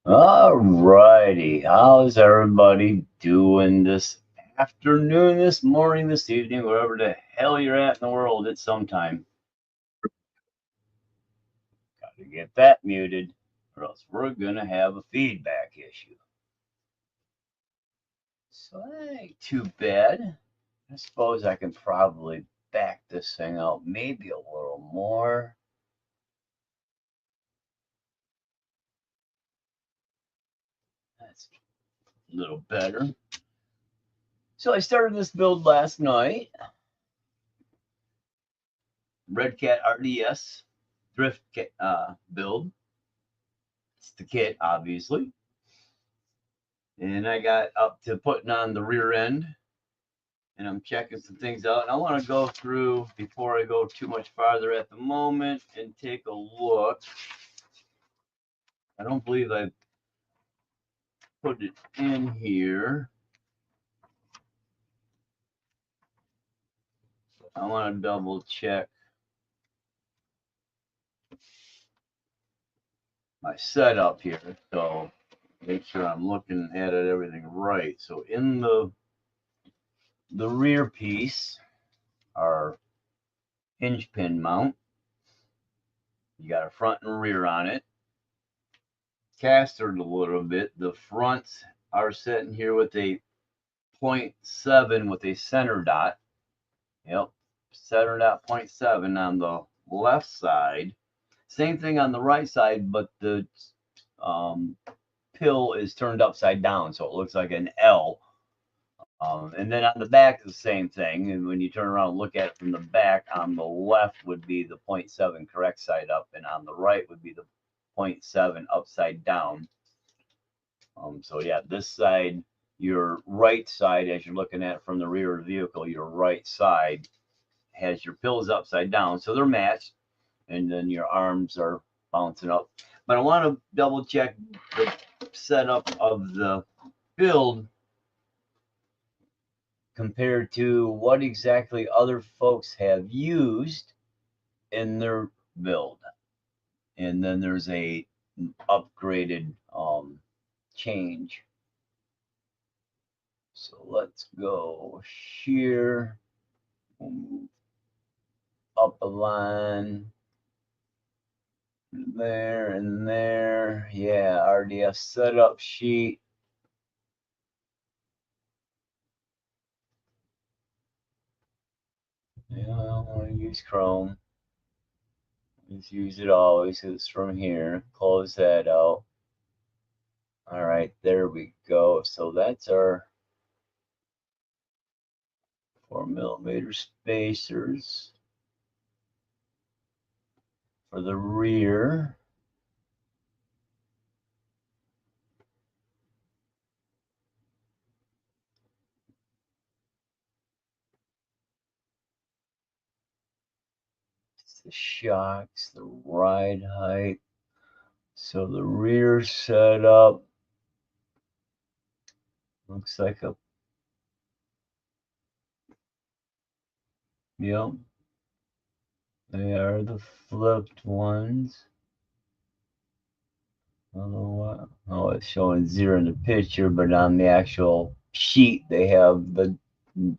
All righty. How's everybody doing this afternoon, this morning, this evening, wherever the hell you're at in the world at some time? Got to get that muted, or else we're going to have a feedback issue. So that ain't too bad. I suppose I can probably back this thing out maybe a little more. That's a little better. So I started this build last night. RedCat RDS Drift Kit build. It's the kit, obviously. And I got up to putting on the rear end. And I'm checking some things out. And I want to go through, before I go too much farther at the moment, and take a look. I don't believe I put it in here. I want to double check my setup here, so make sure I'm looking at it, everything right. So in the rear piece, our hinge pin mount, you got a front and rear on it. Castered a little bit. The fronts are sitting here with a 0.7 with a center dot. Yep, center dot 0.7 on the left side. Same thing on the right side, but the pill is turned upside down, so it looks like an L. And then on the back, the same thing. And when you turn around and look at it from the back, on the left would be the 0.7 correct side up, and on the right would be the 0.7 upside down. So yeah, this side, your right side, as you're looking at it from the rear of the vehicle, your right side has your pills upside down, so they're matched, and then your arms are bouncing up. But I want to double check the setup of the build compared to what exactly other folks have used in their build. And then there's a upgraded change. So let's go here. We'll move up a line. There and there. Yeah, RDS setup sheet. Yeah, I don't want to use Chrome. Just use it always because it's from here. Close that out. All right, there we go. So that's our 4mm spacers for the rear. It's the shocks, the ride height. So the rear setup looks like a, yep, they are the flipped ones. Oh, it's showing 0 in the picture, but on the actual sheet, they have the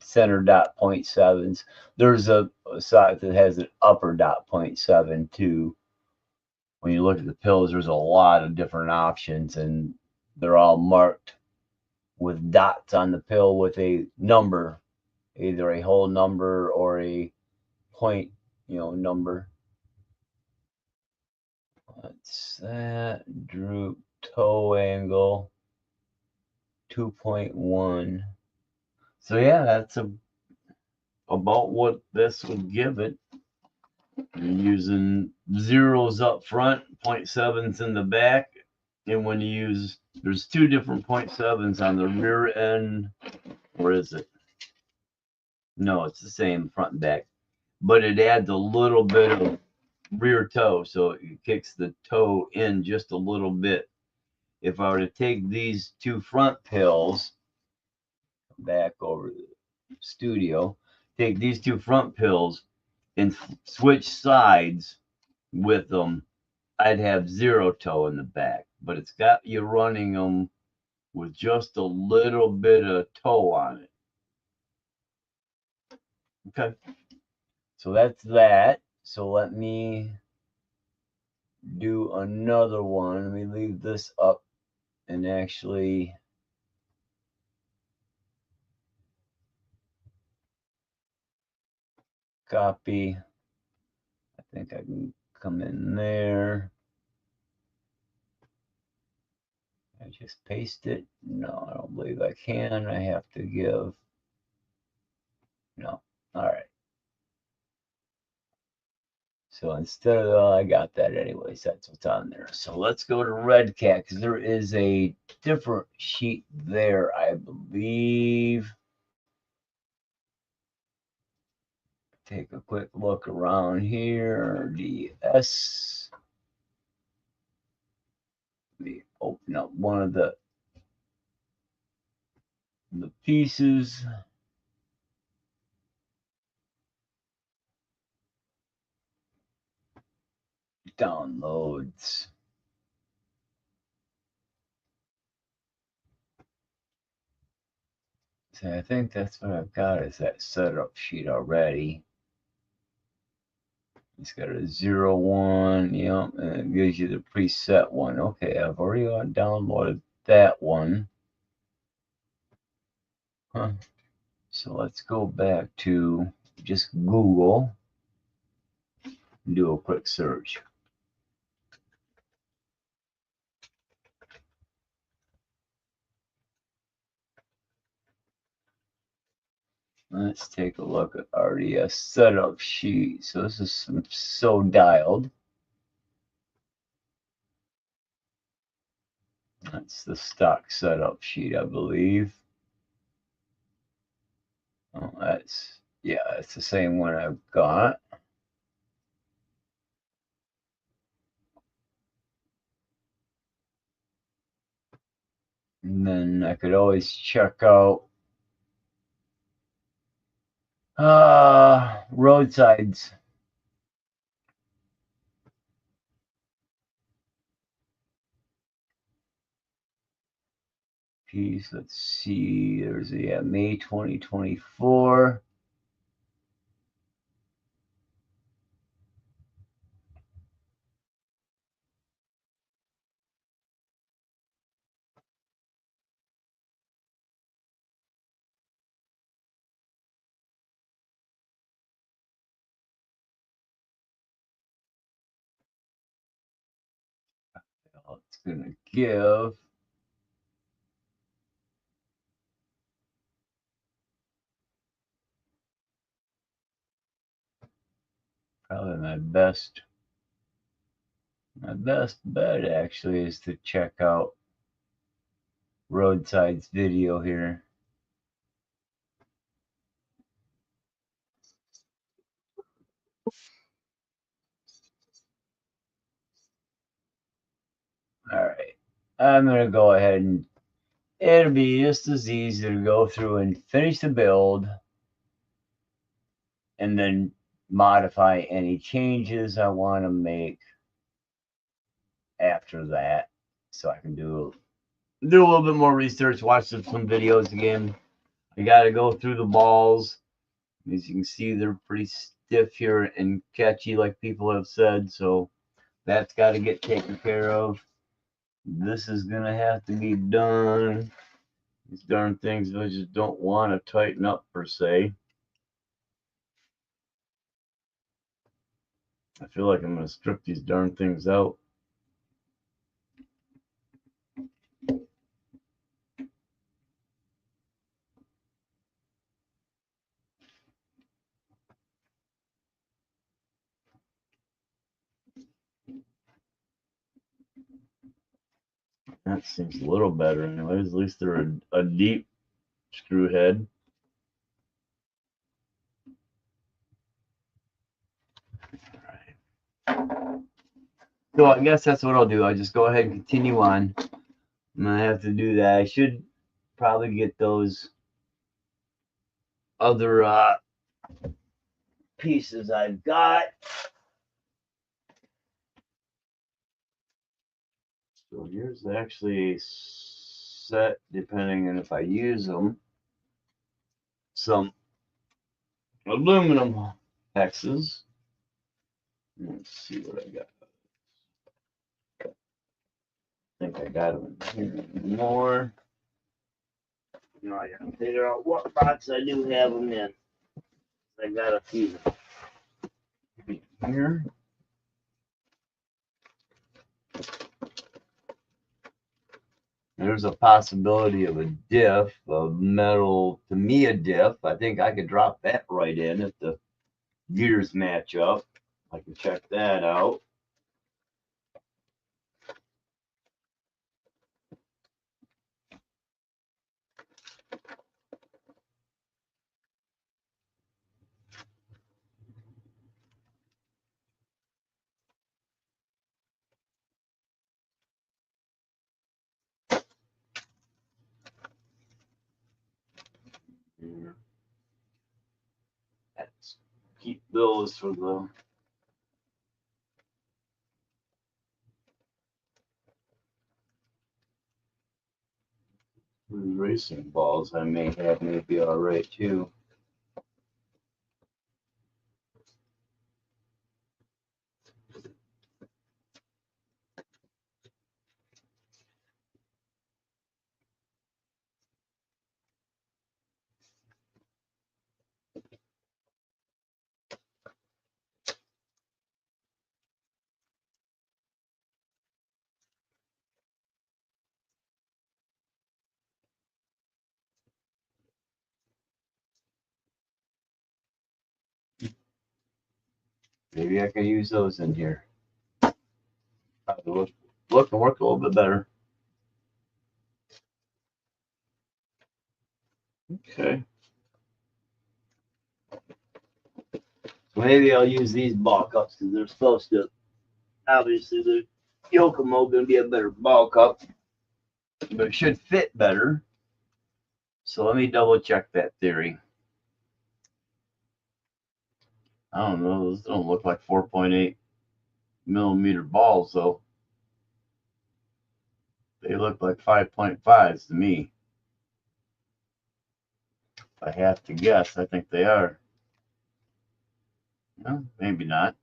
center dot 0.7s. There's a side that has an upper dot 0.7 too. When you look at the pills, there's a lot of different options, and they're all marked with dots on the pill with a number, either a whole number or a point, number. What's that? Droop toe angle 2.1. So yeah, that's about what this would give it. You're using zeros up front, 0.7s in the back, and when you use, there's two different 0.7s on the rear end. Where is it? No, it's the same front and back, but it adds a little bit of rear toe, so it kicks the toe in just a little bit. If I were to take these two front pills back over the studio, take these two front pills and switch sides with them, I'd have 0 toe in the back. but it's got you running them with just a little bit of toe on it. Okay, so that's that. So let me do another one. Let me leave this up and actually copy. I think I can come in there. I just paste it. No, I don't believe I can. I have to give. No. All right. So instead of, I got that anyways. That's what's on there. So let's go to RedCat because there is a different sheet there, I believe. Take a quick look around here. RDS. Let me open up one of the pieces. Downloads. So I think that's what I've got is that setup sheet already. It's got a 0, 1, yep, and it gives you the preset one. Okay, I've already downloaded that one. Huh. So let's go back to just Google and do a quick search. Let's take a look at RDS setup sheet. So this is some so dialed. That's the stock setup sheet, I believe. Oh, that's, yeah, it's the same one I've got. And then I could always check out roadsides. Piece. Let's see. There's a May 2024. It's gonna give. Probably my best bet actually is to check out Roadside's video here. All right, I'm gonna go ahead and it'll be just as easy to go through and finish the build and then modify any changes I want to make after that, so I can do a little bit more research, watch some videos again. I got to go through the balls. As you can see, they're pretty stiff here and catchy, like people have said. So that's got to get taken care of. This is going to have to be done. These darn things I just don't want to tighten up per se. I feel like I'm going to strip these darn things out. That seems a little better anyways. At least they're a deep screw head. So I guess that's what I'll do. I'll just go ahead and continue on. I'm going to have to do that. I should probably get those other pieces I've got. So here's actually a set, depending on if I use them, some aluminum hexes. Let's see what I got. I think I got them here more. Now I gotta figure out what box I do have them in. I got a few here. There's a possibility of a diff, a metal Tamiya diff. I think I could drop that right in if the gears match up. I can check that out. Let's keep those for the racing balls. I may have maybe all right too. Maybe I can use those in here. Probably look and work a little bit better. Okay. So maybe I'll use these ball cups because they're supposed to. Obviously, the Yokomo going to be a better ball cup, but it should fit better. So let me double check that theory. I don't know. Those don't look like 4.8 millimeter balls, though. They look like 5.5s to me. If I have to guess, I think they are. No, maybe not.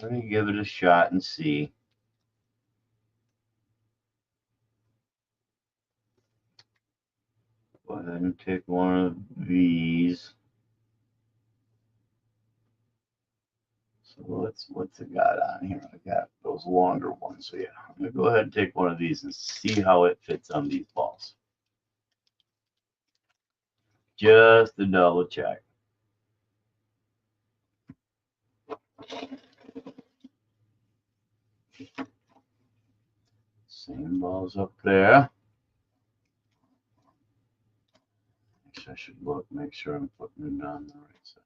Let me give it a shot and see. Go ahead and take one of these. So what's it got on here? I got those longer ones. So yeah, I'm gonna go ahead and take one of these and see how it fits on these balls. Just to double check. Same balls up there. I should look, make sure I'm putting them down the right side.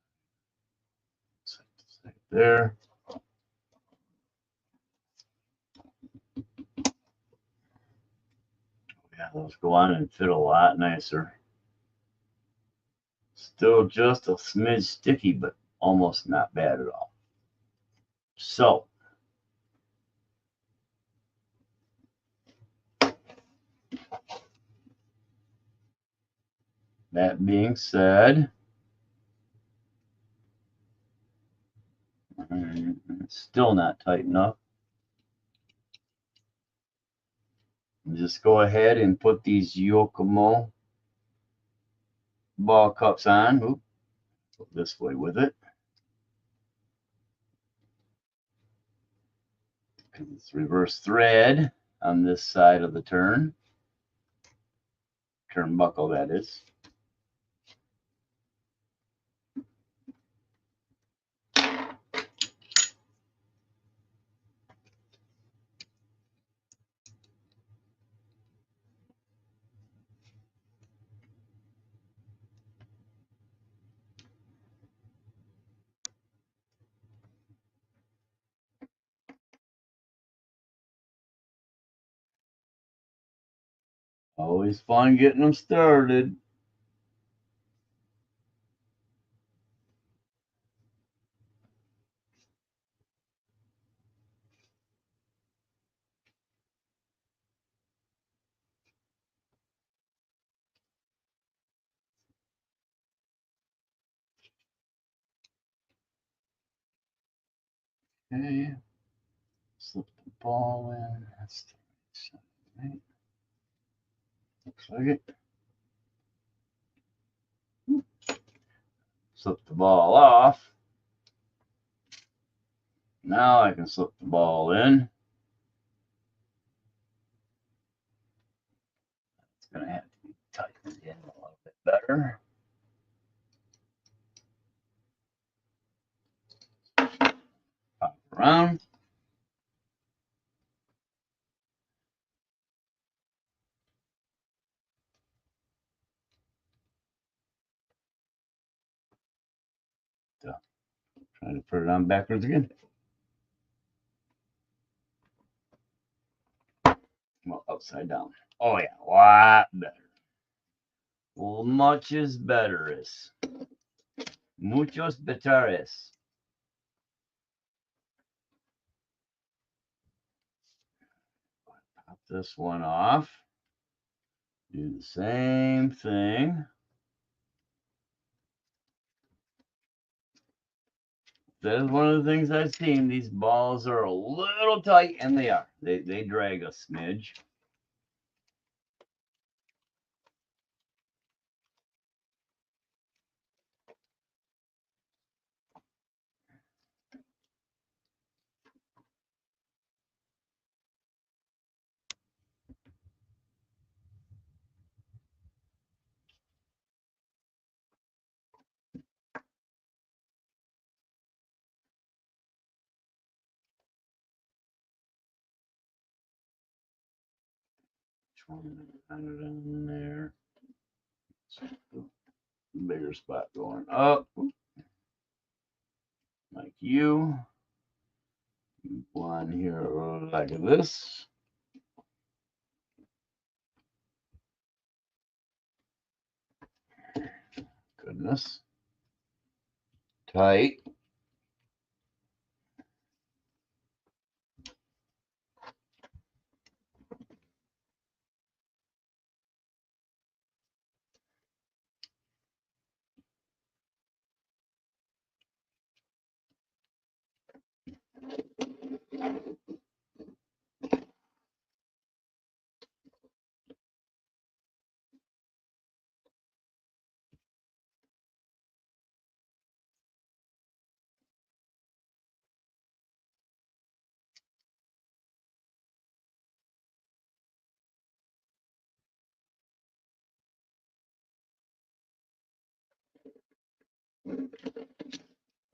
Set this right there. Yeah, those go on and fit a lot nicer. Still just a smidge sticky, but almost not bad at all. So, that being said, it's still not tight enough. Just go ahead and put these Yokomo ball cups on. Oop, go this way with it. It's reverse thread on this side of the turnbuckle that is. Always fun getting them started. Okay. Slip the ball in. That's the right. Looks like it. Slip the ball off. Now I can slip the ball in. It's going to have to be tightened in a little bit better. Pop around. Trying to put it on backwards again. Well, upside down. Oh yeah, a lot better. Well, much is better. Muchos beteres. Pop this one off. Do the same thing. That is one of the things I've seen. These balls are a little tight, and they are. They drag a smidge. In there. Bigger spot going up. Like you. One here like this. Goodness. Tight.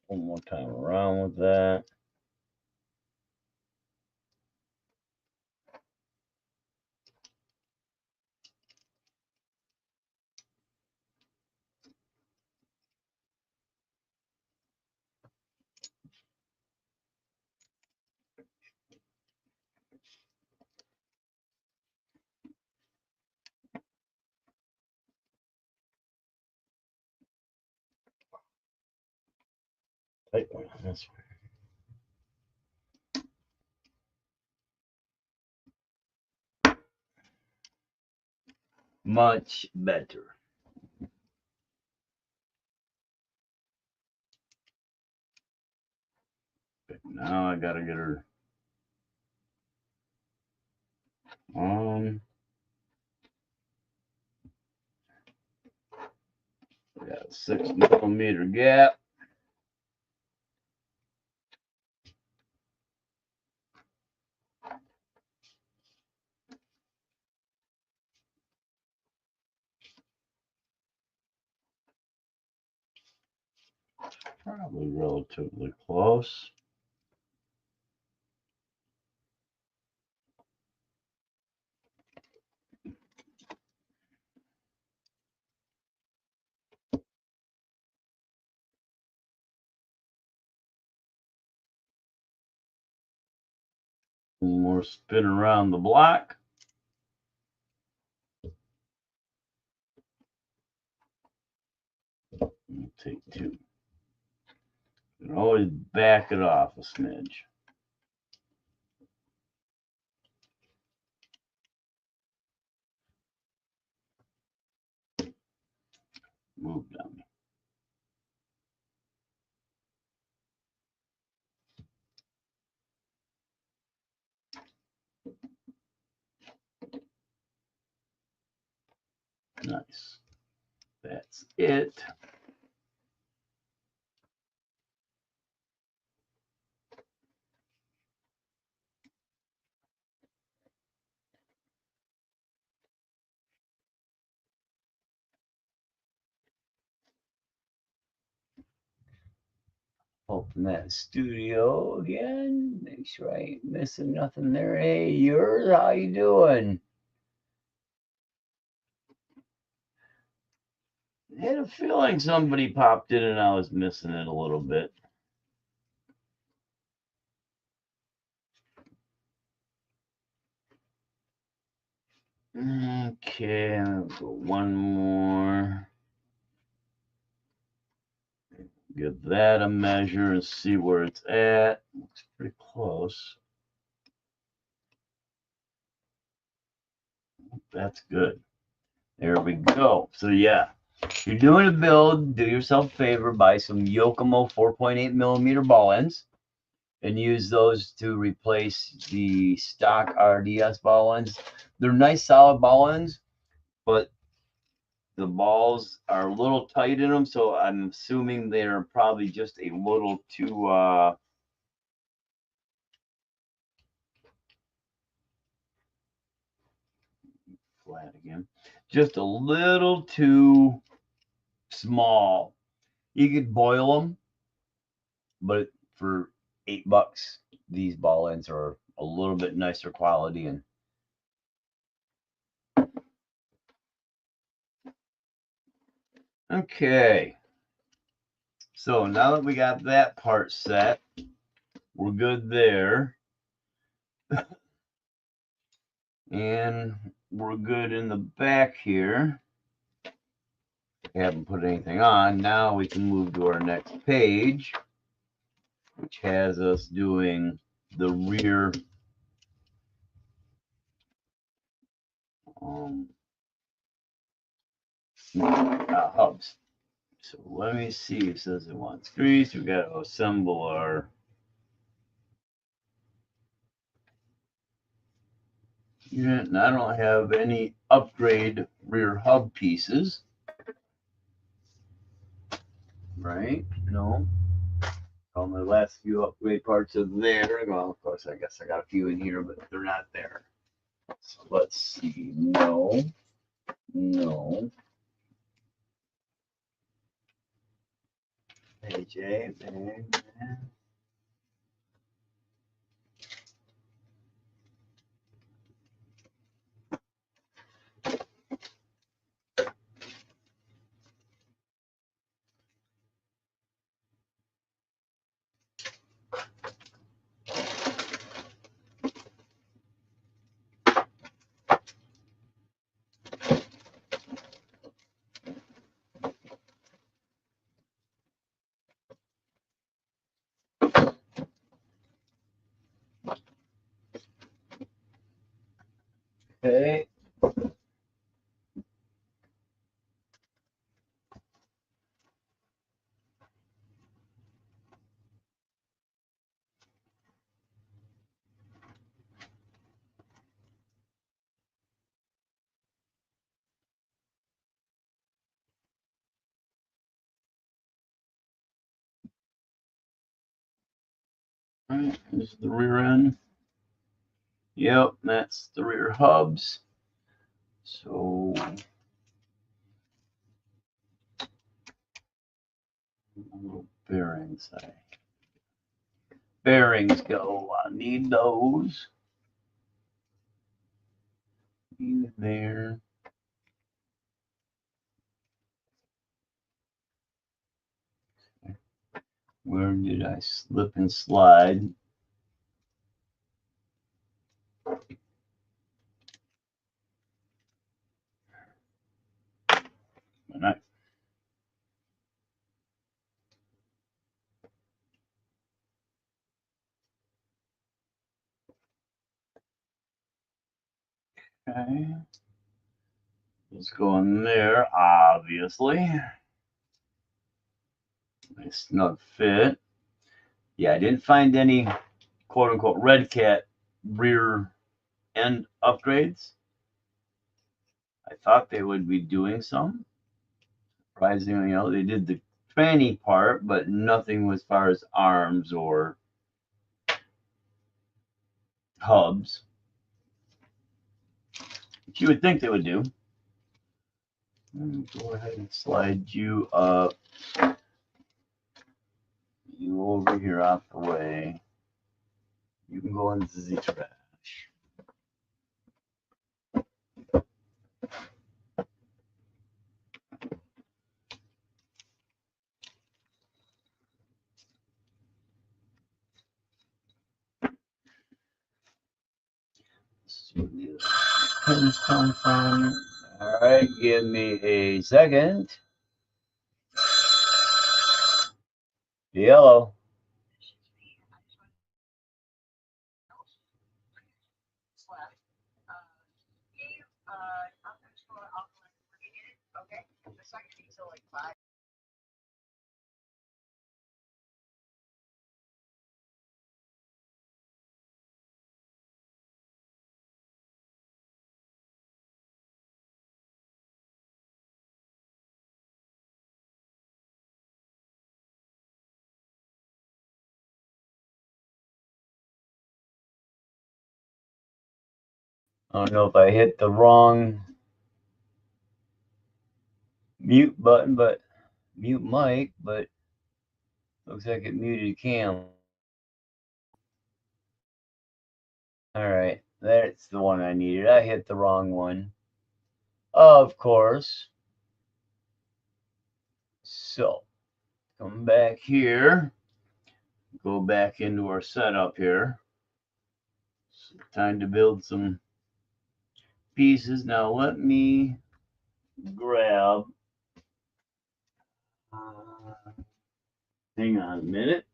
One more time around with that. Tight one this way. Much better. But now I gotta get her on. We got a 6mm gap. Probably relatively close. One more spin around the block. I'll take two. You can always back it off a smidge. Move down. Nice. That's it. Open that studio again. Make sure I ain't missing nothing there. Hey, yours, how you doing? I had a feeling somebody popped in and I was missing it a little bit. Okay, I'll go one more. Give that a measure and see where it's at. Looks pretty close. That's good. There we go. So yeah, if you're doing a build, do yourself a favor, buy some Yokomo 4.8 millimeter ball ends and use those to replace the stock RDS ball ends. They're nice solid ball ends, but the balls are a little tight in them, so I'm assuming they're probably just a little too flat again. Just a little too small. You could boil them, but for $8, these ball ends are a little bit nicer quality. And okay, so now that we got that part set, we're good there. And we're good in the back here. We haven't put anything on. Now we can move to our next page, which has us doing the rear hubs. So let me see. It says it wants grease. We got to assemble our unit, and I don't have any upgrade rear hub pieces. Right? No. All my last few upgrade parts are there. Well, of course, I guess I got a few in here, but they're not there. So let's see. No. No. AJ, bang, bang. Okay. All right, this is the rear end. Yep, that's the rear hubs. So little bearings. Bearings go. I need those. In there. Where did I slip and slide? Okay. Let's go in there, obviously. Nice snug fit. Yeah, I didn't find any quote unquote RedCat rear end upgrades. I thought they would be doing some. Surprisingly, they did the tranny part, but nothing as far as arms or hubs, which you would think they would do. Let me go ahead and slide you up. You over here out the way. You can go into the trash. See where the pins come from. All right, give me a second. Yellow. I don't know if I hit the wrong mute button, but mute mic, but looks like it muted cam. All right, that's the one I needed. I hit the wrong one, of course. So come back here, go back into our setup here. So time to build some pieces. Now let me grab, hang on a minute.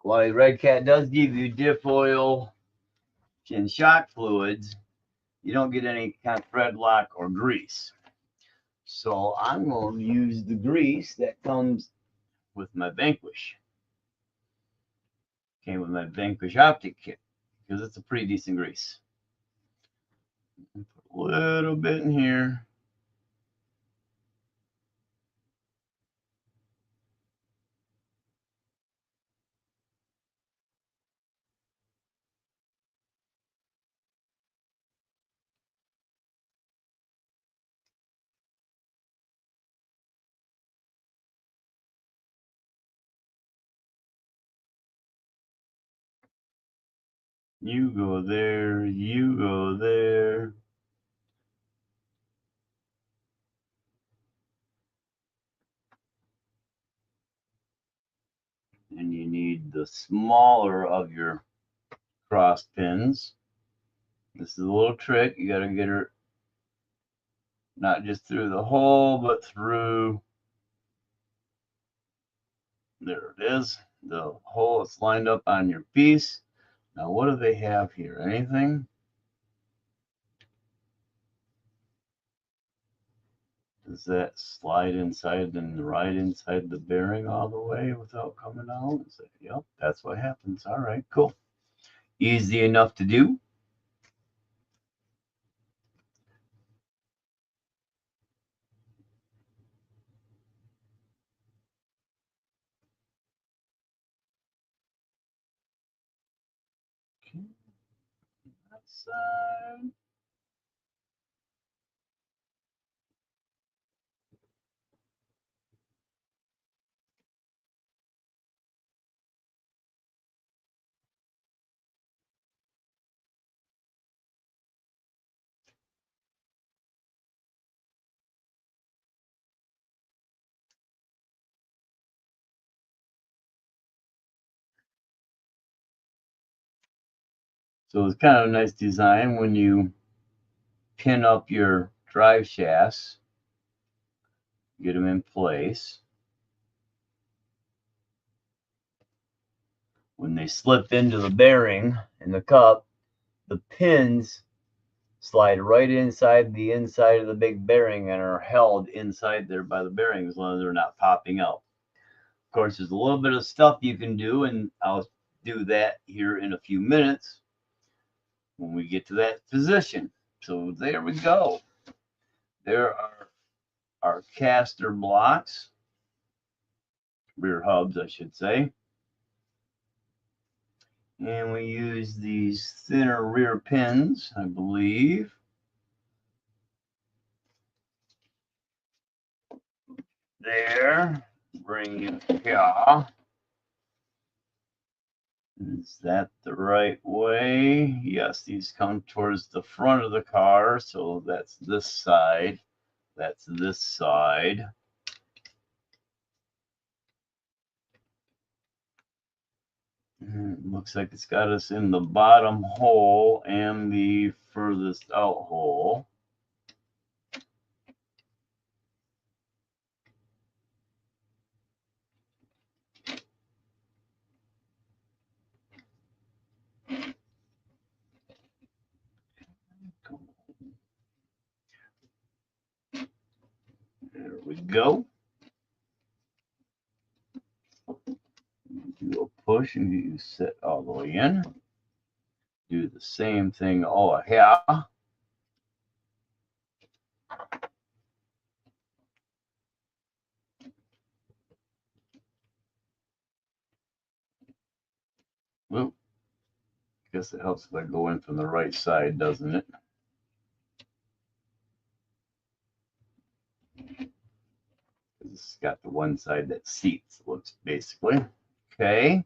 While RedCat does give you diff oil and shock fluids, you don't get any kind of thread lock or grease. So I'm going to use the grease that comes with my Vanquish. Came with my Vanquish optic kit because it's a pretty decent grease. Put a little bit in here. You go there, you go there. And you need the smaller of your cross pins. This is a little trick. You got to get her not just through the hole, but through, there it is, the hole that's lined up on your piece. Now, what do they have here? Anything? Does that slide inside and right inside the bearing all the way without coming out? Like, yep, that's what happens. All right, cool. Easy enough to do. Okay, that side. So it's kind of a nice design when you pin up your drive shafts, get them in place. When they slip into the bearing in the cup, the pins slide right inside of the big bearing and are held inside there by the bearing as long as they're not popping out. Of course, there's a little bit of stuff you can do, and I'll do that here in a few minutes when we get to that position. So there we go. There are our caster blocks, rear hubs, I should say. And we use these thinner rear pins, I believe. There. Bring it here. Is that the right way? Yes, these come towards the front of the car, so that's this side. That's this side. Looks like it's got us in the bottom hole and the furthest out hole. There we go. Do a push and you set all the way in. Do the same thing over here. Whoop. Guess it helps if I go in from the right side, doesn't it? It's got the one side that seats, looks basically. Okay.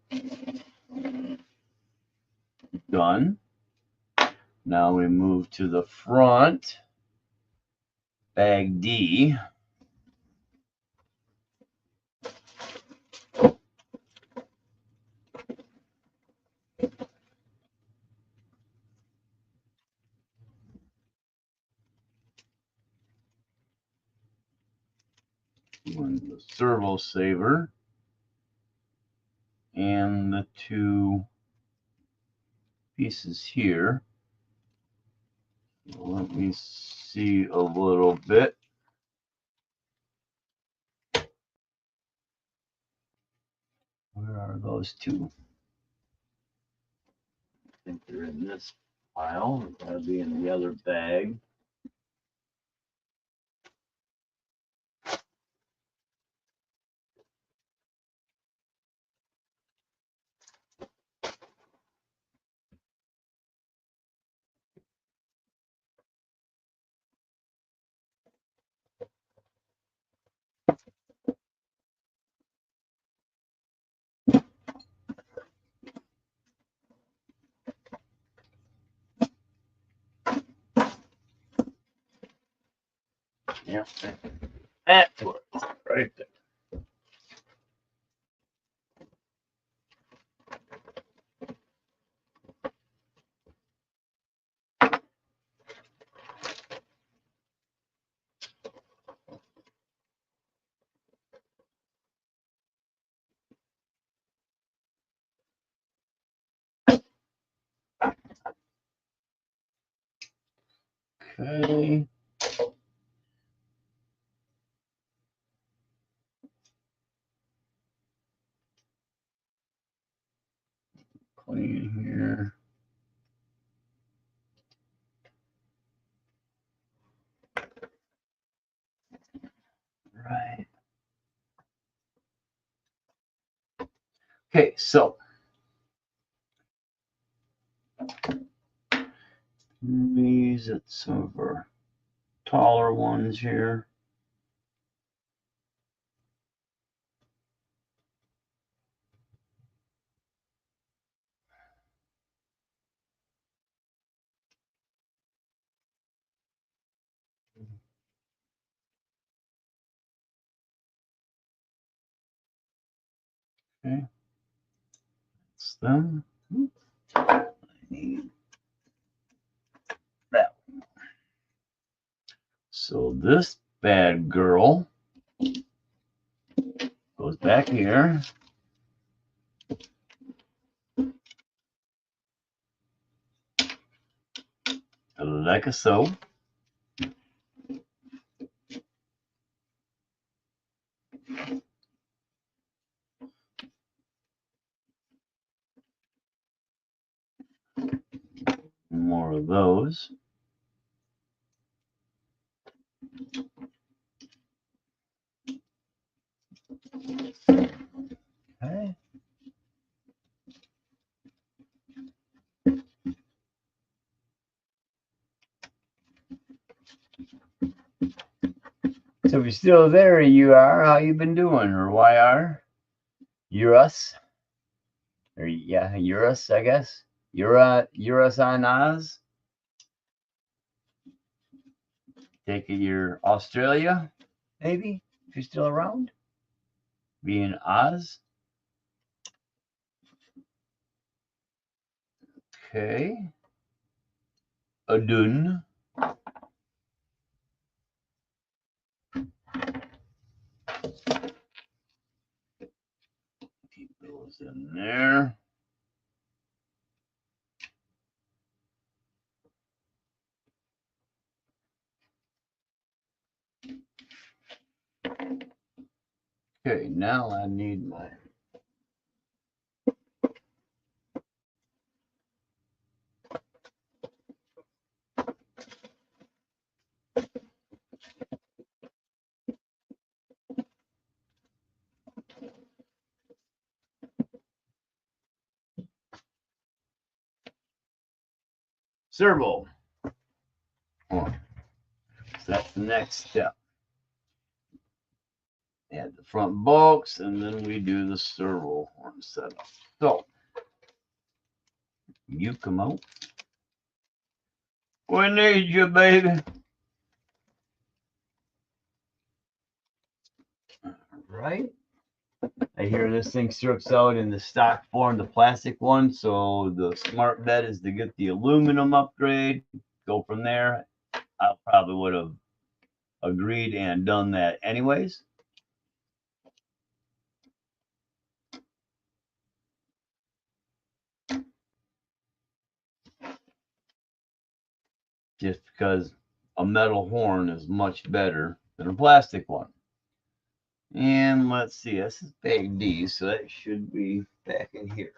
Done. Now we move to the front. Bag D. The servo saver and the two pieces here. Let me see a little bit. Where are those two? I think they're in this pile. They've got to be in the other bag. Yep, that works right there. Okay. Clean here. Right. Okay, so these are some of our taller ones here. Okay, that's them. I need So this bad girl goes back here. Like so. More of those. Okay. So if you're still there, you are. How you been doing? Or YR? Eurus? Or yeah, Eurus, I guess. Eurus on Oz. Take it you're Australia, maybe, if you're still around. Being Oz. Okay. Adun. Keep those in there. Okay, now I need my servo. So that's the next step. Add the front bulks, and then we do the servo horn setup. So you come out. We need you, baby. Right. I hear this thing strips out in the stock form, the plastic one. So the smart bet is to get the aluminum upgrade. Go from there. I probably would have agreed and done that anyways. Just because a metal horn is much better than a plastic one. And let's see, this is bag D, so that should be back in here.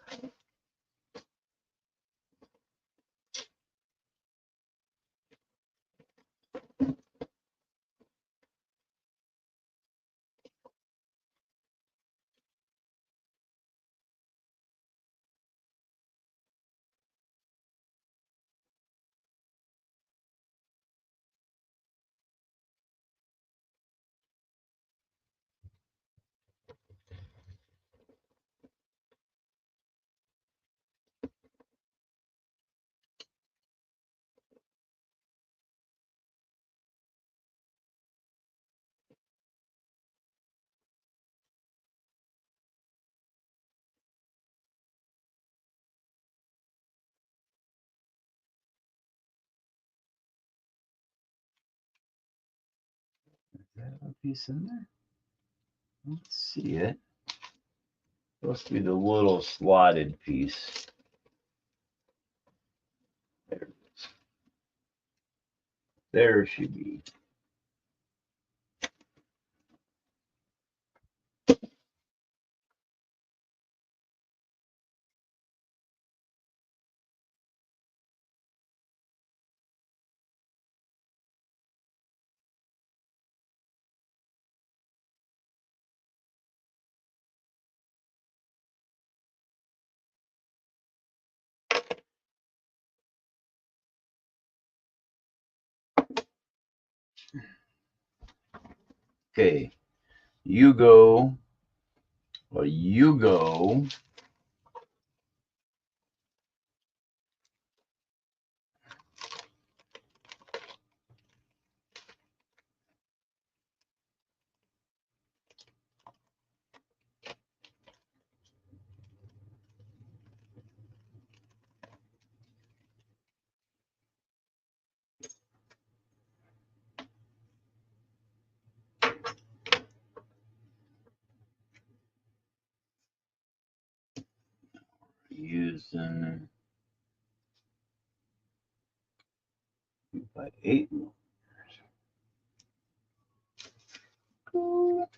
Is that a piece in there? Let's see it. Supposed to be the little slotted piece. There it is. There it should be. Okay, you go, or you go. using 2x8. Cool.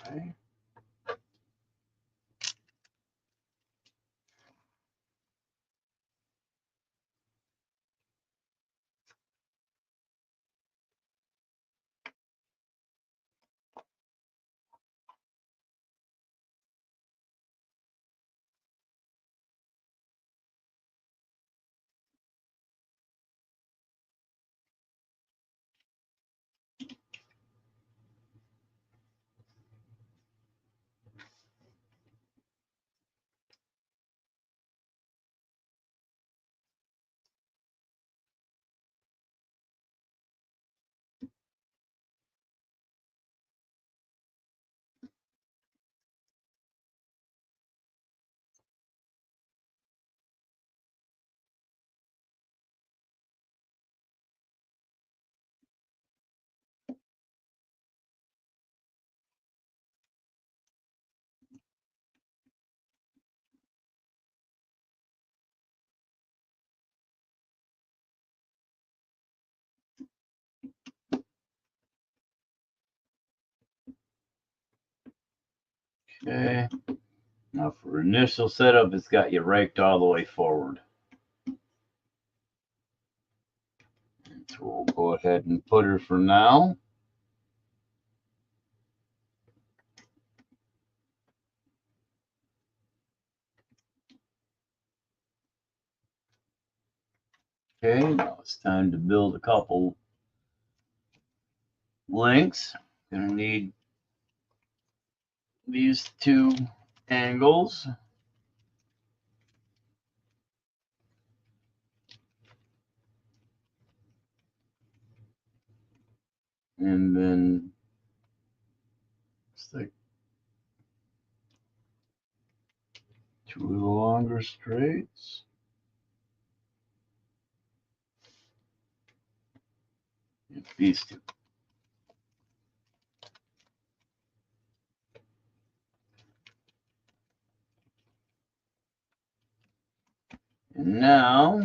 Okay. Okay. Now for initial setup, it's got you raked all the way forward. So we'll go ahead and put her for now. Okay, now it's time to build a couple links. Gonna need these two angles. And then stick two of the longer straights. And these two. And now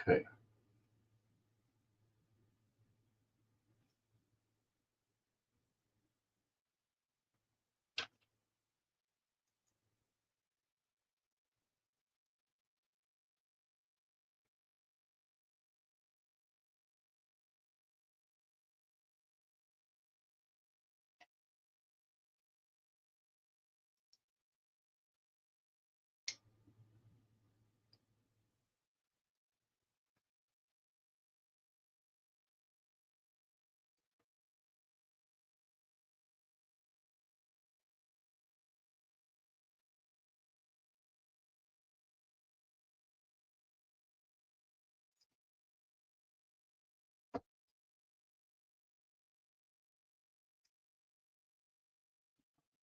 okay.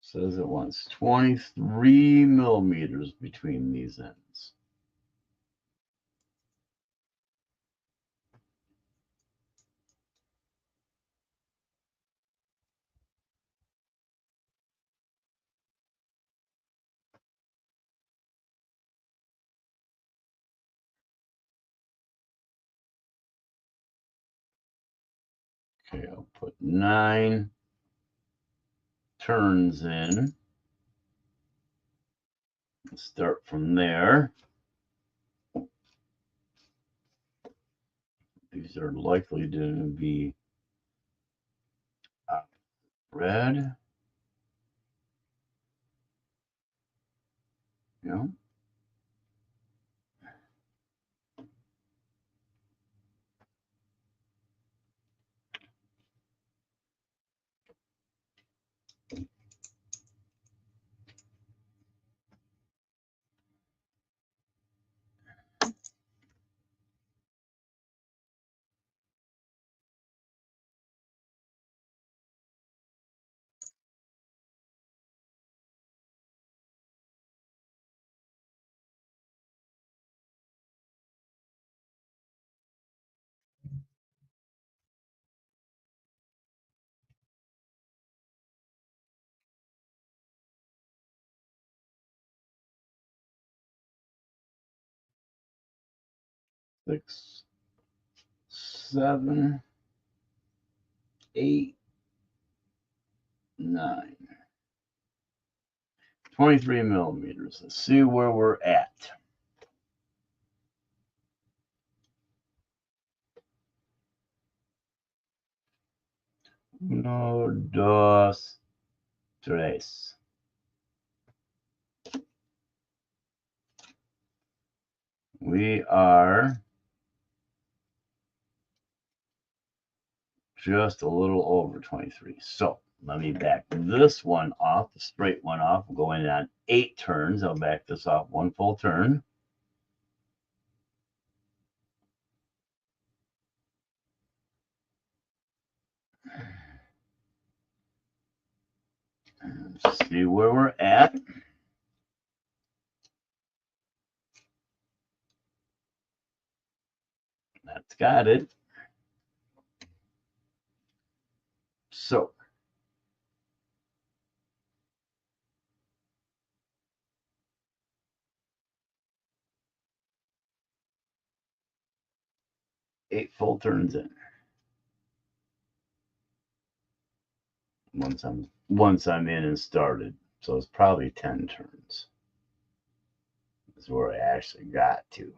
Says it wants 23 millimeters between these ends. Okay, I'll put 9 turns in. Start from there. These are likely to be red. Yeah. 6, 7, 8, 9. 23 millimeters. Let's see where we're at. 1, 2, 3. We are just a little over 23. So let me back this one off, the straight one off. We'll go in on 8 turns. I'll back this off 1 full turn. See where we're at. That's got it. So eight full turns in. Once I'm in and started. So it's probably 10 turns. That's where I actually got to.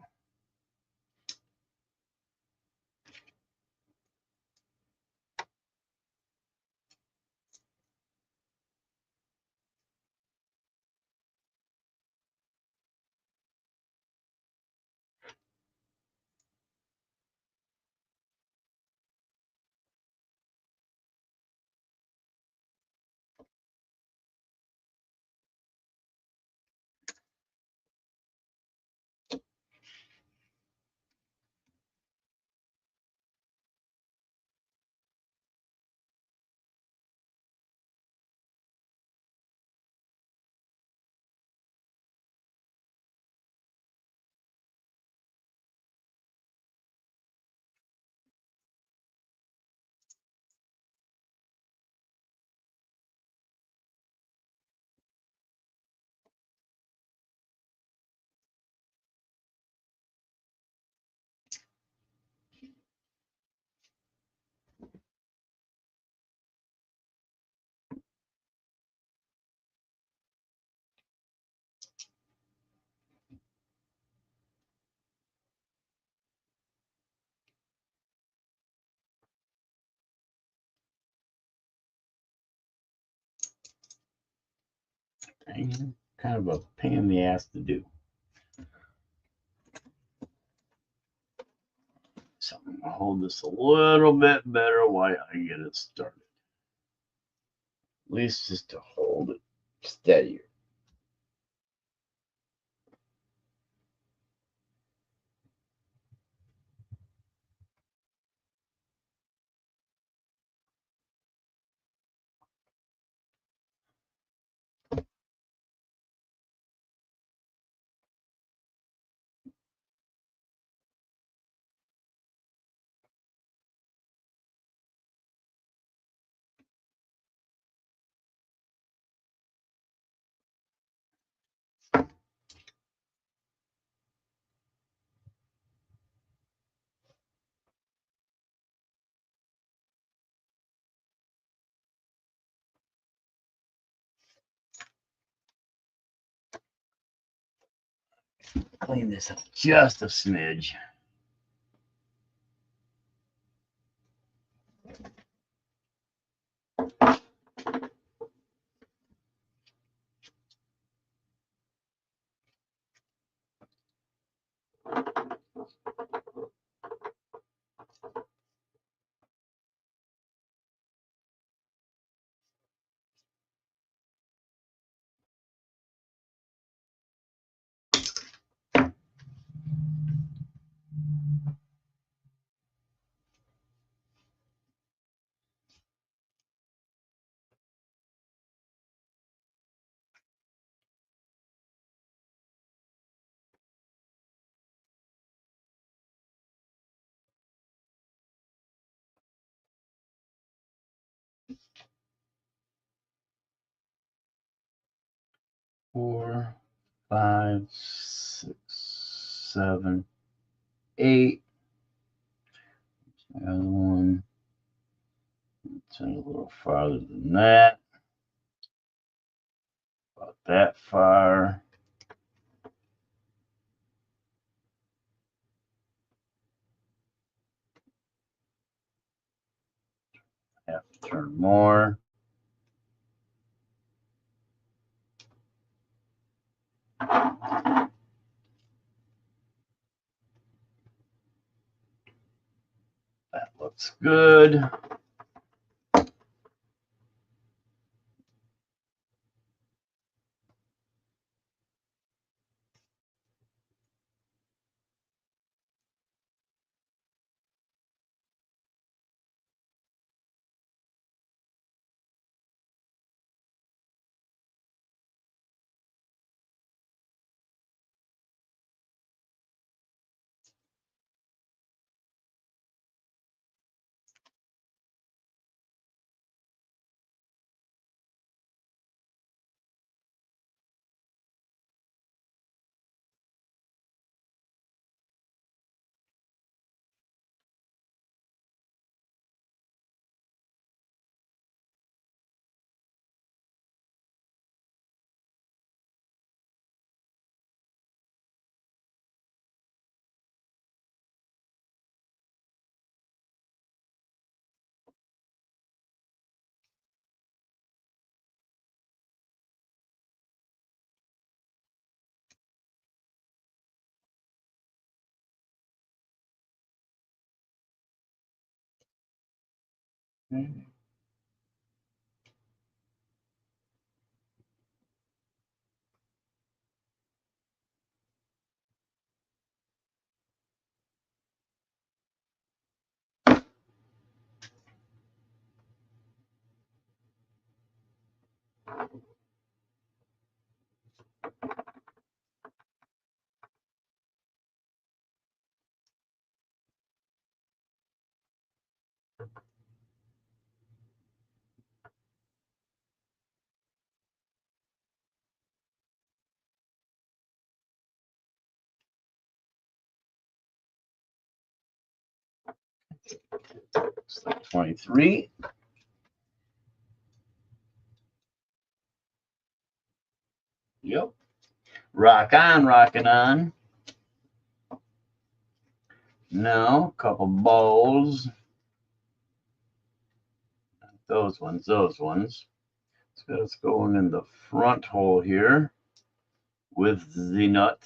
And kind of a pain in the ass to do. So I'm gonna hold this a little bit better while I get it started. At least just to hold it steadier. Clean this up just a smidge. Four, 5, 6, 7, 8. The other one, turn a little farther than that. About that far. Have to turn more. That looks good. Looks like 23. Yep. Rock on, rocking on. Now, a couple balls. Those ones. So let's go in the front hole here with the nut.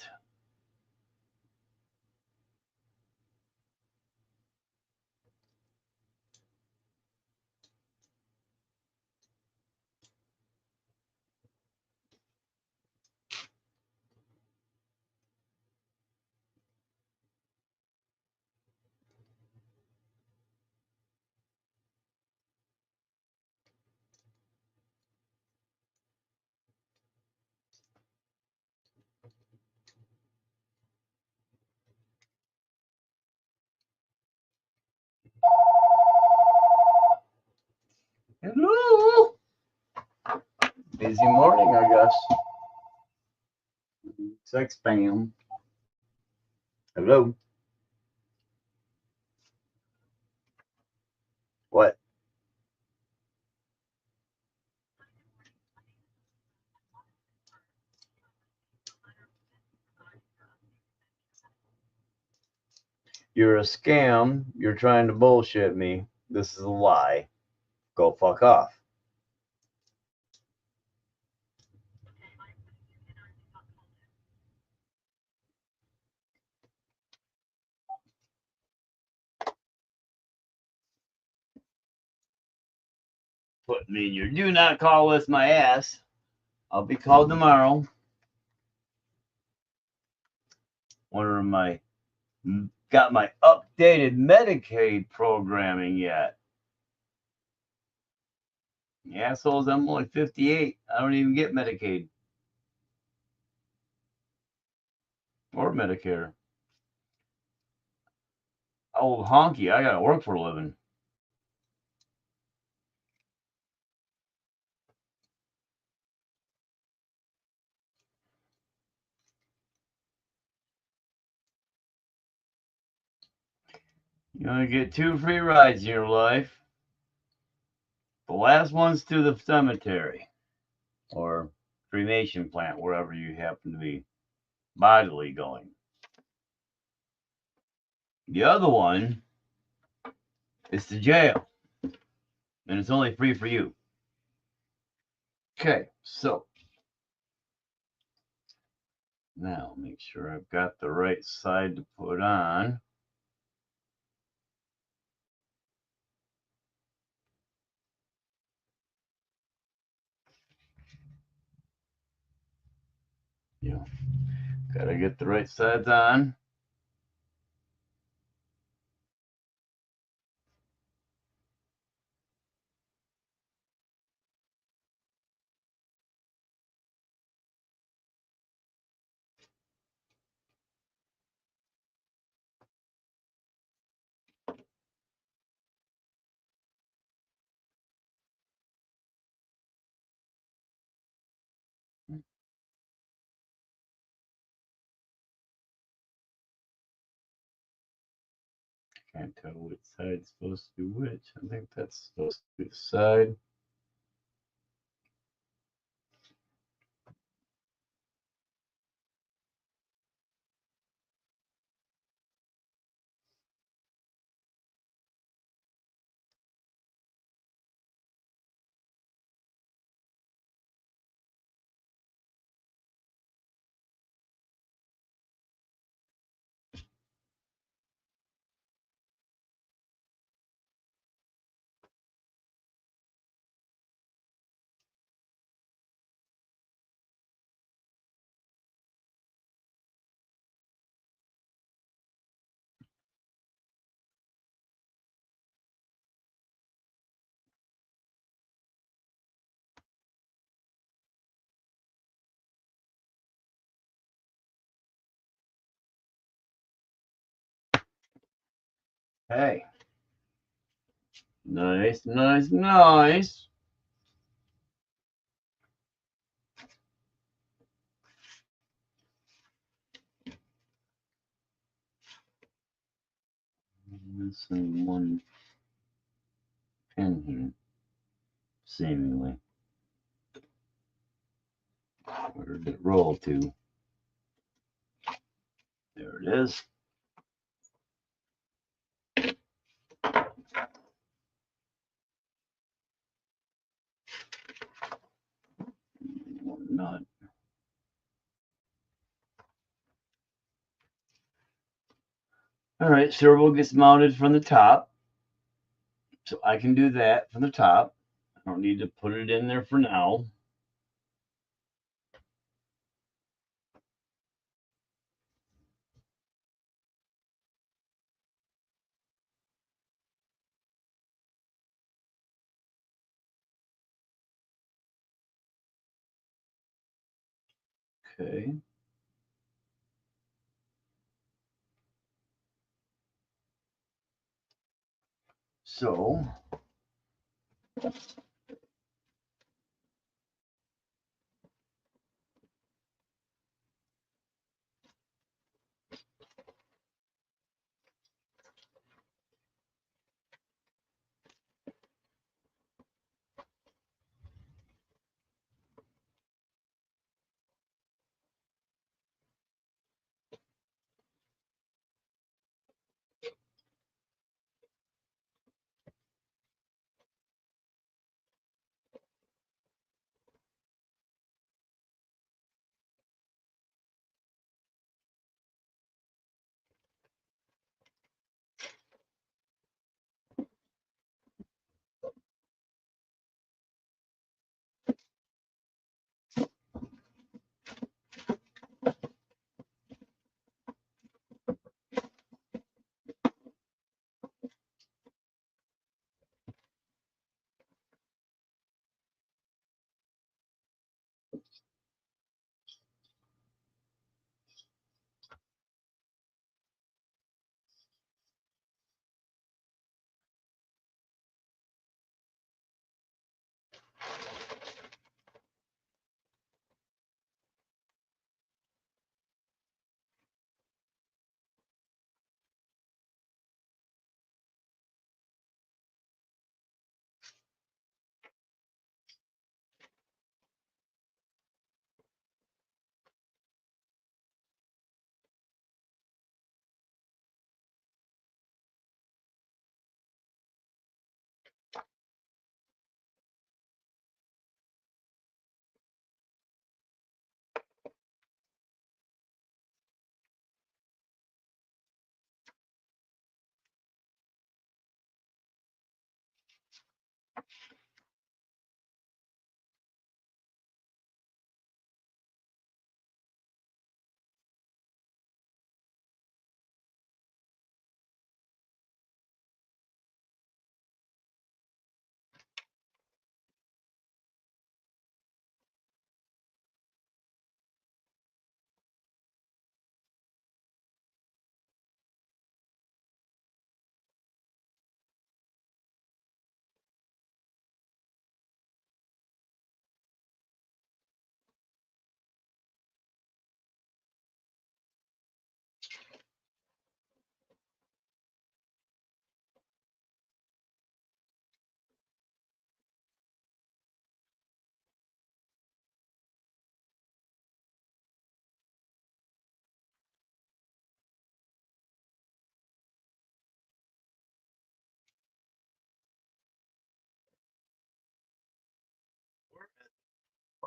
Hello. Busy morning, I guess. It's like spam. Hello. What? You're a scam. You're trying to bullshit me. This is a lie. Go fuck off. Put me in your do not call with my ass. I'll be called tomorrow. Wonder if my got my updated Medicaid programming yet. The assholes, I'm only 58. I don't even get Medicaid or Medicare. Oh, honky, I gotta work for a living. You only get 2 free rides in your life. The last one's to the cemetery or cremation plant, wherever you happen to be bodily going. The other one is to jail, and it's only free for you. Okay, so now make sure I've got the right side to put on. Yeah, gotta get the right sides on. Can't tell which side's supposed to be which. I think that's supposed to be the side. Hey, nice, nice, nice. Missing one pin here, seemingly. Where did it roll to? There it is. One nut. All right, servo gets mounted from the top. So I can do that from the top. I don't need to put it in there for now. Okay. So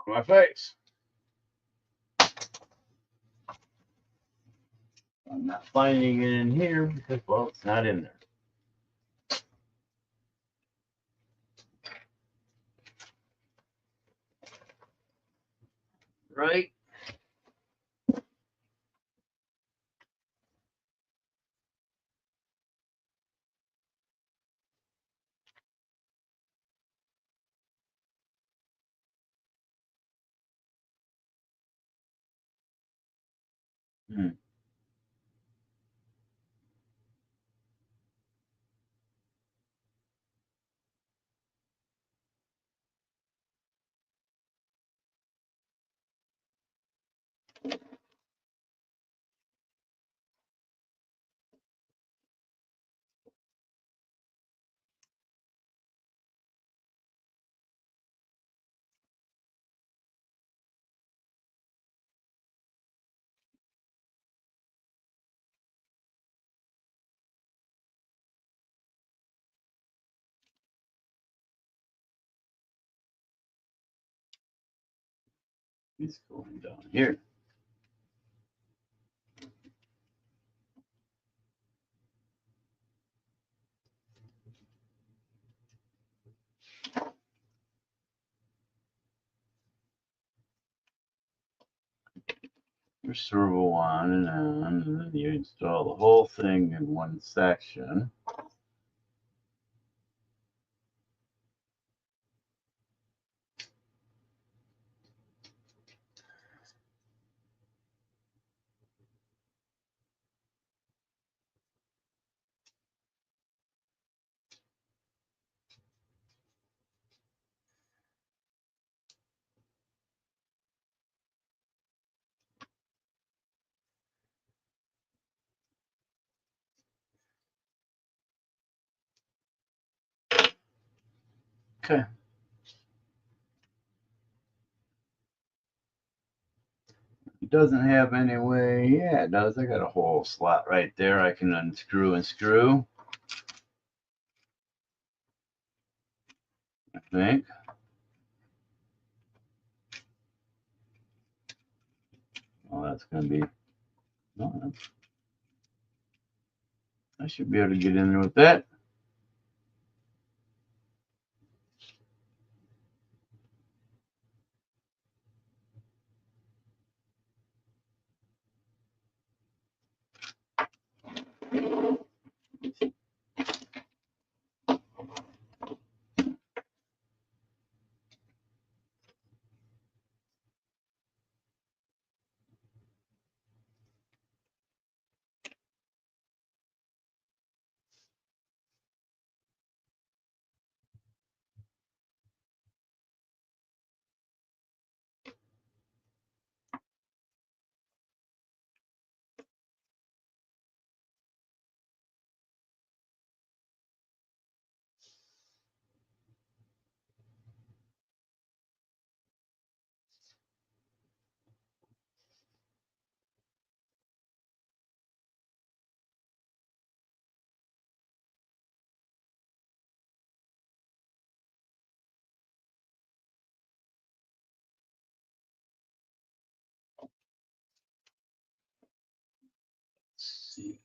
my face. I'm not finding it in here because, well, it's not in there. Right? Hmm. It's going down here. Your servo on and on, and then you install the whole thing in one section. Okay. It doesn't have any way. Yeah, it does. I got a whole slot right there. I can unscrew and screw, I think. Well, that's going to be. No, I should be able to get in there with that. Let's see.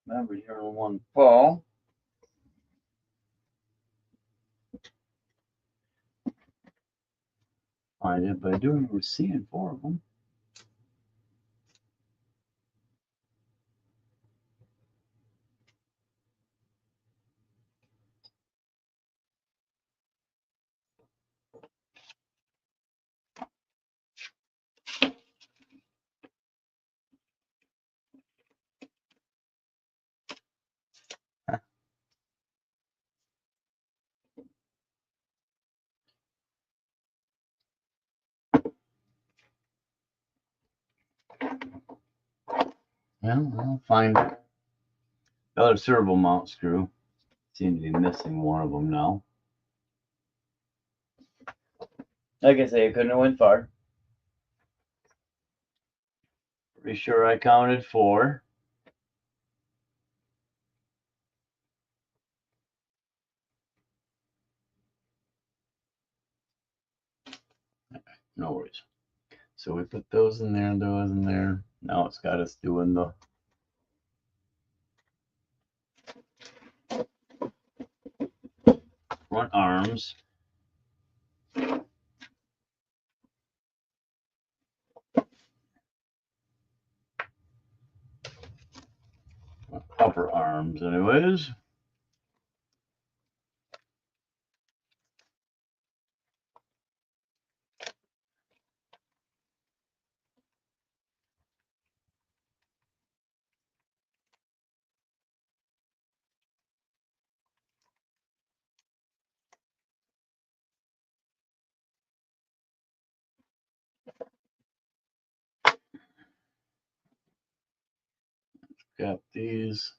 Remember, you're on one fall. Find it by doing we're seeing 4 of them. Well, I'll find the other servo mount screw. Seem to be missing one of them now. Like I say, I couldn't have went far. Pretty sure I counted 4. No worries. So we put those in there and those in there. Now it's got us doing the front arms. Upper arms, anyways. Got these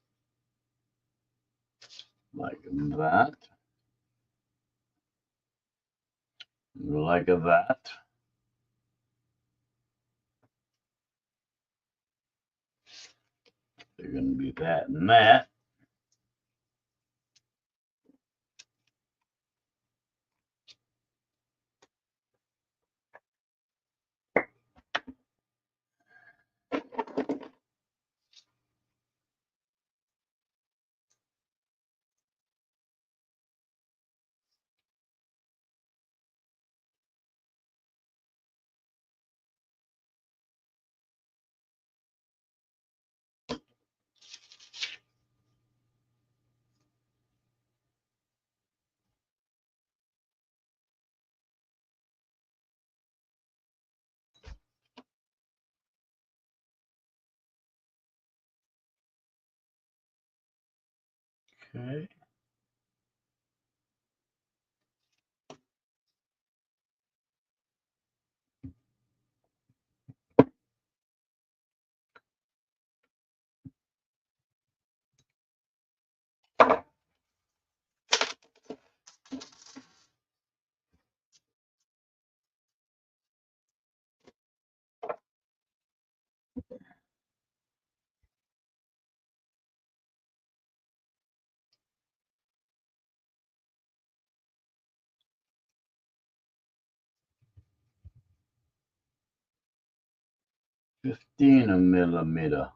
like that. Like that. They're going to be that and that. Okay. $15 millimeter.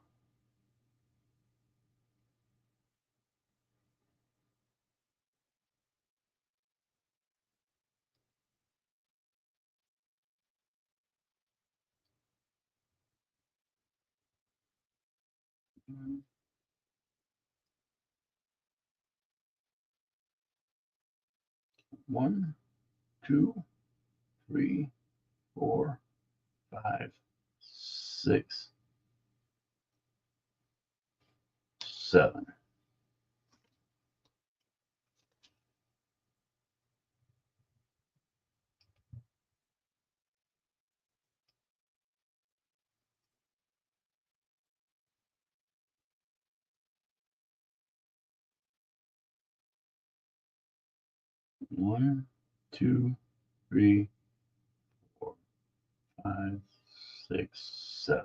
One, 2, 3, 4, 5, 6, 7. One, 2, 3, 4, 5, 6, 7.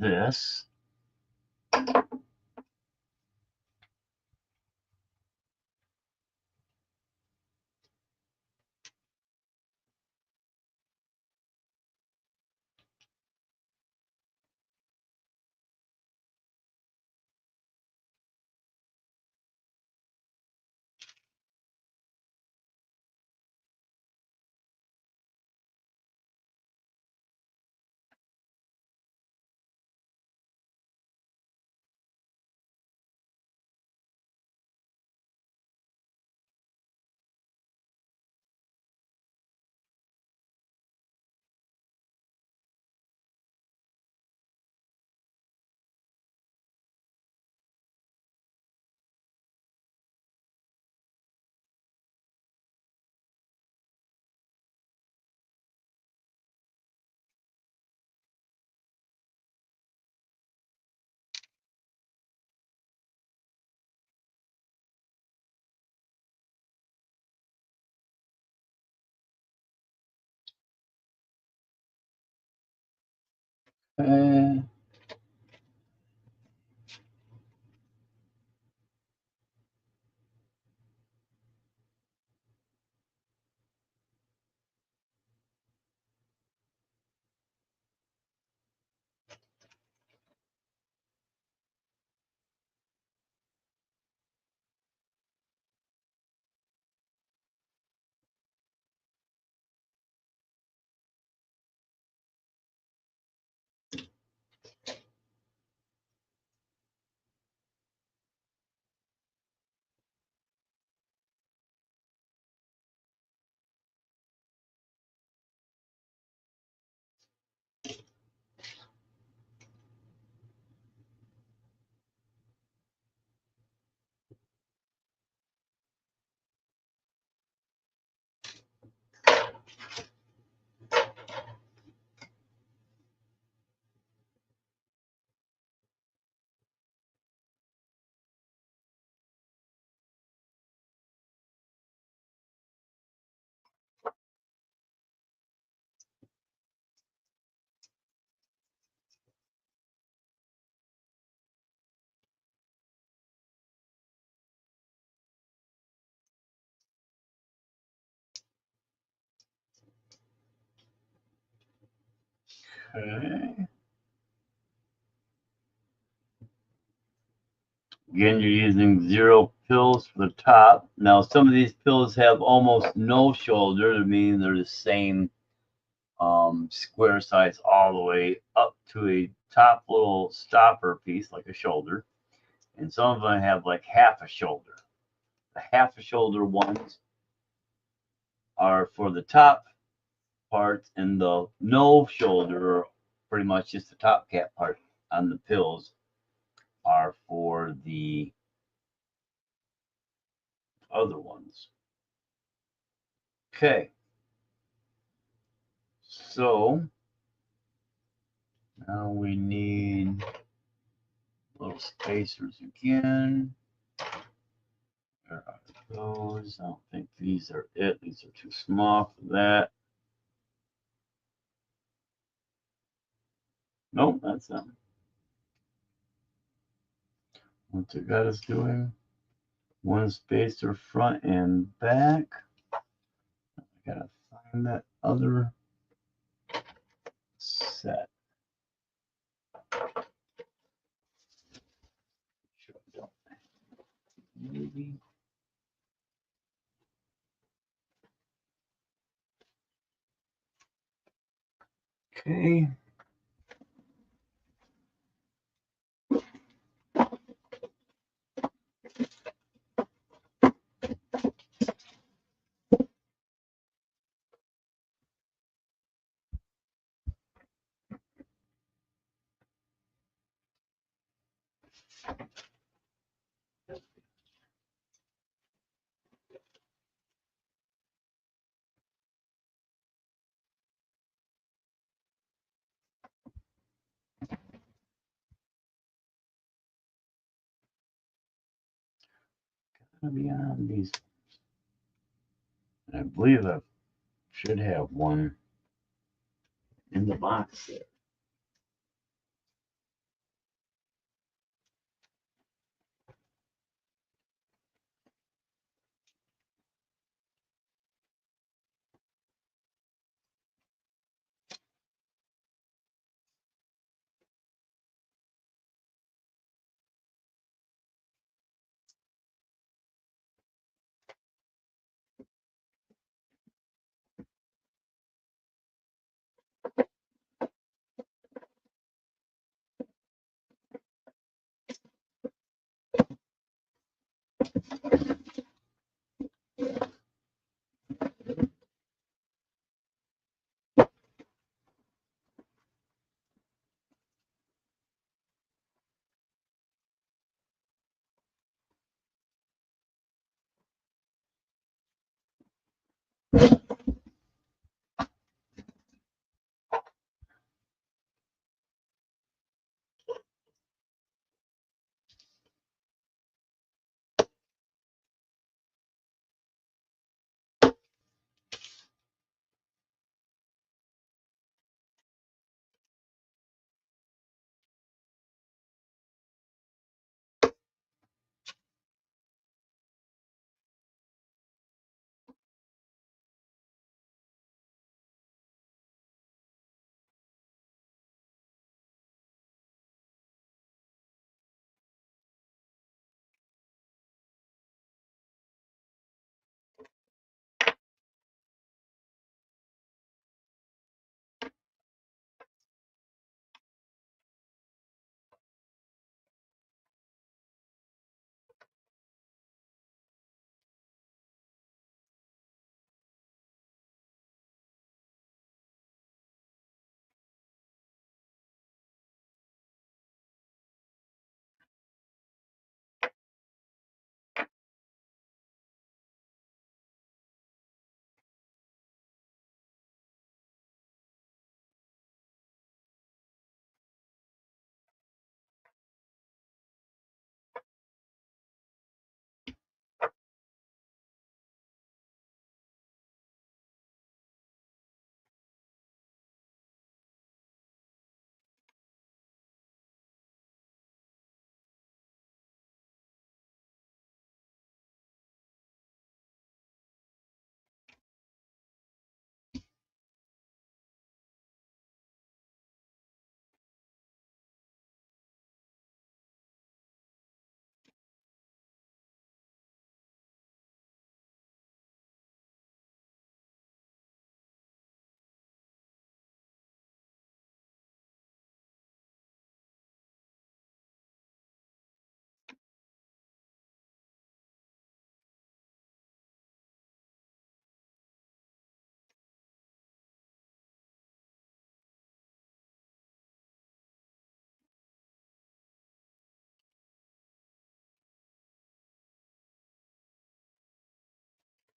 this. Okay. Okay. Again, you're using 0 pills for the top. Now, some of these pills have almost no shoulder, meaning they're the same square size all the way up to a top little stopper piece, like a shoulder. And some of them have like half a shoulder. The half a shoulder ones are for the top part, and the no shoulder, or pretty much just the top cap part on the pills, are for the other ones. Okay. So now we need little spacers again. Where are those? I don't think these are it. These are too small for that. Nope, that's them. What they got us doing? One spacer front and back. I gotta find that other set. Sure I don't. Maybe. Okay. Gotta be on these. I believe I should have one in the box there.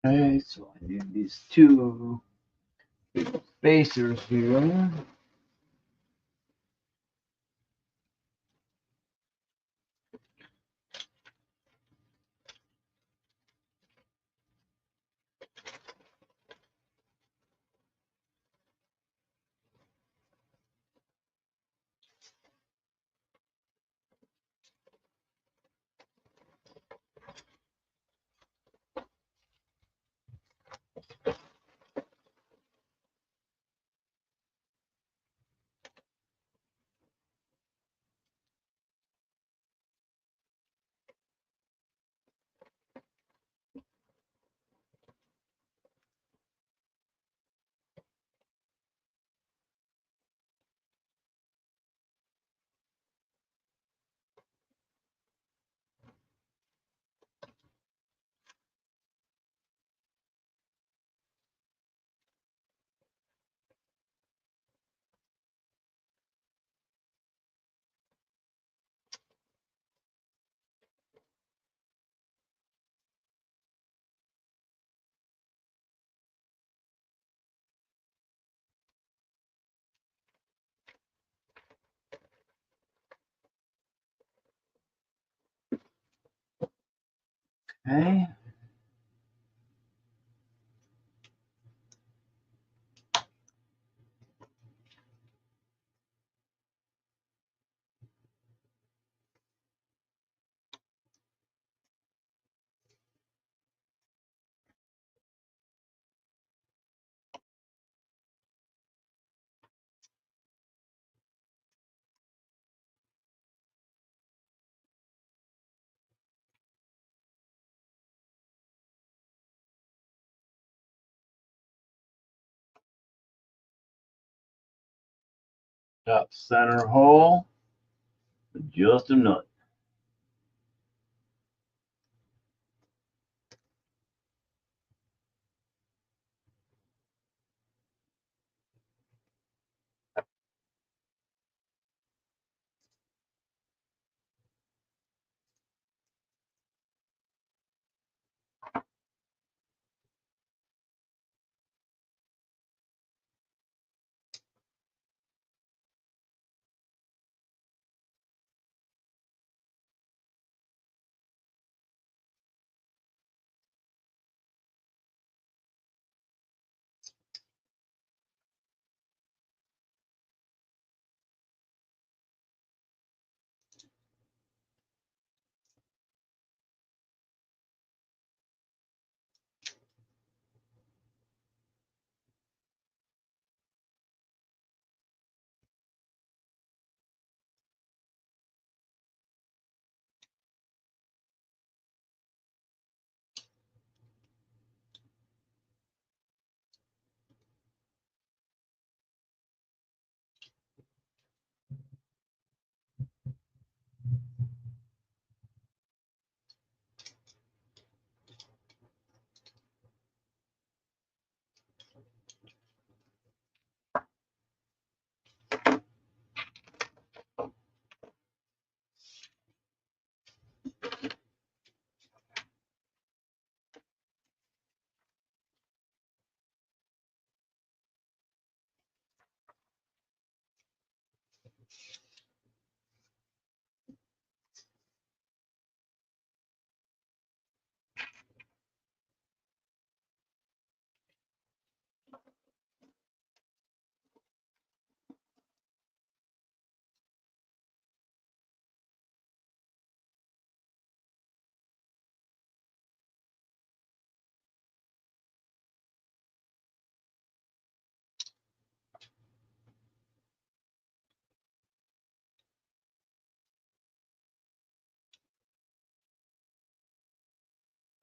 Okay, so I need these two spacers here. Okay. Top center hole, just a nut.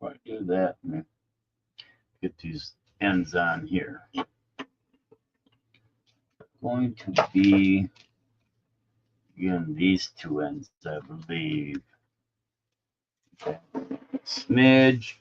Before I do that, let me get these ends on here. Going to be, again, these two ends, I believe. Okay. Smidge.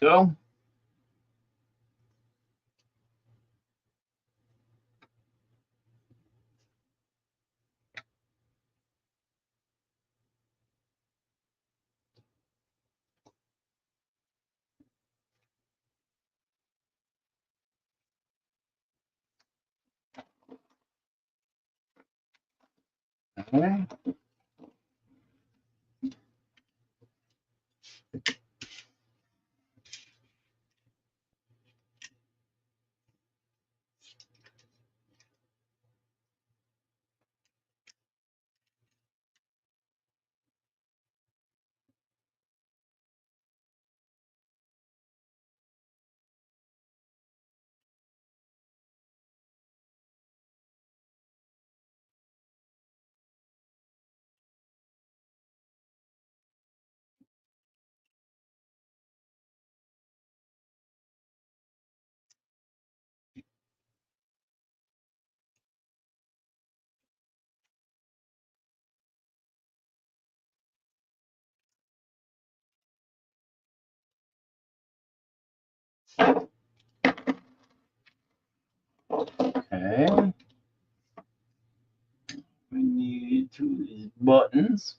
go. Okay. Okay. We need two of these buttons.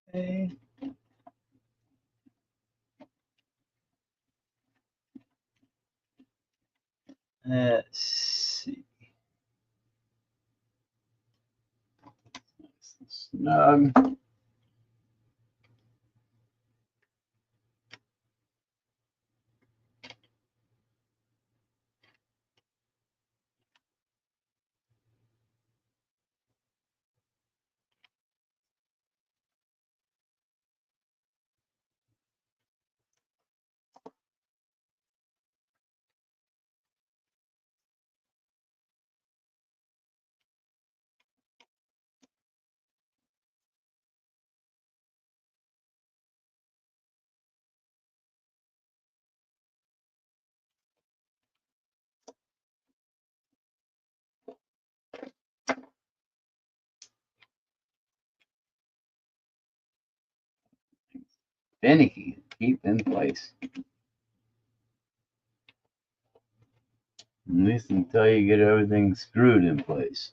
Okay. Let's see. Snug. Finicky. Keep in place. At least until you get everything screwed in place.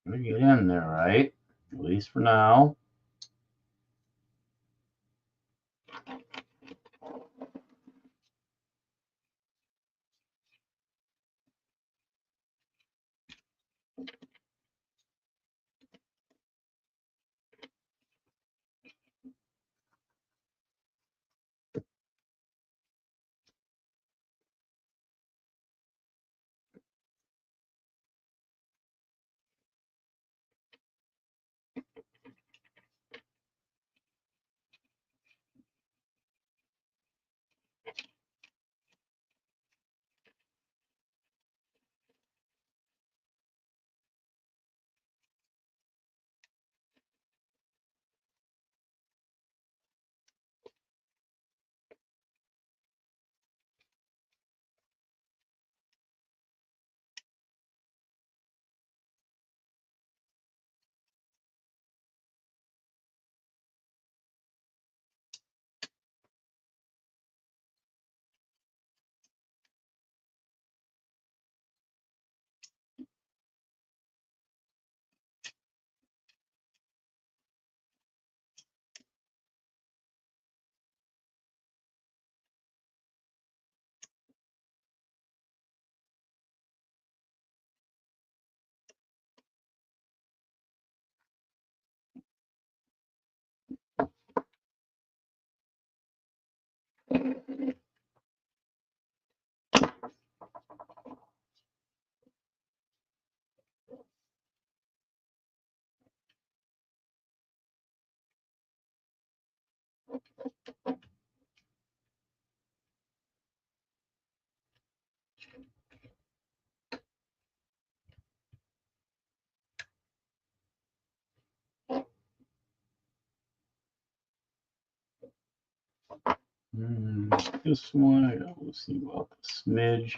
We get in there, right? At least for now. This one, I don't see about the smidge.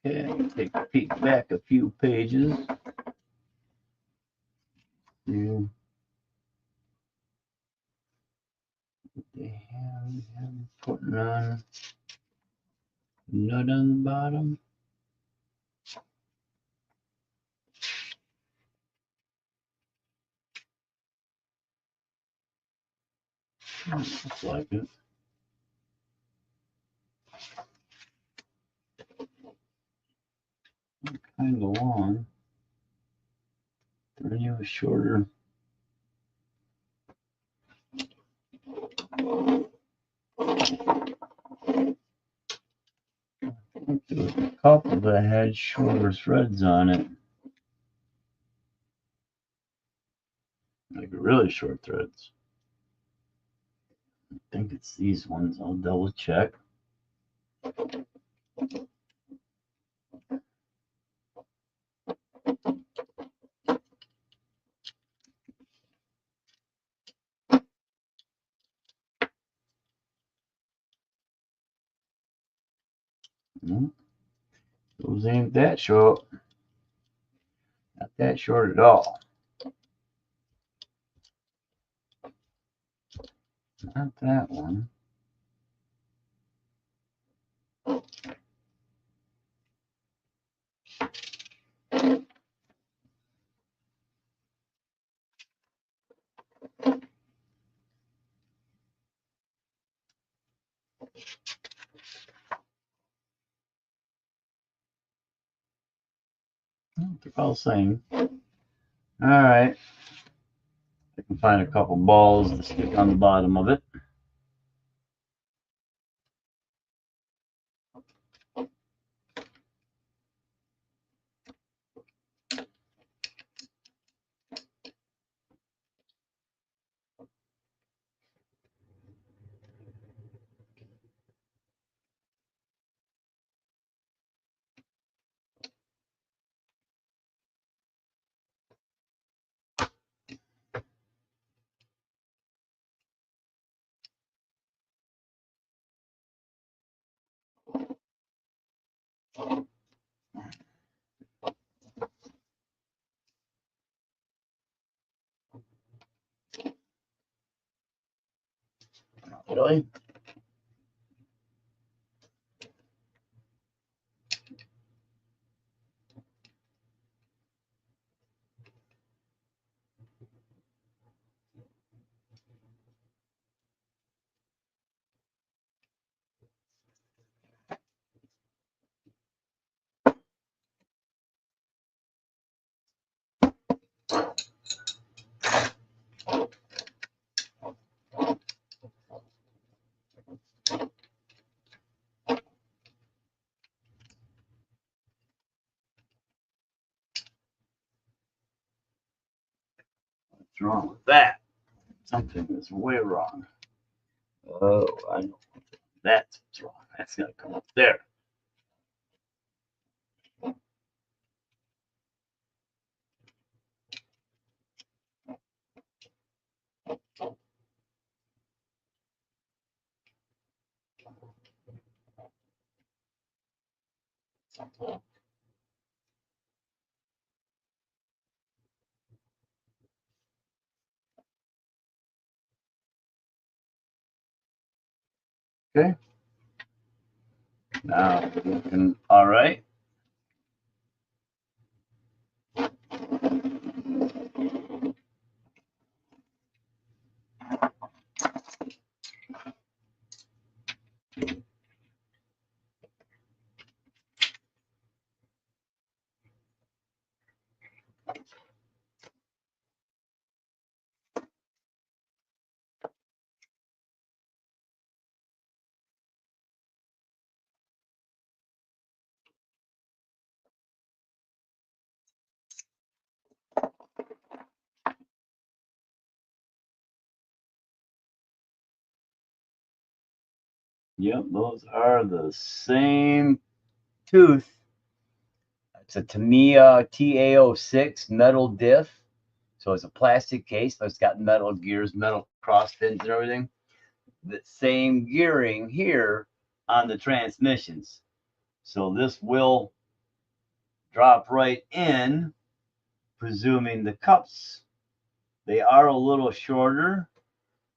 Okay, take a peek back a few pages. See what they have putting on nut on the bottom. Looks like it. Kind of long. Then you have a shorter. There was a couple that had shorter threads on it. Like really short threads. I think it's these ones. I'll double check. Those ain't that short. Not that short at all. Not that one. They're all the same. All right. I can find a couple balls to stick on the bottom of it. Really? What's wrong with that? Something is way wrong. Oh, I know. That's what's wrong. That's got to come up there. Okay. Now we're looking all right. Yep, those are the same tooth. It's a Tamiya TA06 metal diff. So it's a plastic case, but it's got metal gears, metal cross pins, and everything. The same gearing here on the transmissions. So this will drop right in, presuming the cups, they are a little shorter.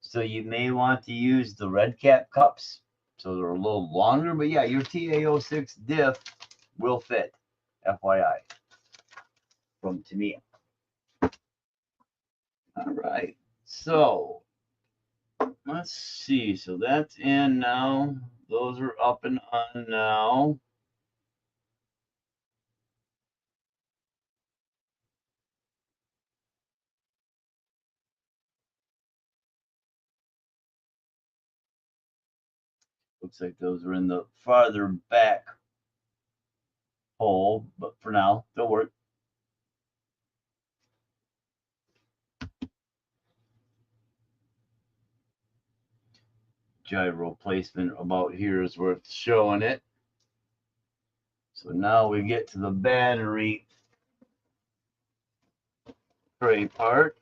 So you may want to use the RedCat cups. So they're a little longer, but yeah, your TA06 diff will fit, FYI, from Tamiya. All right, so let's see. So that's in now. Those are up and on now. Looks like those are in the farther back hole, but for now, they'll work. Gyro placement about here is worth showing it. So now we get to the battery tray part.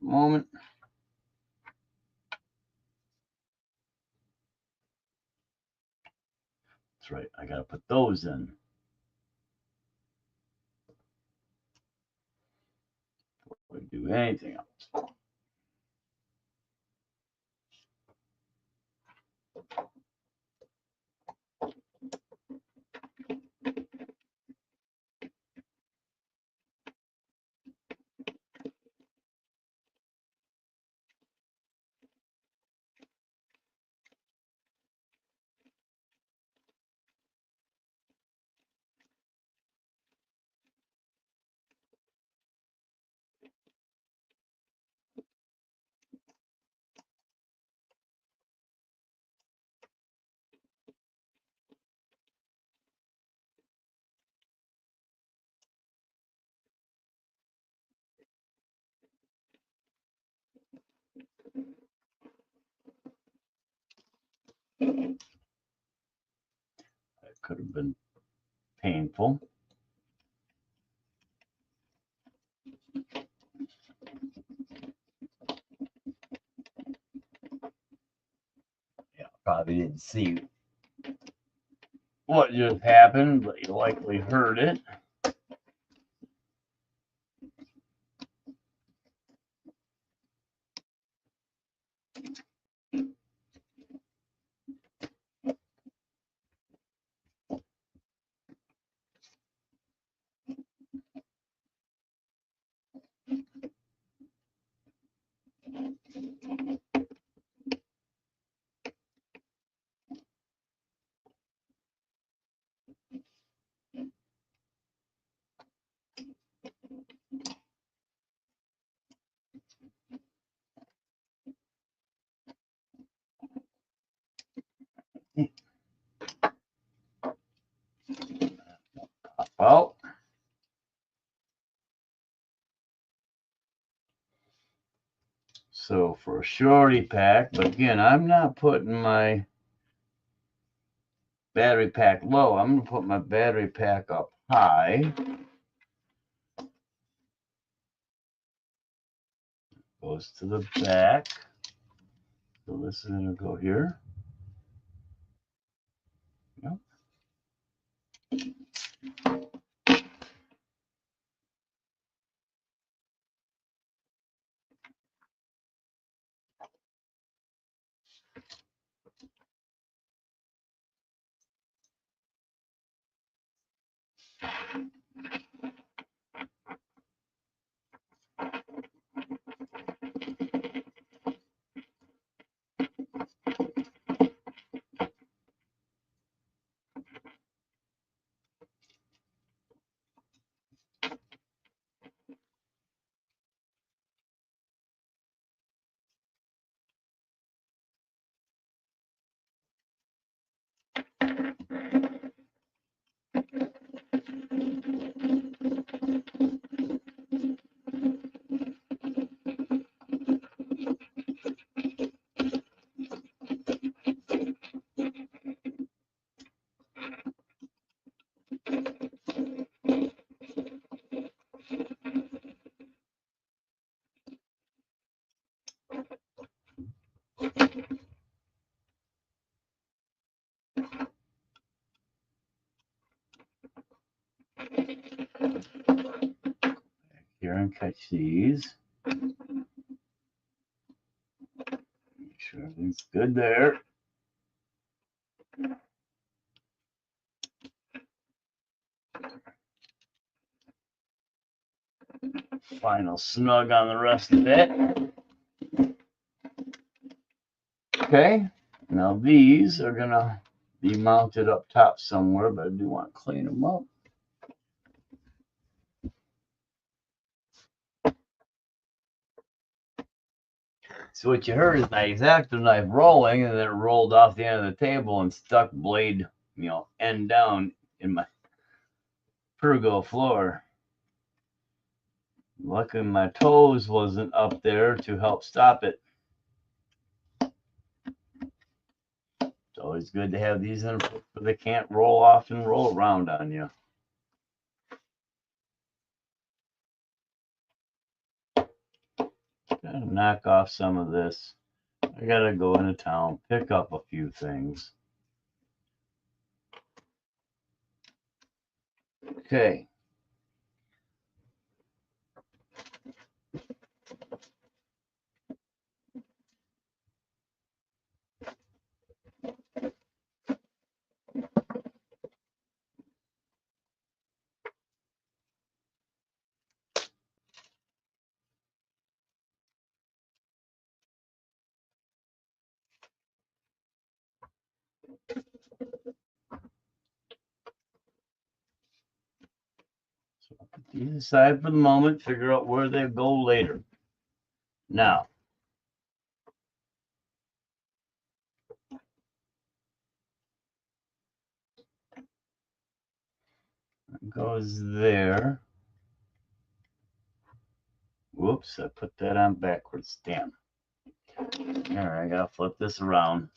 Moment. That's right. I got to put those in. Before we do anything else. That could have been painful. Yeah, probably didn't see what just happened, but you likely heard it. Well, so for a shorty pack, but again, I'm not putting my battery pack low. I'm going to put my battery pack up high. Goes to the back. So this is going to go here. Yep. Here and catch these. Make sure everything's good there. Final snug on the rest of it. Okay, now these are gonna be mounted up top somewhere, but I do want to clean them up. So what you heard is my X-Acto knife rolling, and then it rolled off the end of the table and stuck blade, end down in my Pergo floor. Luckily my toes wasn't up there to help stop it. It's always good to have these in so they can't roll off and roll around on you. Gotta knock off some of this. I gotta go into town, pick up a few things. Okay. So I'll put these aside for the moment, figure out where they go later. Now, it goes there. Whoops, I put that on backwards. Damn. All right, I gotta flip this around.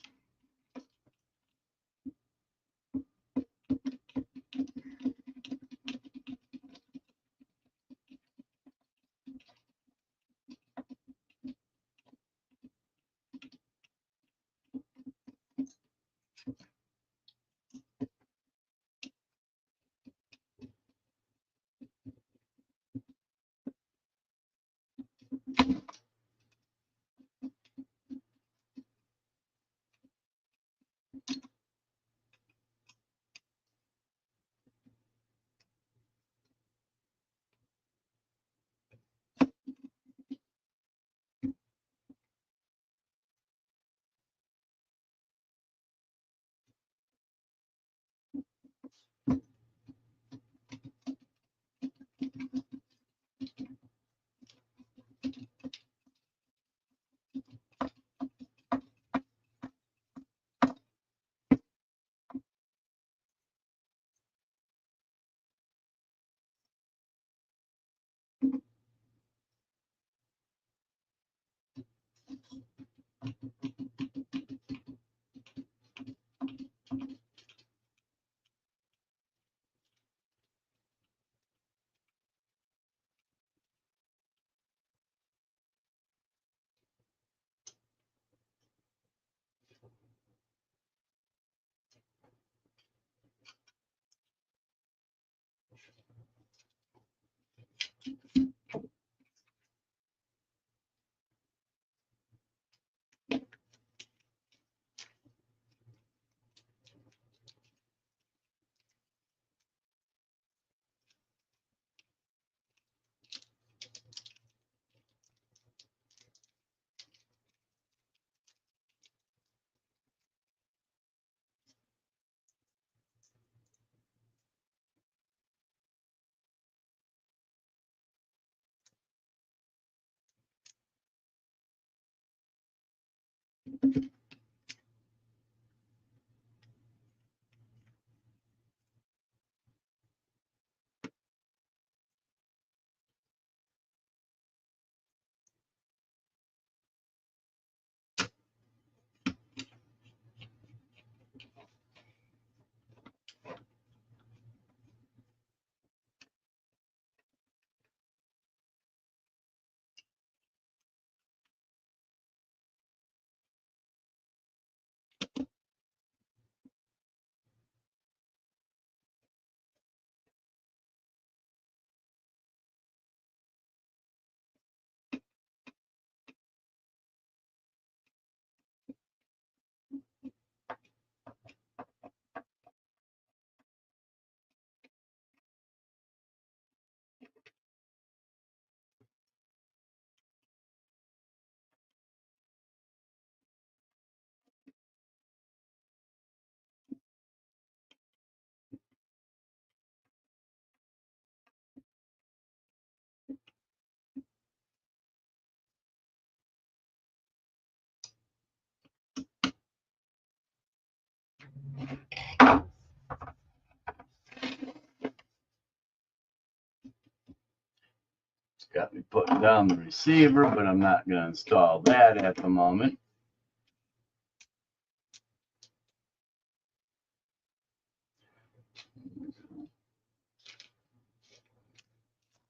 It's got me putting down the receiver, but I'm not going to install that at the moment.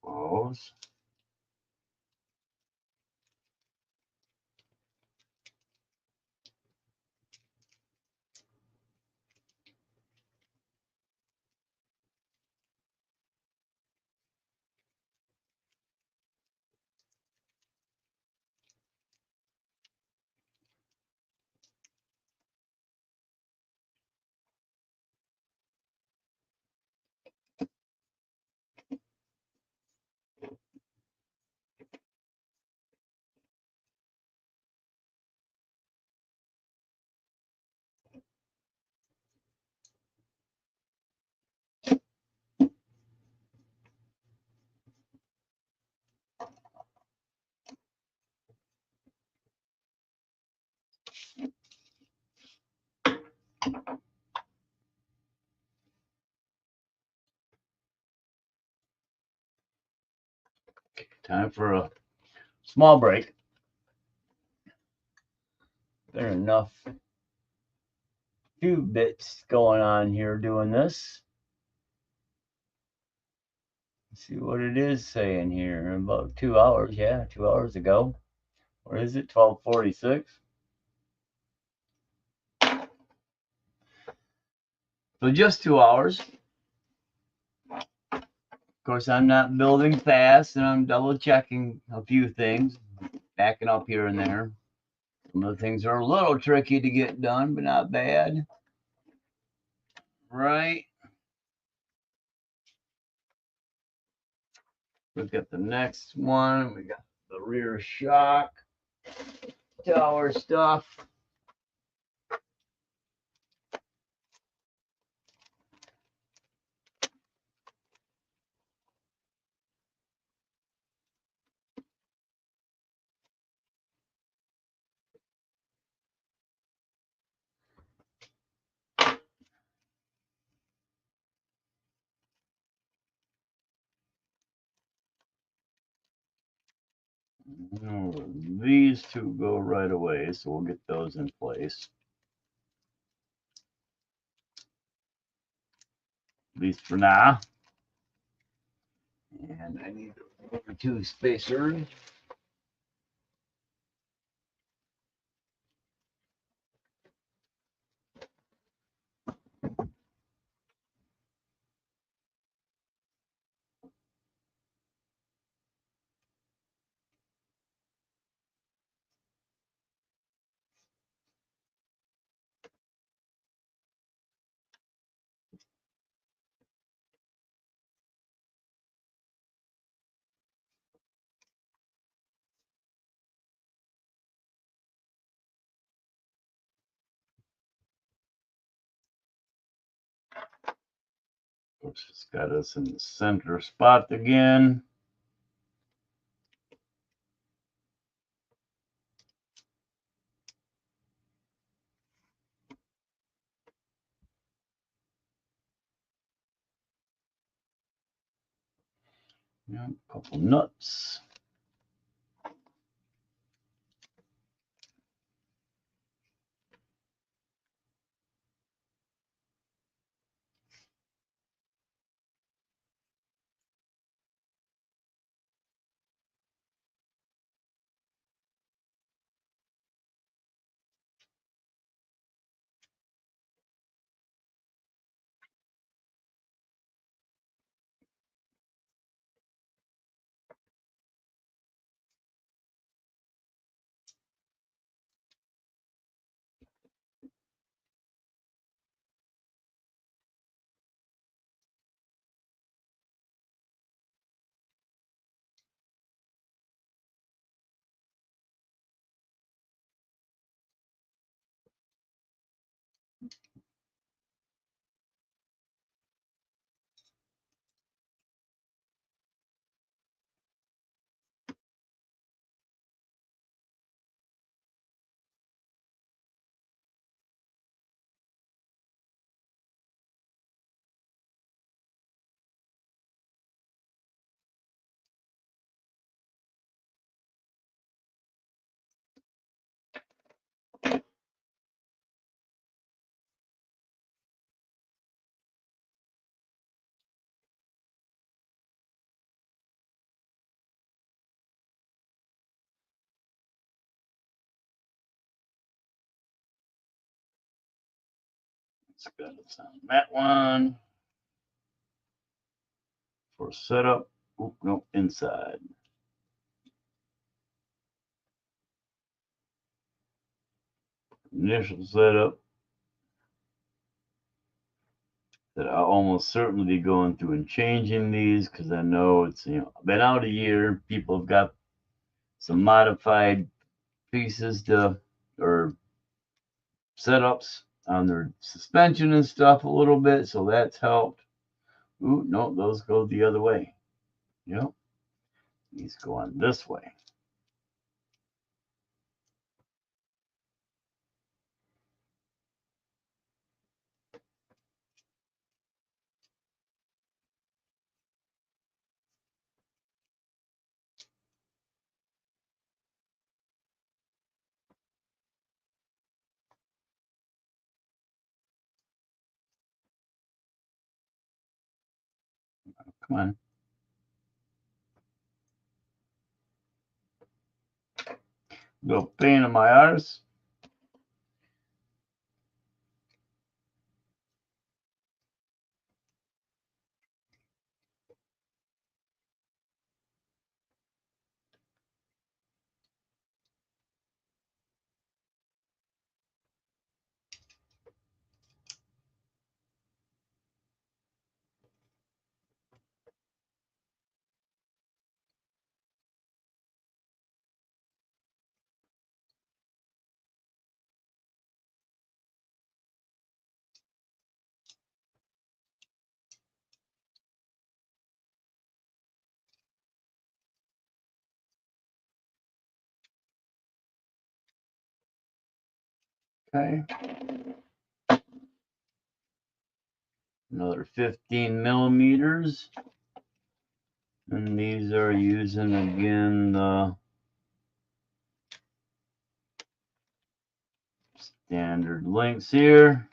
Close. Time for a small break. There are enough few bits going on here doing this. Let's see what it is saying here. About 2 hours. Yeah, 2 hours ago. Or is it 12:46? So just 2 hours. Of course, I'm not building fast, and I'm double checking a few things, backing up here and there. Some of the things are a little tricky to get done, but not bad. Right. Look at the next one. We got the rear shock tower stuff. These two go right away, so we'll get those in place. At least for now. And I need two spacers. Of course, it's got us in the center spot again. Yeah, a couple nuts. Let's go on that one for setup. Oop, no, inside. Initial setup that I'll almost certainly be going through and changing these because I know it's, been out a year. People have got some modified pieces or setups on their suspension and stuff a little bit, so that's helped. Ooh, no, those go the other way. Yep, these go on this way. Come on. Little pain in my arse. Okay. Another 15 millimeters. And these are using, again, the standard lengths here.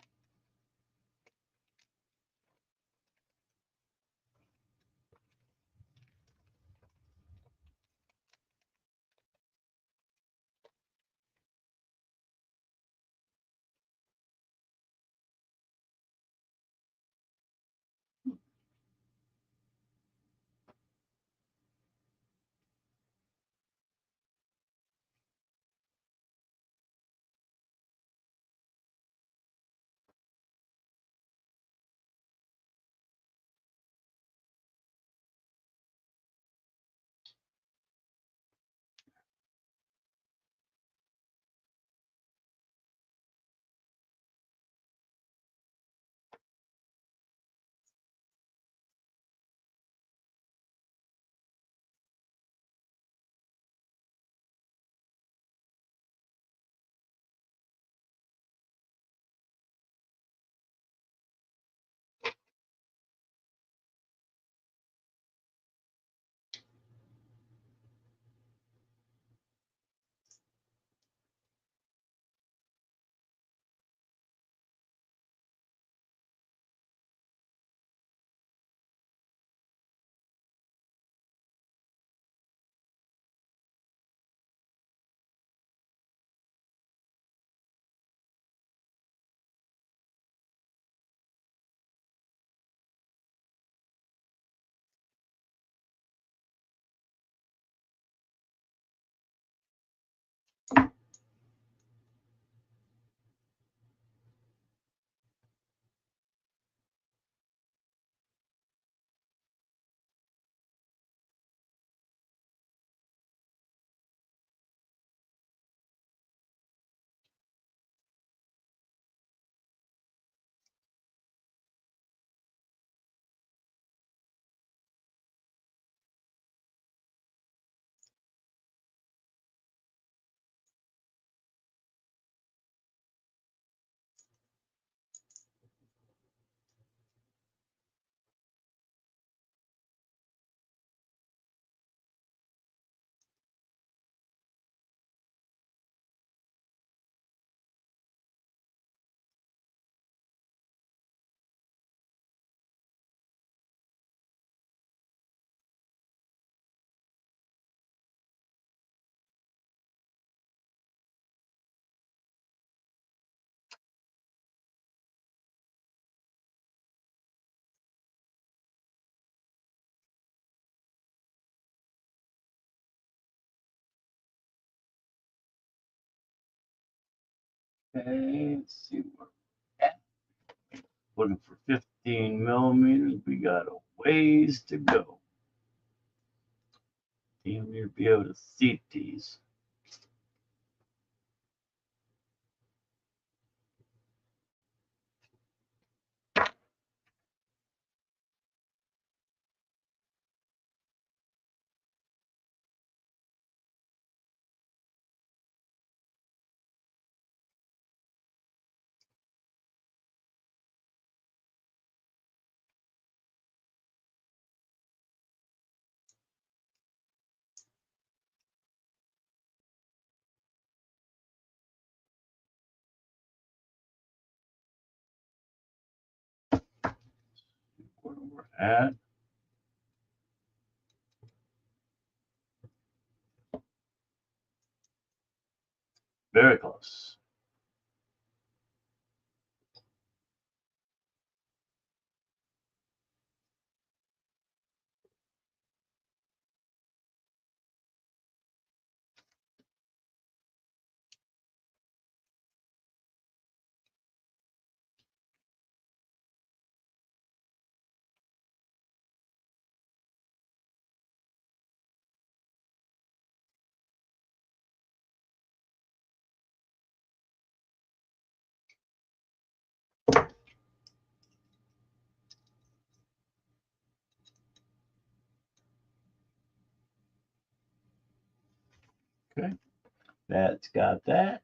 Okay, let's see where we're at. Looking for 15 millimeters. We got a ways to go. Damn near be able to see these. Where we're at. Very close. Okay, that's got that.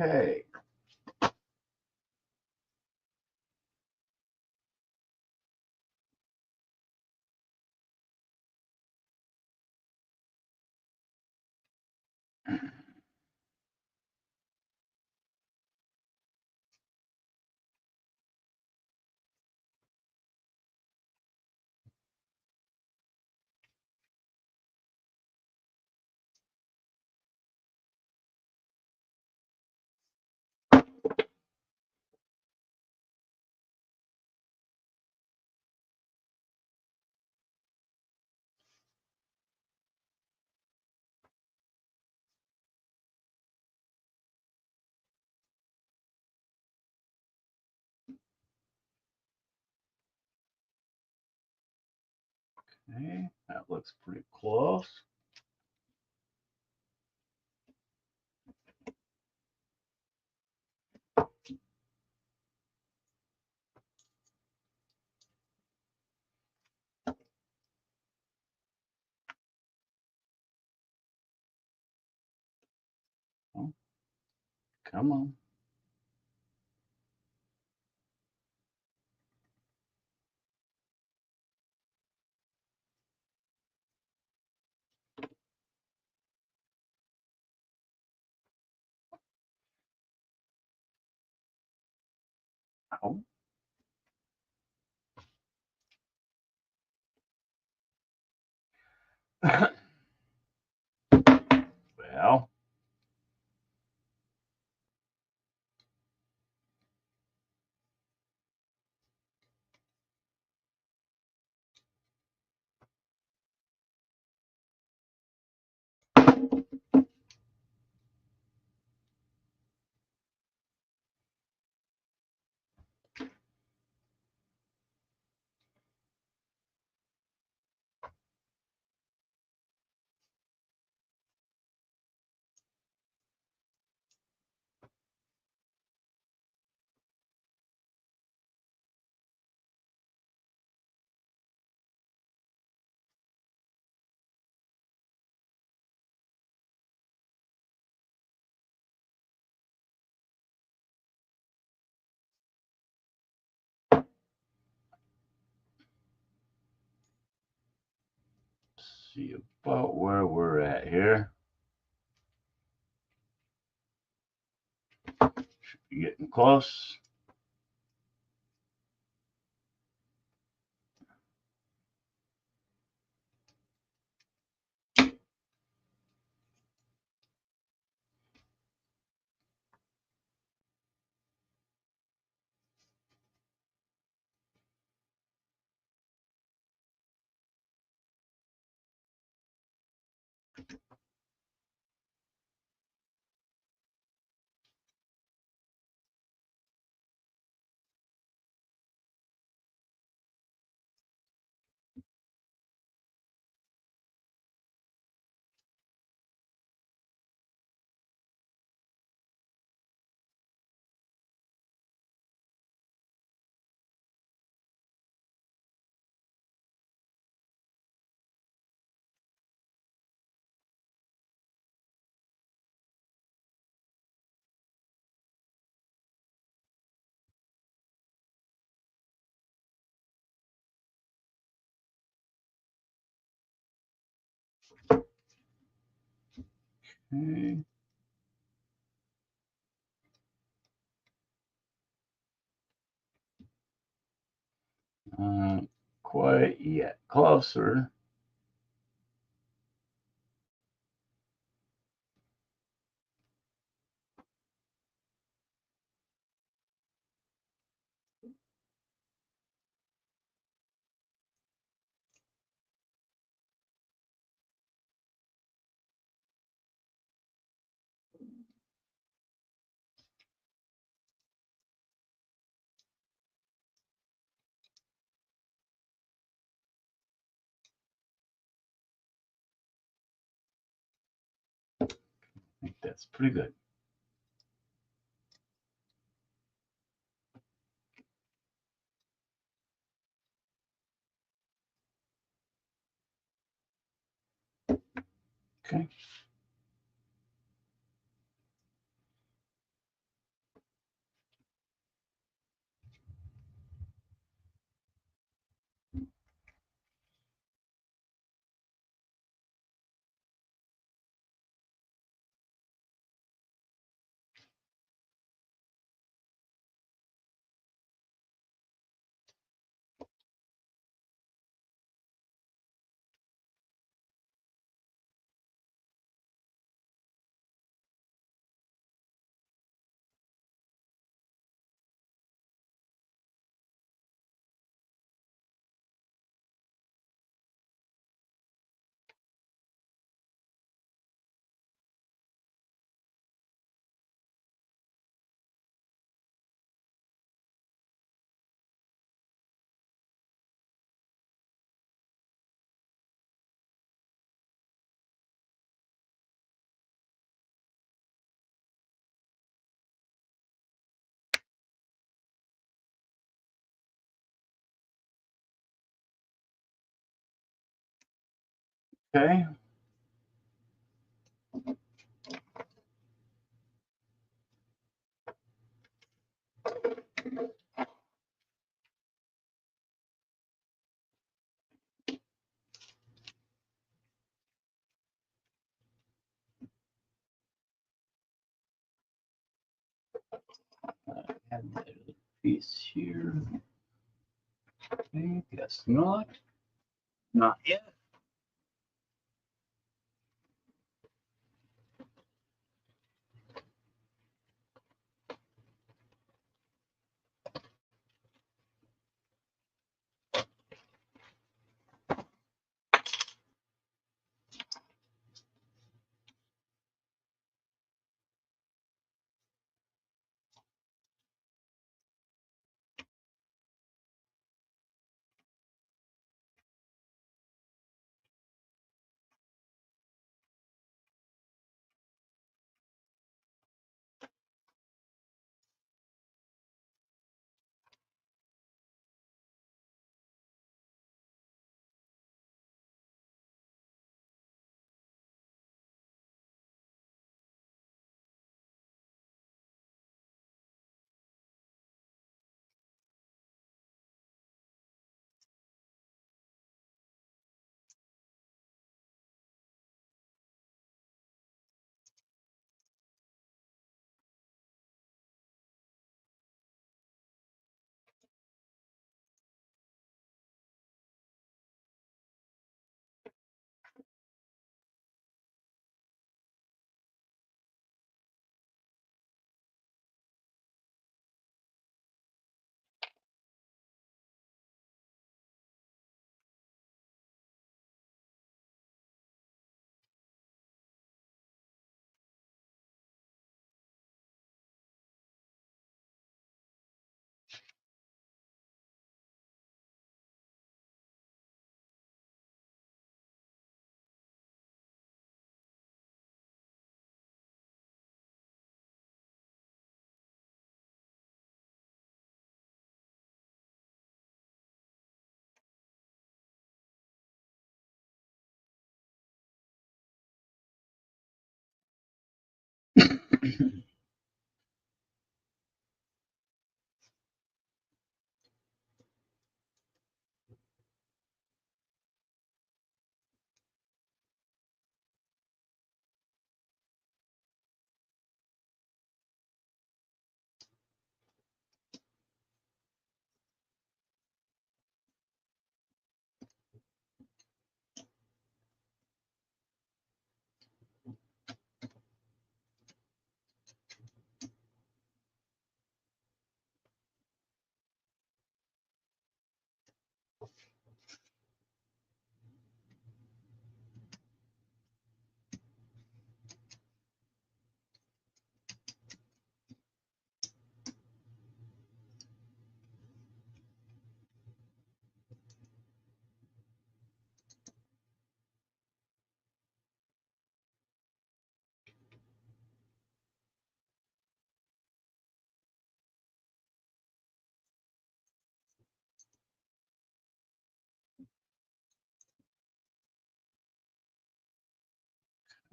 Okay. Okay, that looks pretty close. Oh, come on. Oh. Well, see about where we're at here. Should be getting close. Okay. Quite yet closer. I think that's pretty good. Okay. Okay. Add that other piece here. Okay, guess not. Not yet.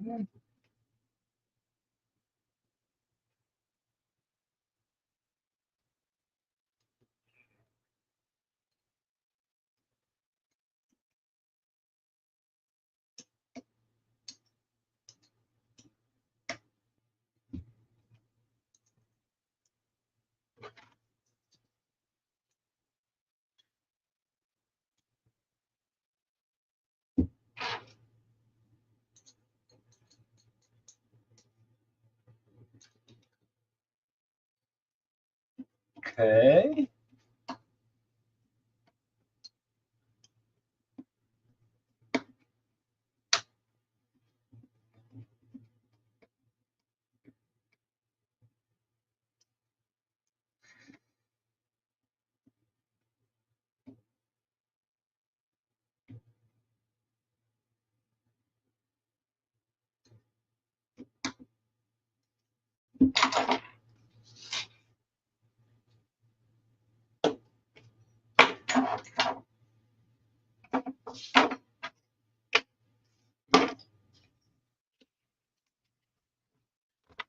Okay.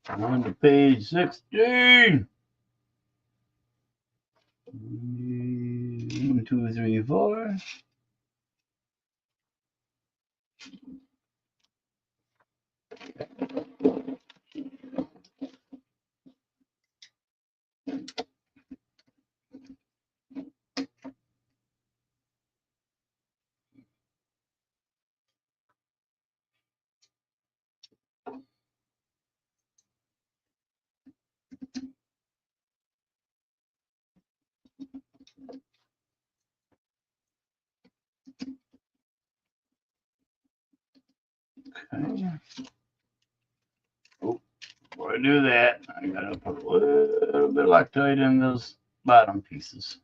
On to page 16. 1, 2, 3, 4. Okay. Oh, before I do that, I gotta put a little bit of Loctite in those bottom pieces.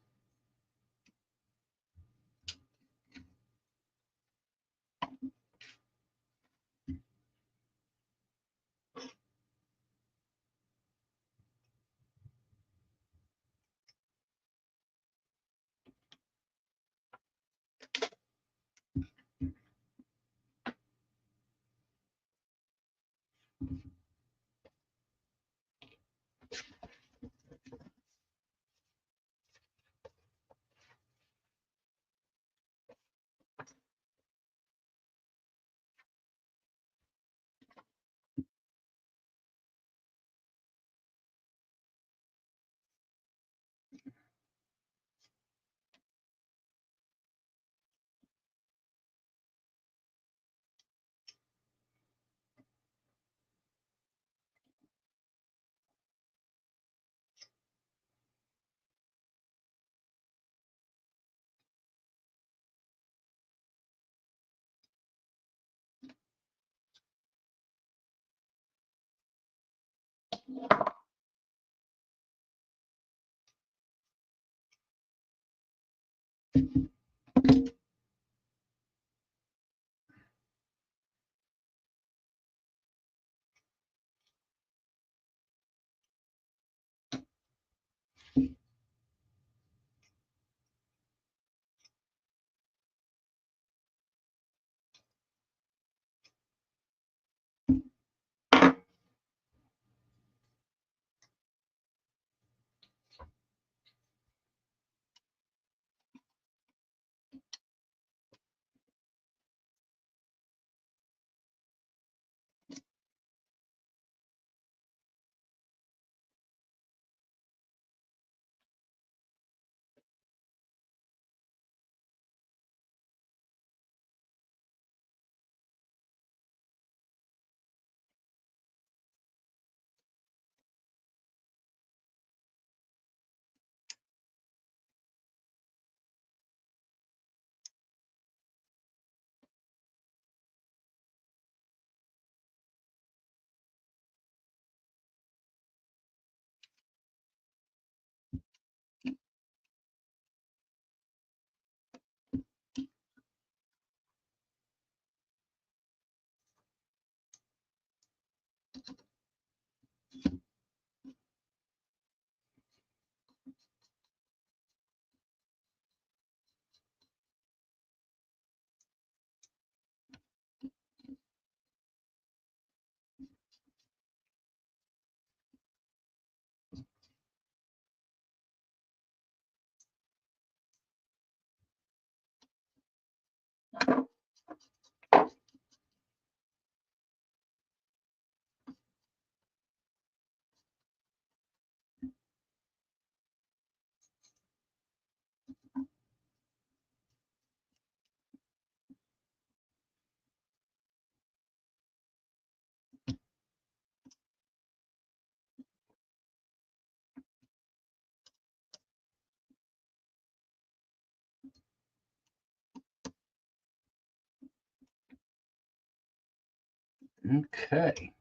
Okay.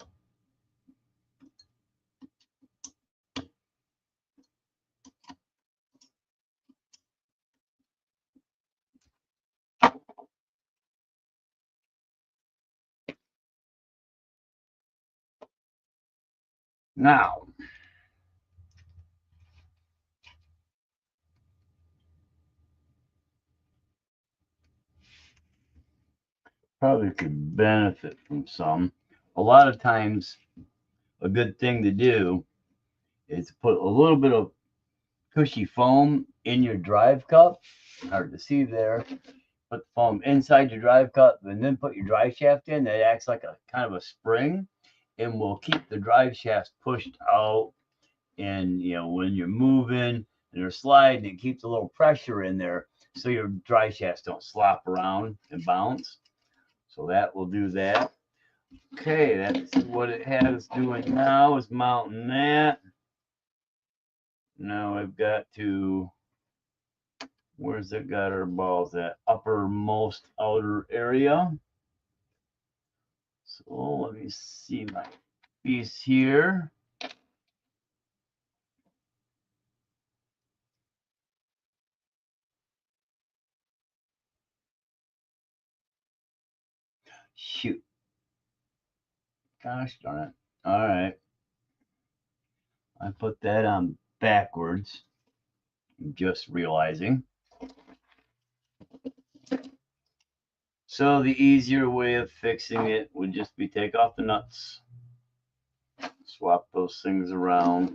Now, probably could benefit from some. A lot of times, a good thing to do is put a little bit of cushy foam in your drive cup. Hard to see there. Put the foam inside your drive cup and then put your drive shaft in. That acts like a kind of a spring and will keep the drive shafts pushed out. And when you're moving and you're sliding, it keeps a little pressure in there so your drive shafts don't slop around and bounce. So that will do that. Okay, that's what it has doing now, is mounting that. Now I've got to, where's it got our balls at? Uppermost outer area. So let me see my piece here. Shoot. Gosh darn it. All right. I put that on backwards. I'm just realizing. So the easier way of fixing it would just be take off the nuts, swap those things around.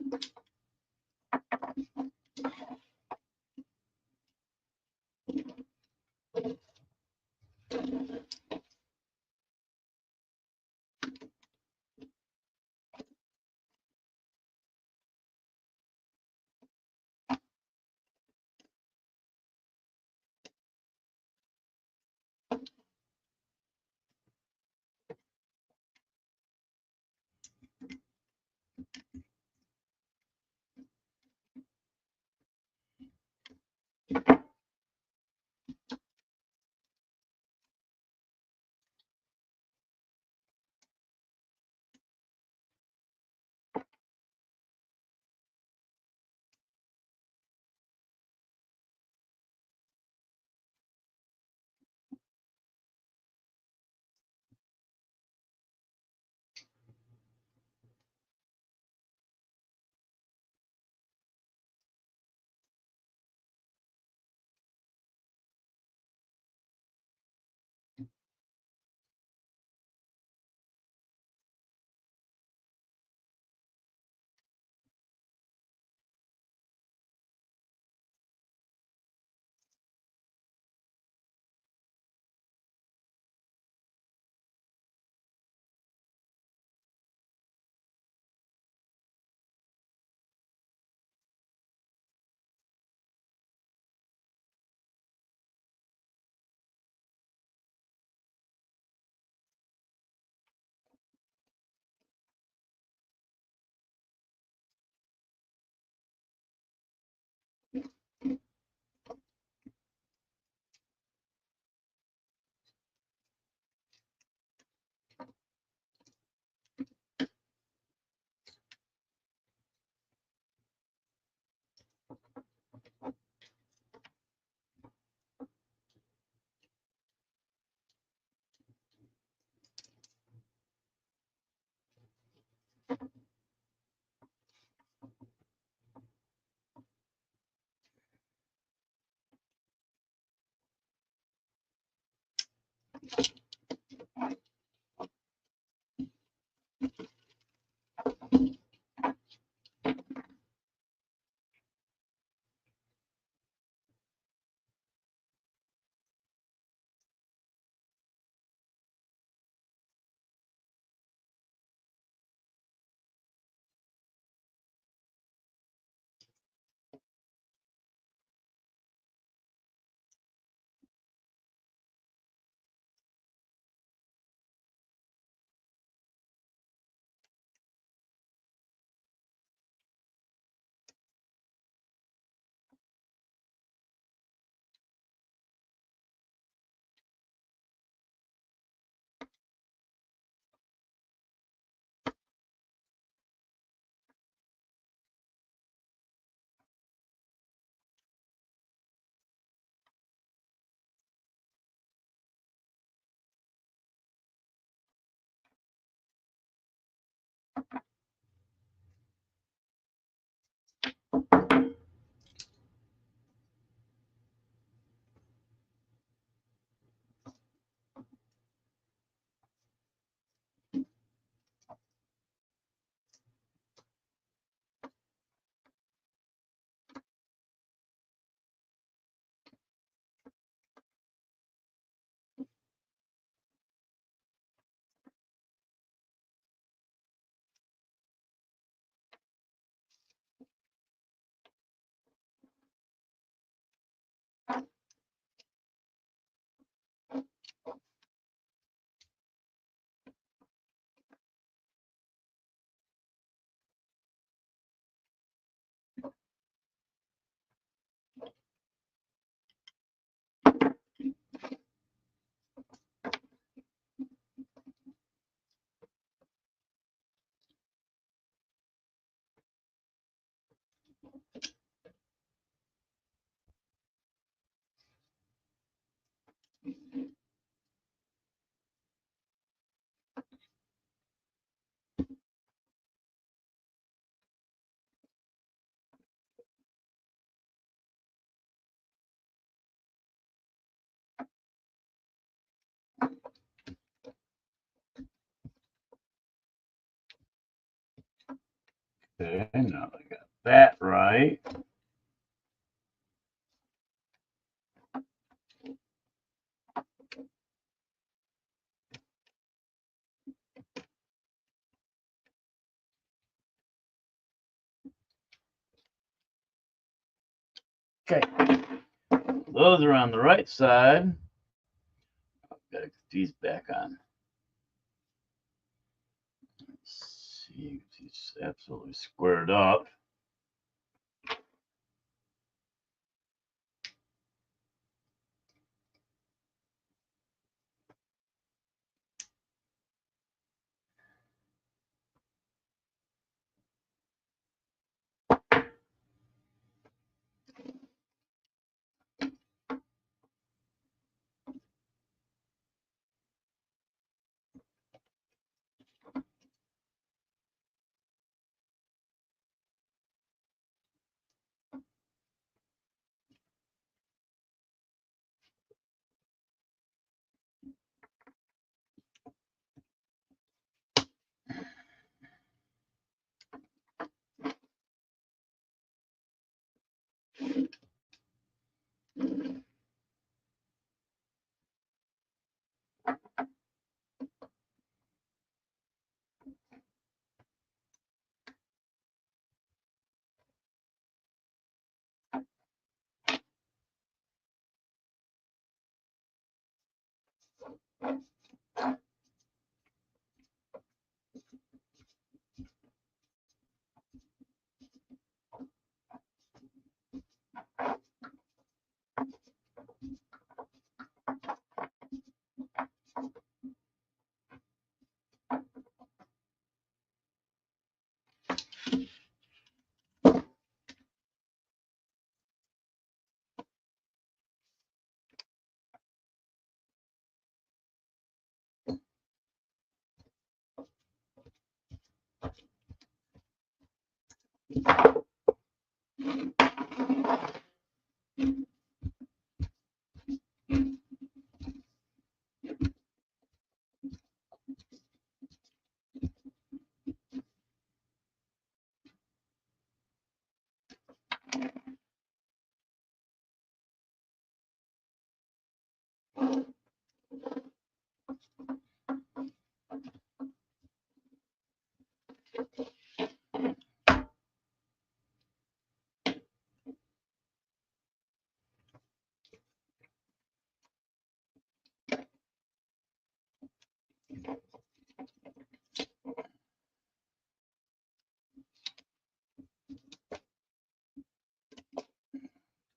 Okay, now I got that right. Okay, those are on the right side. Gotta get these back on. Let's see, it's absolutely squared up.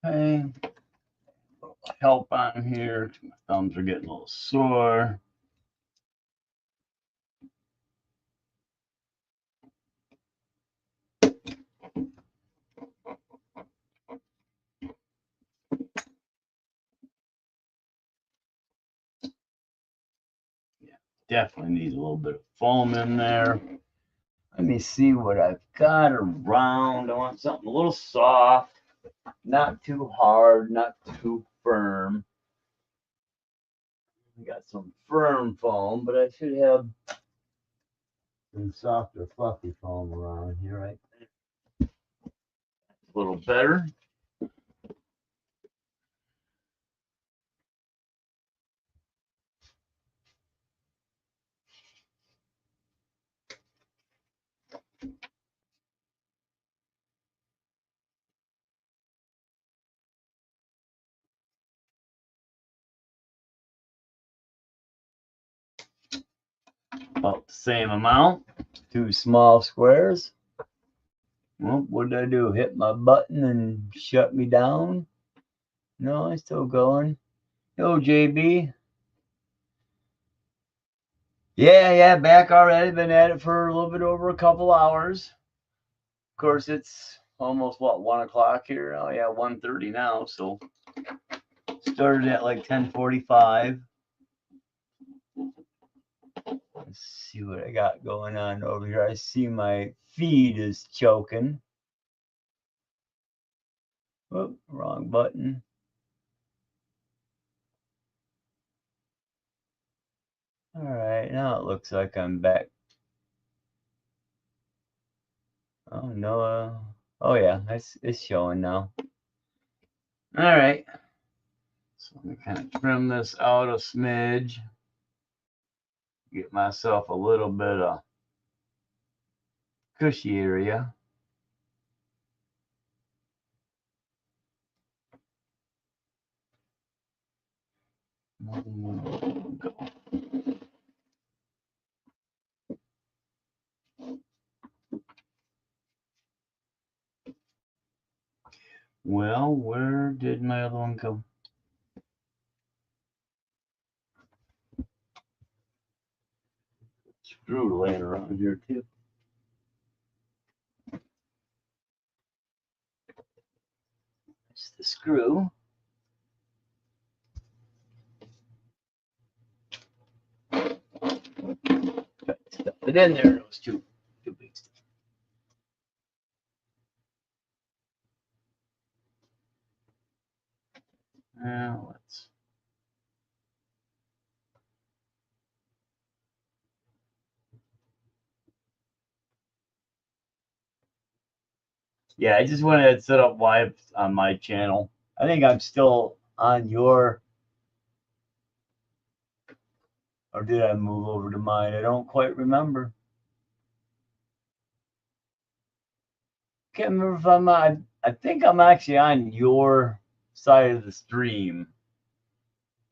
Okay, help on here. My thumbs are getting a little sore. Yeah, definitely need a little bit of foam in there. Let me see what I've got around. I want something a little soft, not too hard, not too firm. I got some firm foam, but I should have some softer, fluffy foam around here, right? A little better. About the same amount. 2 small squares. Well, what did I do? Hit my button and shut me down? No, I'm still going. Yo, JB. Yeah, back already. Been at it for a little bit over a couple hours. Of course, it's almost, what, 1 o'clock here? Oh, yeah, 1:30 now. So, started at like 10:45. Let's see what I got going on over here. I see my feed is choking. Oh, wrong button. All right, now it looks like I'm back. Oh no. Oh yeah, it's showing now. All right. So let me kind of trim this out a smidge. Get myself a little bit of cushy area. Go. Well, where did my other one go? Screw laying around here too. It's the screw. Stuff it in there. It was too big. Now let's. Yeah, I just wanted to set up live on my channel. I think I'm still on your, or did I move over to mine? I don't quite remember. Can't remember if I'm on. I think I'm actually on your side of the stream.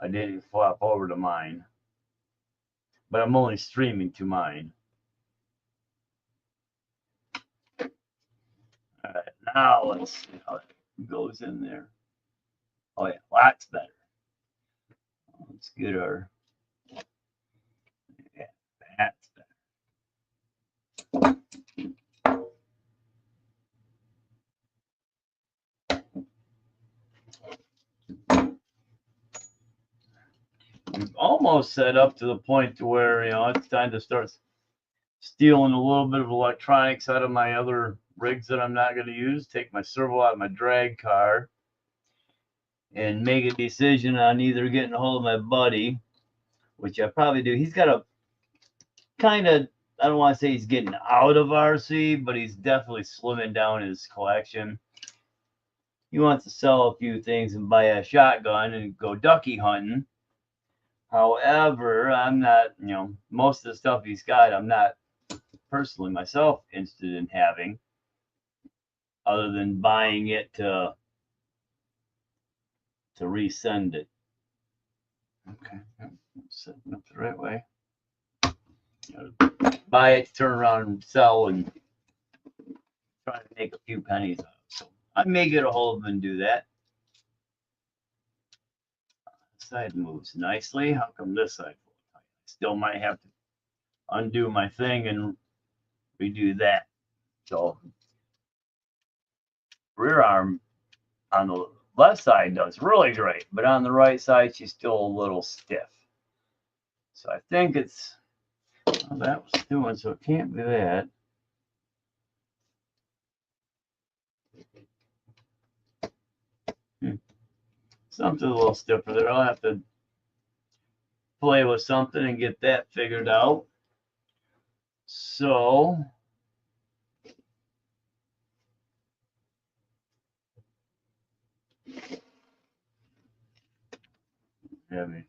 I didn't flop over to mine, but I'm only streaming to mine. All right, now let's see how it goes in there. Oh yeah, lots better. Let's get our, yeah, that's better. We've almost set up to the point to where, you know, it's time to start stealing a little bit of electronics out of my other rigs that I'm not going to use, take my servo out of my drag car, and make a decision on either getting a hold of my buddy, which I probably do. He's got a kind of, I don't want to say he's getting out of RC, but he's definitely slimming down his collection. He wants to sell a few things and buy a shotgun and go ducky hunting. However, I'm not, you know, most of the stuff he's got, I'm not personally myself interested in having, other than buying it to resend it. Okay, setting up the right way. Buy it, turn around and sell, and try to make a few pennies out of it. So I may get a hold of him and do that. Side moves nicely. How come this side? Still might have to undo my thing and redo that. So rear arm on the left side does really great, but on the right side she's still a little stiff. So I think it's, well, that was doing, so it can't be that. Something a little stiffer there. I'll have to play with something and get that figured out. So having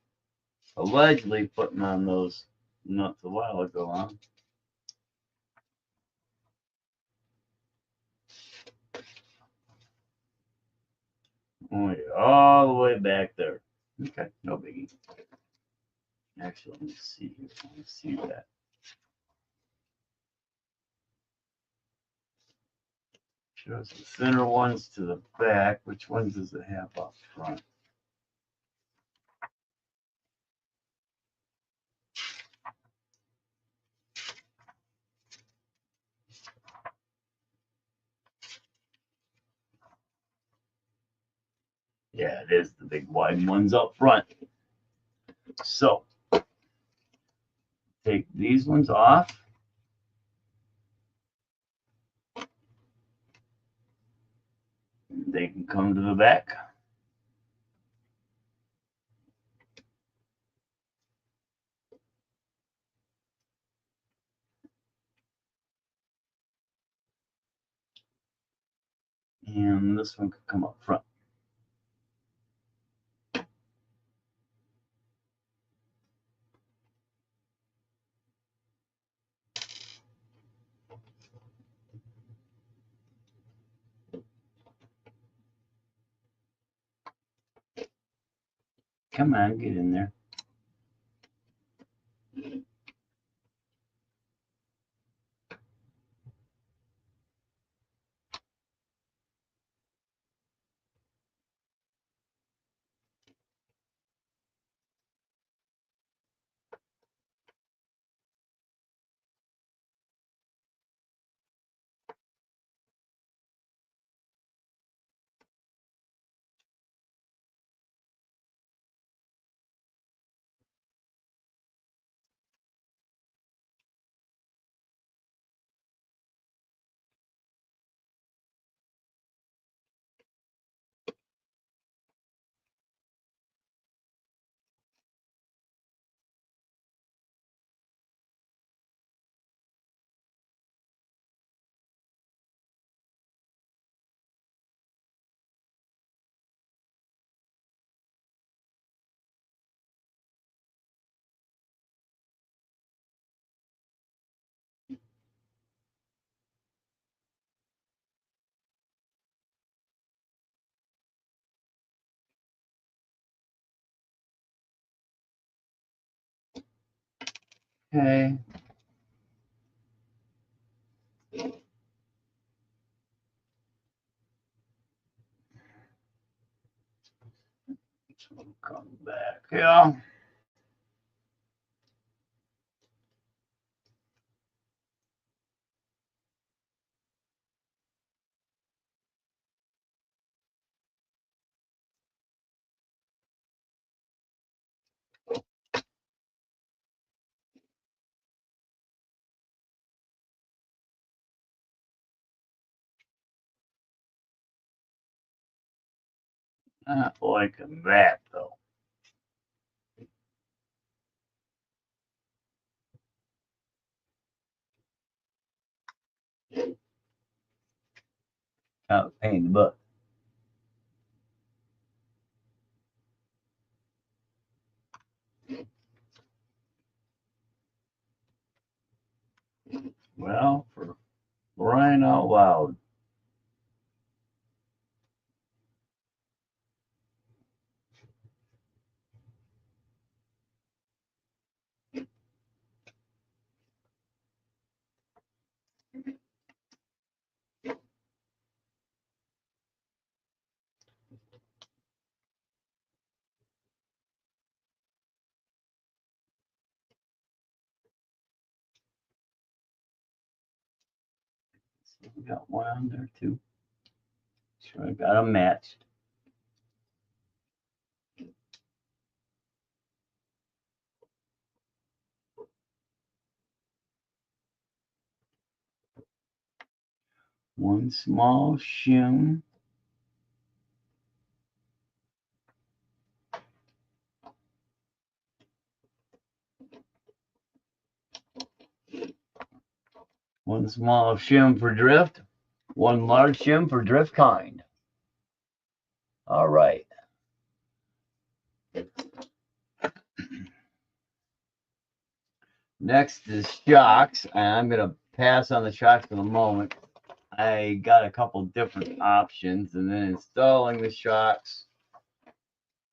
allegedly putting on those nuts a while ago, huh? Oh, yeah, all the way back there. Okay, no biggie. Actually, let me see here. Let me see that. Shows the thinner ones to the back. Which ones does it have up front? Yeah, it is the big wide ones up front. So take these ones off. They can come to the back. And this one could come up front. Come on, get in there. Okay. So come back. Yeah. Not liking that though. Kind of a pain in the butt. Well, for crying out loud. So we got one on there too. Sure, I got them matched. One small shim. One small shim for drift. One large shim for drift kind. All right. Next is shocks. And I'm going to pass on the shocks for the moment. I got a couple different options, and then installing the shocks,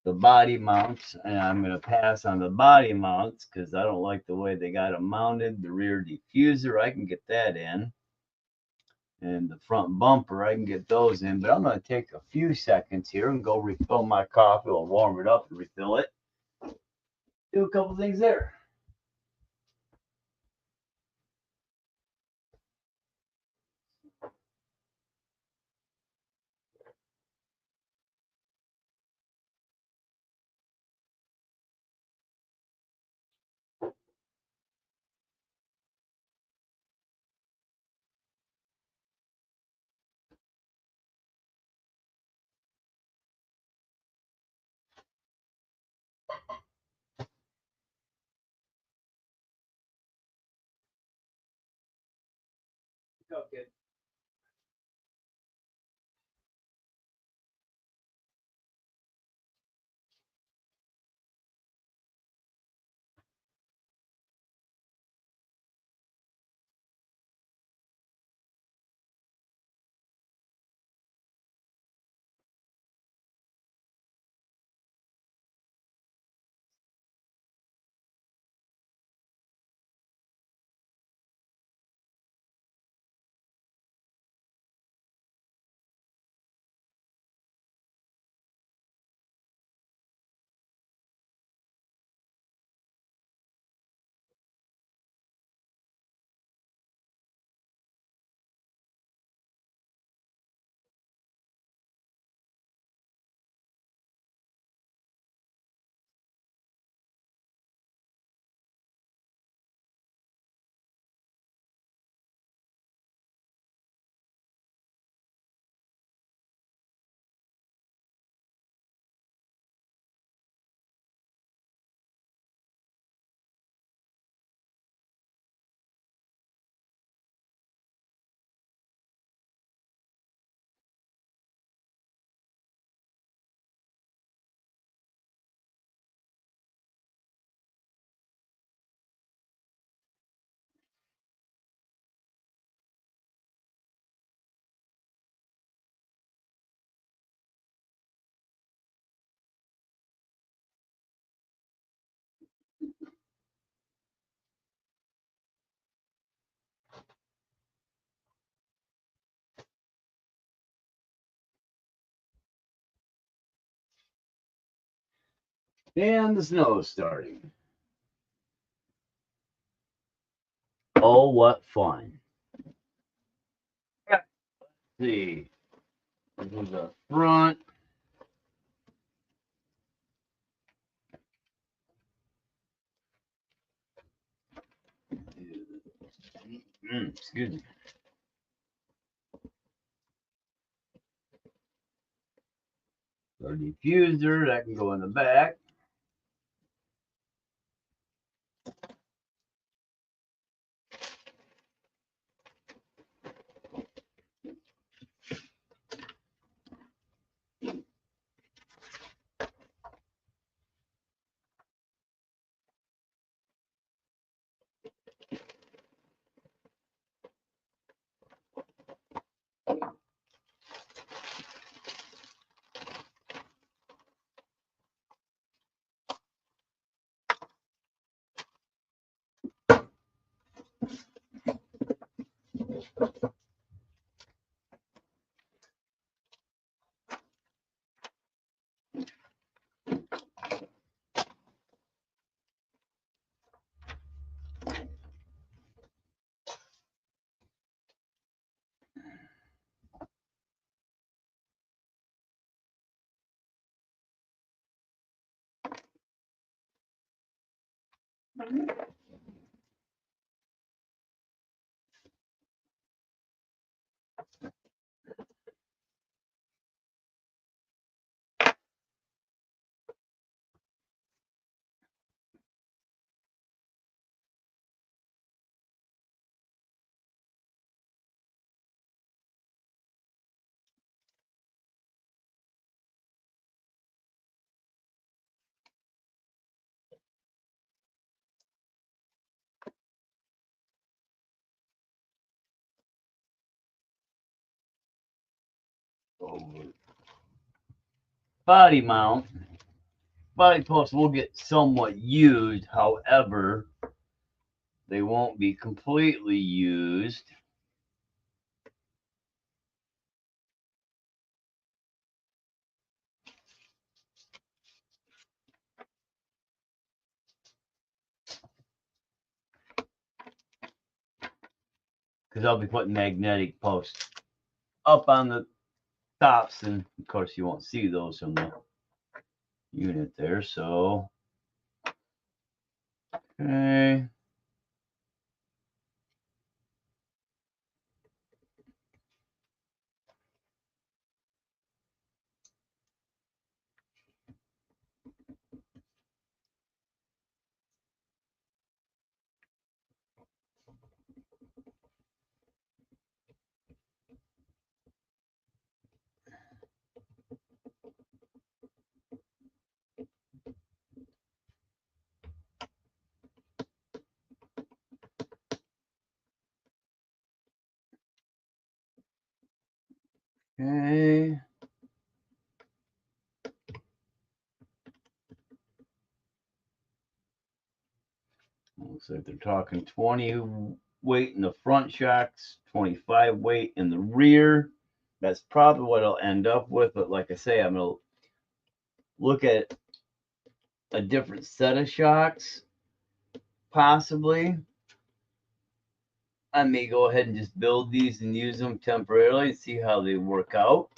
the body mounts, and I'm going to pass on the body mounts because I don't like the way they got them mounted. The rear diffuser, I can get that in, and the front bumper, I can get those in, but I'm going to take a few seconds here and go refill my coffee. I'll warm it up and refill it. Do a couple things there. Okay. And the snow is starting. Oh, what fun. Let's see. This is the front. Excuse me. Our diffuser, that can go in the back. Body mount. Body posts will get somewhat used, however, they won't be completely used. Because I'll be putting magnetic posts up on the tops, and of course you won't see those from the unit there. So, okay. Okay. Looks like they're talking 20 weight in the front shocks, 25 weight in the rear. That's probably what I'll end up with. But like I say, I'm going to look at a different set of shocks, possibly. I may go ahead and just build these and use them temporarily and see how they work out.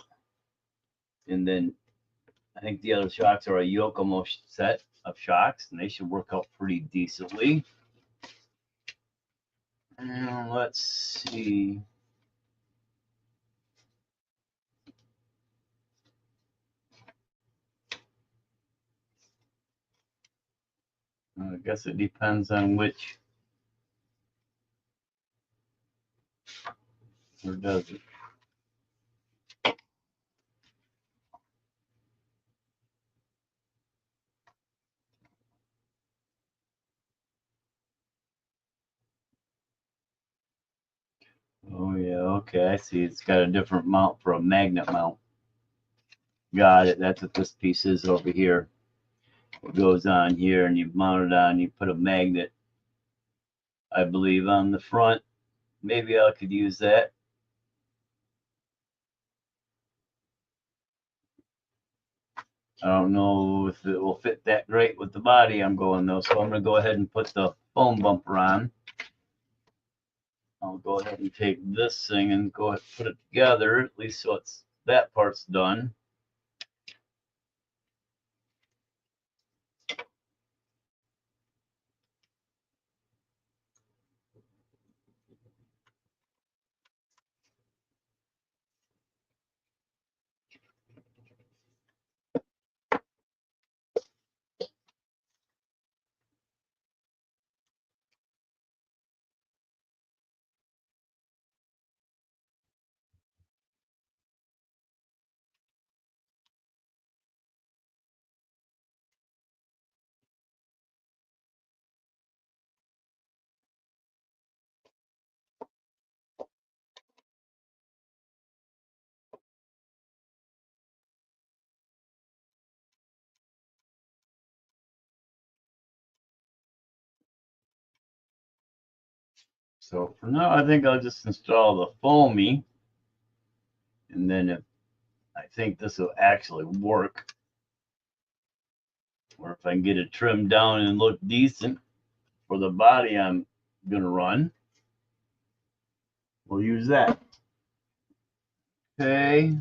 And then I think the other shocks are a Yokomo set of shocks, and they should work out pretty decently. And let's see. I guess it depends on which, or does it? Oh yeah, okay, I see. It's got a different mount for a magnet mount. Got it. That's what this piece is over here. It goes on here, and you mount it on. You put a magnet, I believe, on the front. Maybe I could use that. I don't know if it will fit that great with the body I'm going though, so I'm going to go ahead and put the foam bumper on. I'll go ahead and take this thing and go ahead and put it together, at least so it's that part's done. So for now, I think I'll just install the foamy, and then if I think this will actually work, or if I can get it trimmed down and look decent for the body I'm gonna run, we'll use that. Okay.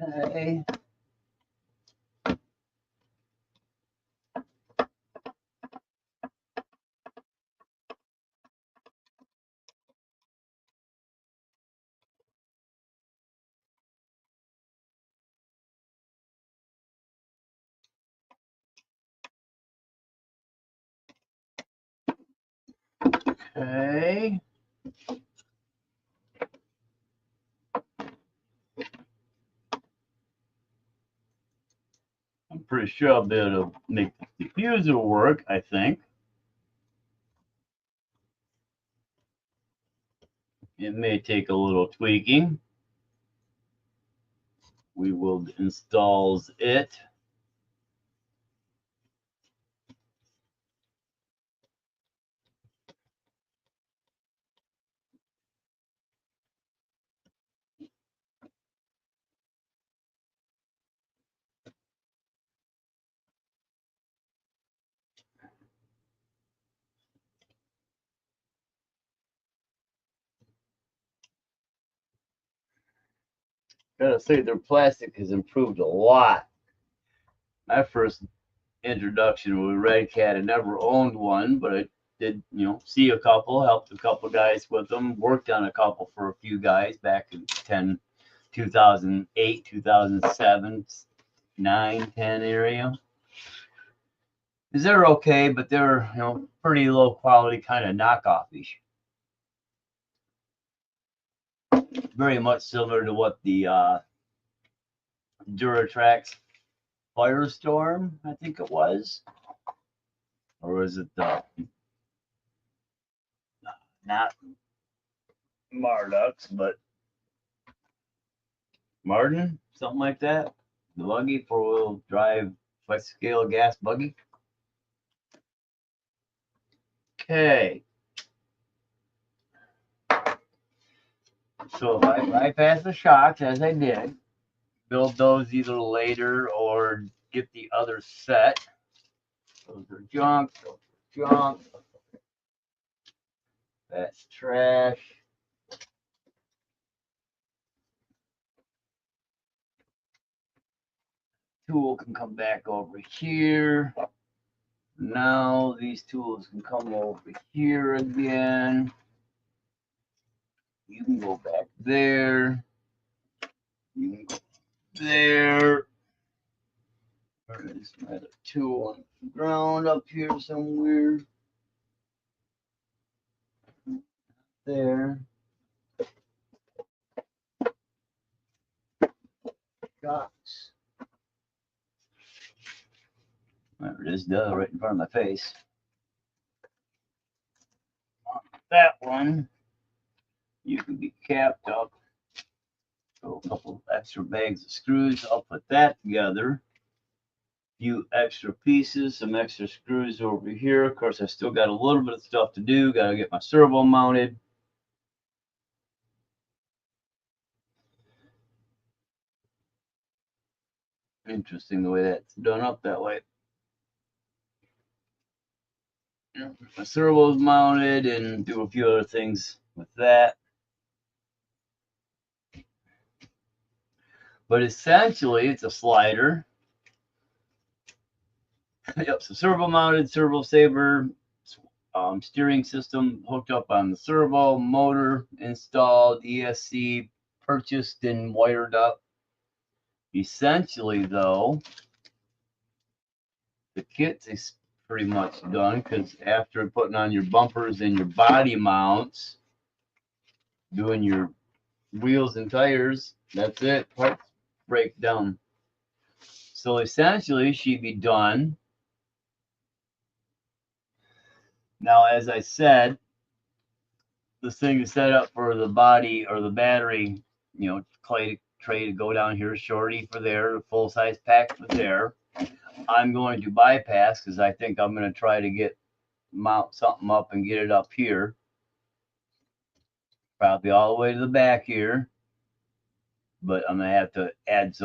Okay. Okay. I'm pretty sure I'll be able to make the diffuser work, I think. It may take a little tweaking. We will install it. Gotta say, their plastic has improved a lot. My first introduction with RedCat, I never owned one, but I did, see a couple, helped a couple guys with them, worked on a couple for a few guys back in 2008, 2007, 9, 10 area. They're okay, but they're, pretty low quality kind of knockoff-ish. Very much similar to what the Duratrax Firestorm, I think it was. Or was it the not Mardux, but Martin, something like that. The buggy, 4-wheel drive, flex scale gas buggy. Okay. So if I bypass the shocks, as I did, build those either later or get the other set. Those are junk, those are junk. That's trash. Tool can come back over here. Now these tools can come over here again. You can go back there. You can go there. There is my other tool on the ground up here somewhere. There. Shots. There it is, duh, right in front of my face. That one, you can be capped up. So a couple extra bags of screws. I'll put that together. Few extra pieces, some extra screws over here. Of course, I still got a little bit of stuff to do. Got to get my servo mounted. Interesting the way that's done up that way. My servo's mounted and do a few other things with that. But essentially, it's a slider. Yep, so servo mounted, servo saver, steering system hooked up on the servo, motor installed, ESC purchased and wired up. Essentially, though, the kit is pretty much done because after putting on your bumpers and your body mounts, doing your wheels and tires, that's it. Parts break down. So essentially, she'd be done. Now, as I said, this thing is set up for the body or the battery, clay tray to go down here, shorty for there, full size pack for there. I'm going to bypass because I think I'm going to try to mount something up and get it up here. Probably all the way to the back here. But I'm going to have to add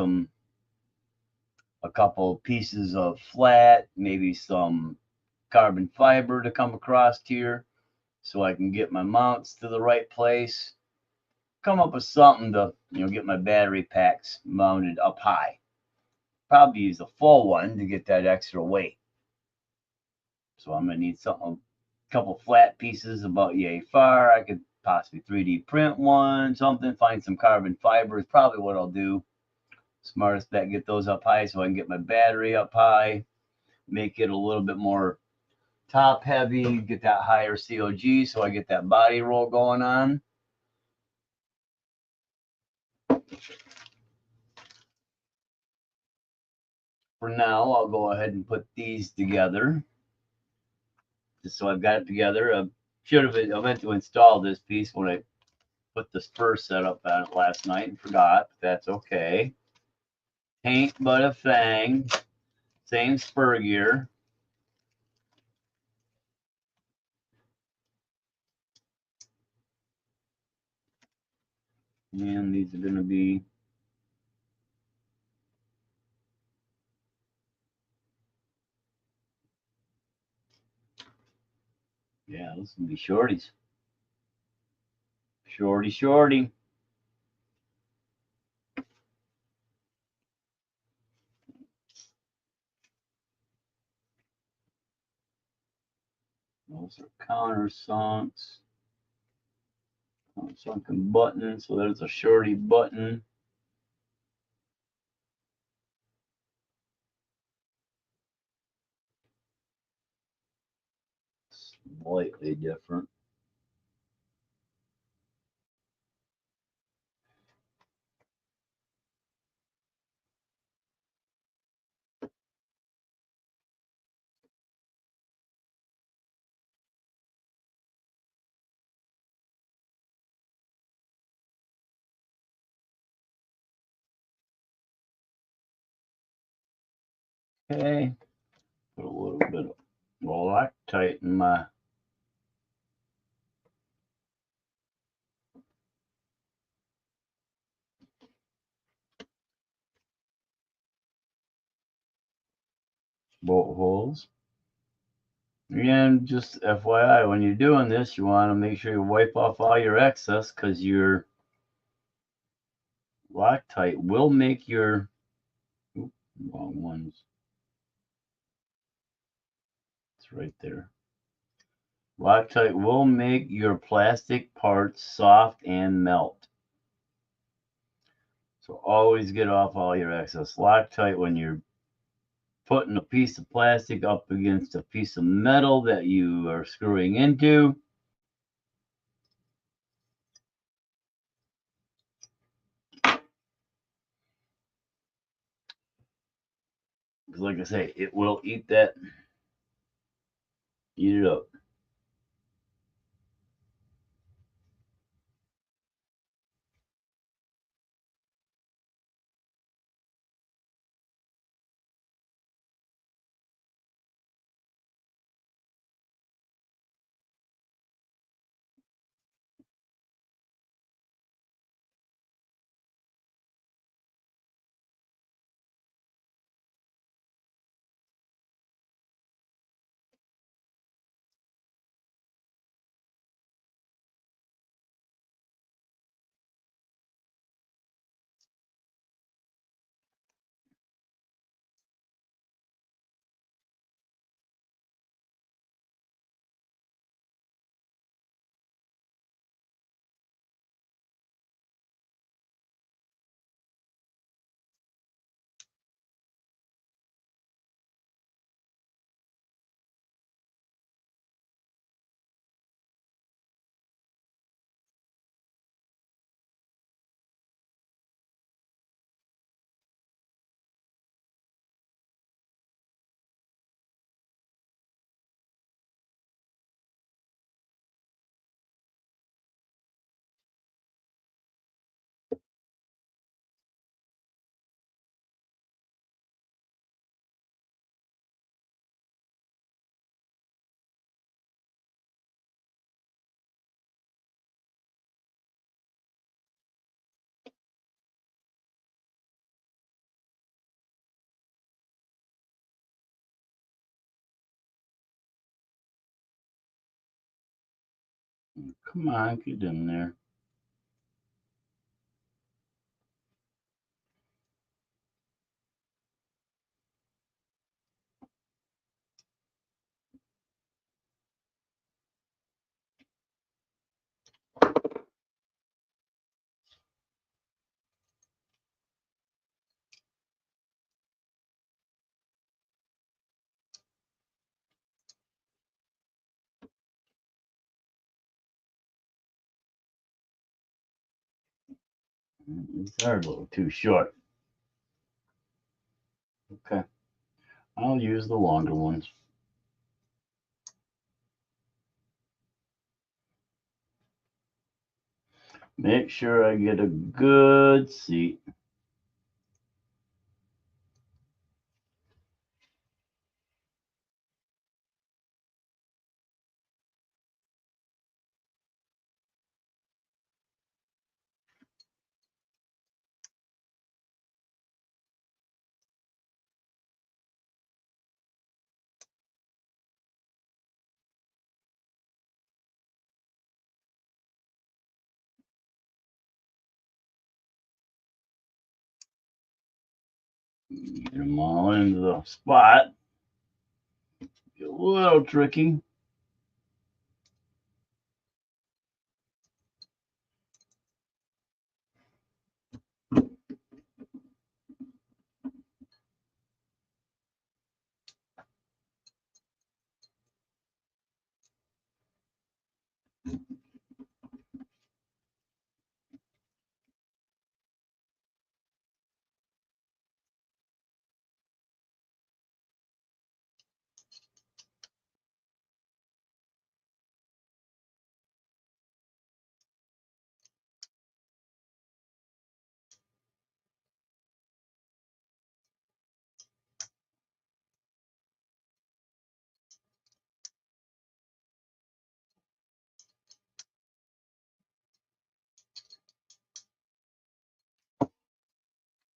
a couple pieces of flat, maybe some carbon fiber to come across here so I can get my mounts to the right place. Come up with something to get my battery packs mounted up high. Probably use a full one to get that extra weight. So I'm gonna need a couple flat pieces about yay far. I could possibly 3D print one, something, find some carbon fiber is probably what I'll do. Smartest bet, get those up high so I can get my battery up high, make it a little bit more top heavy, get that higher COG so I get that body roll going on. For now, I'll go ahead and put these together. Just so I've got it together. I meant to install this piece when I put the spur setup on it last night and forgot, but that's okay. Ain't but a thing. Same spur gear. And these are going to be those can be shorties. Shorty. Those are countersunks. Sunken button. So there's a shorty button. Slightly different. Okay. Put a little bit of Loctite in my bolt holes. Again, just FYI, when you're doing this, you want to make sure you wipe off all your excess, because your Loctite will make your, oop, wrong ones. It's right there. Loctite will make your plastic parts soft and melt. So always get off all your excess Loctite when you're putting a piece of plastic up against a piece of metal that you are screwing into. Because like I say, it will eat it up. Come on, get in there. These are a little too short. Okay, I'll use the longer ones. Make sure I get a good seat. Get them all into the spot. Get a little tricky.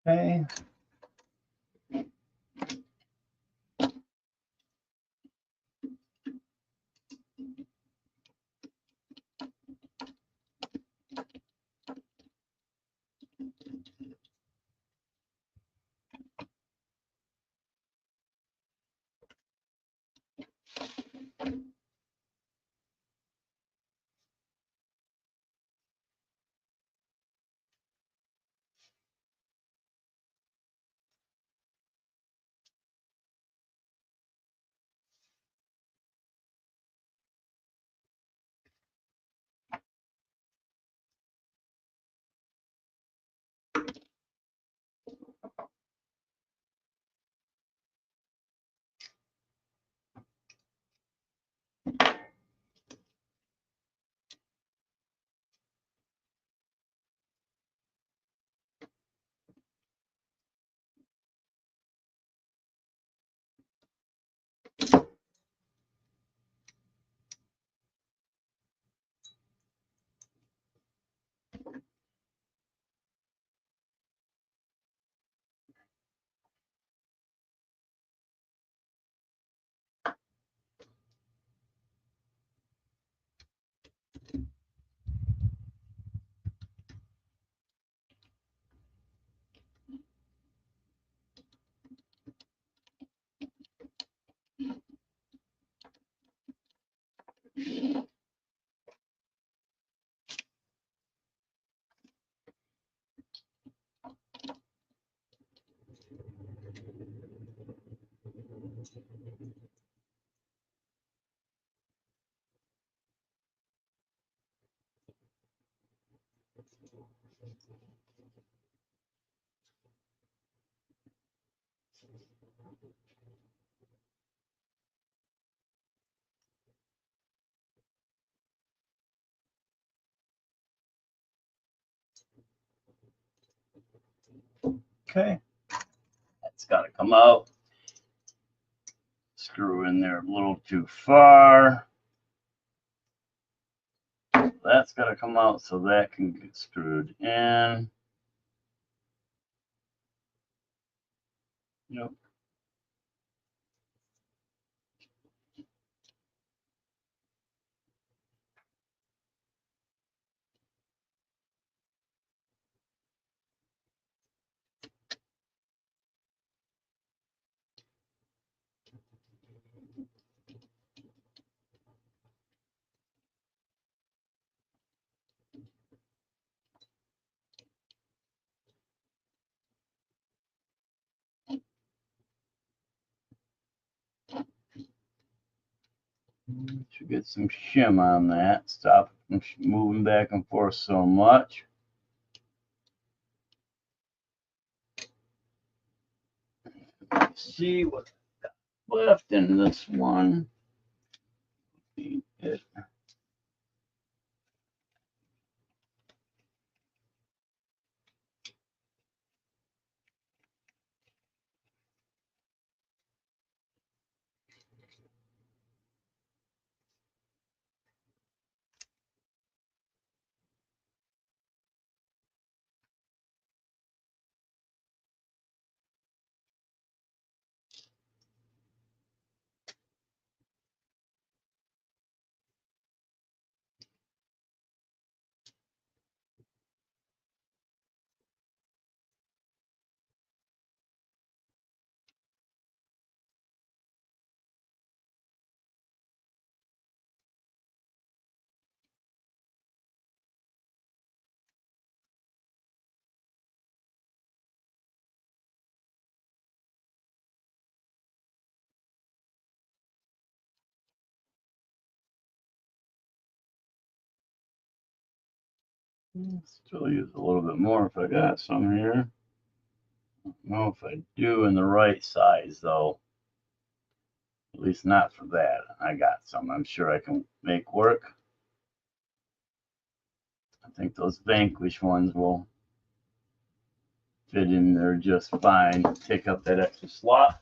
Okay. Okay, that's got to come out. Screw in there a little too far. That's got to come out so that can get screwed in. Yep. Should get some shim on that. Stop it from moving back and forth so much. Let's see what's left in this one. It. Still use a little bit more if I got some here. I don't know if I do in the right size though. At least not for that. I got some I'm sure I can make work. I think those Vanquish ones will fit in there just fine. Take up that extra slot.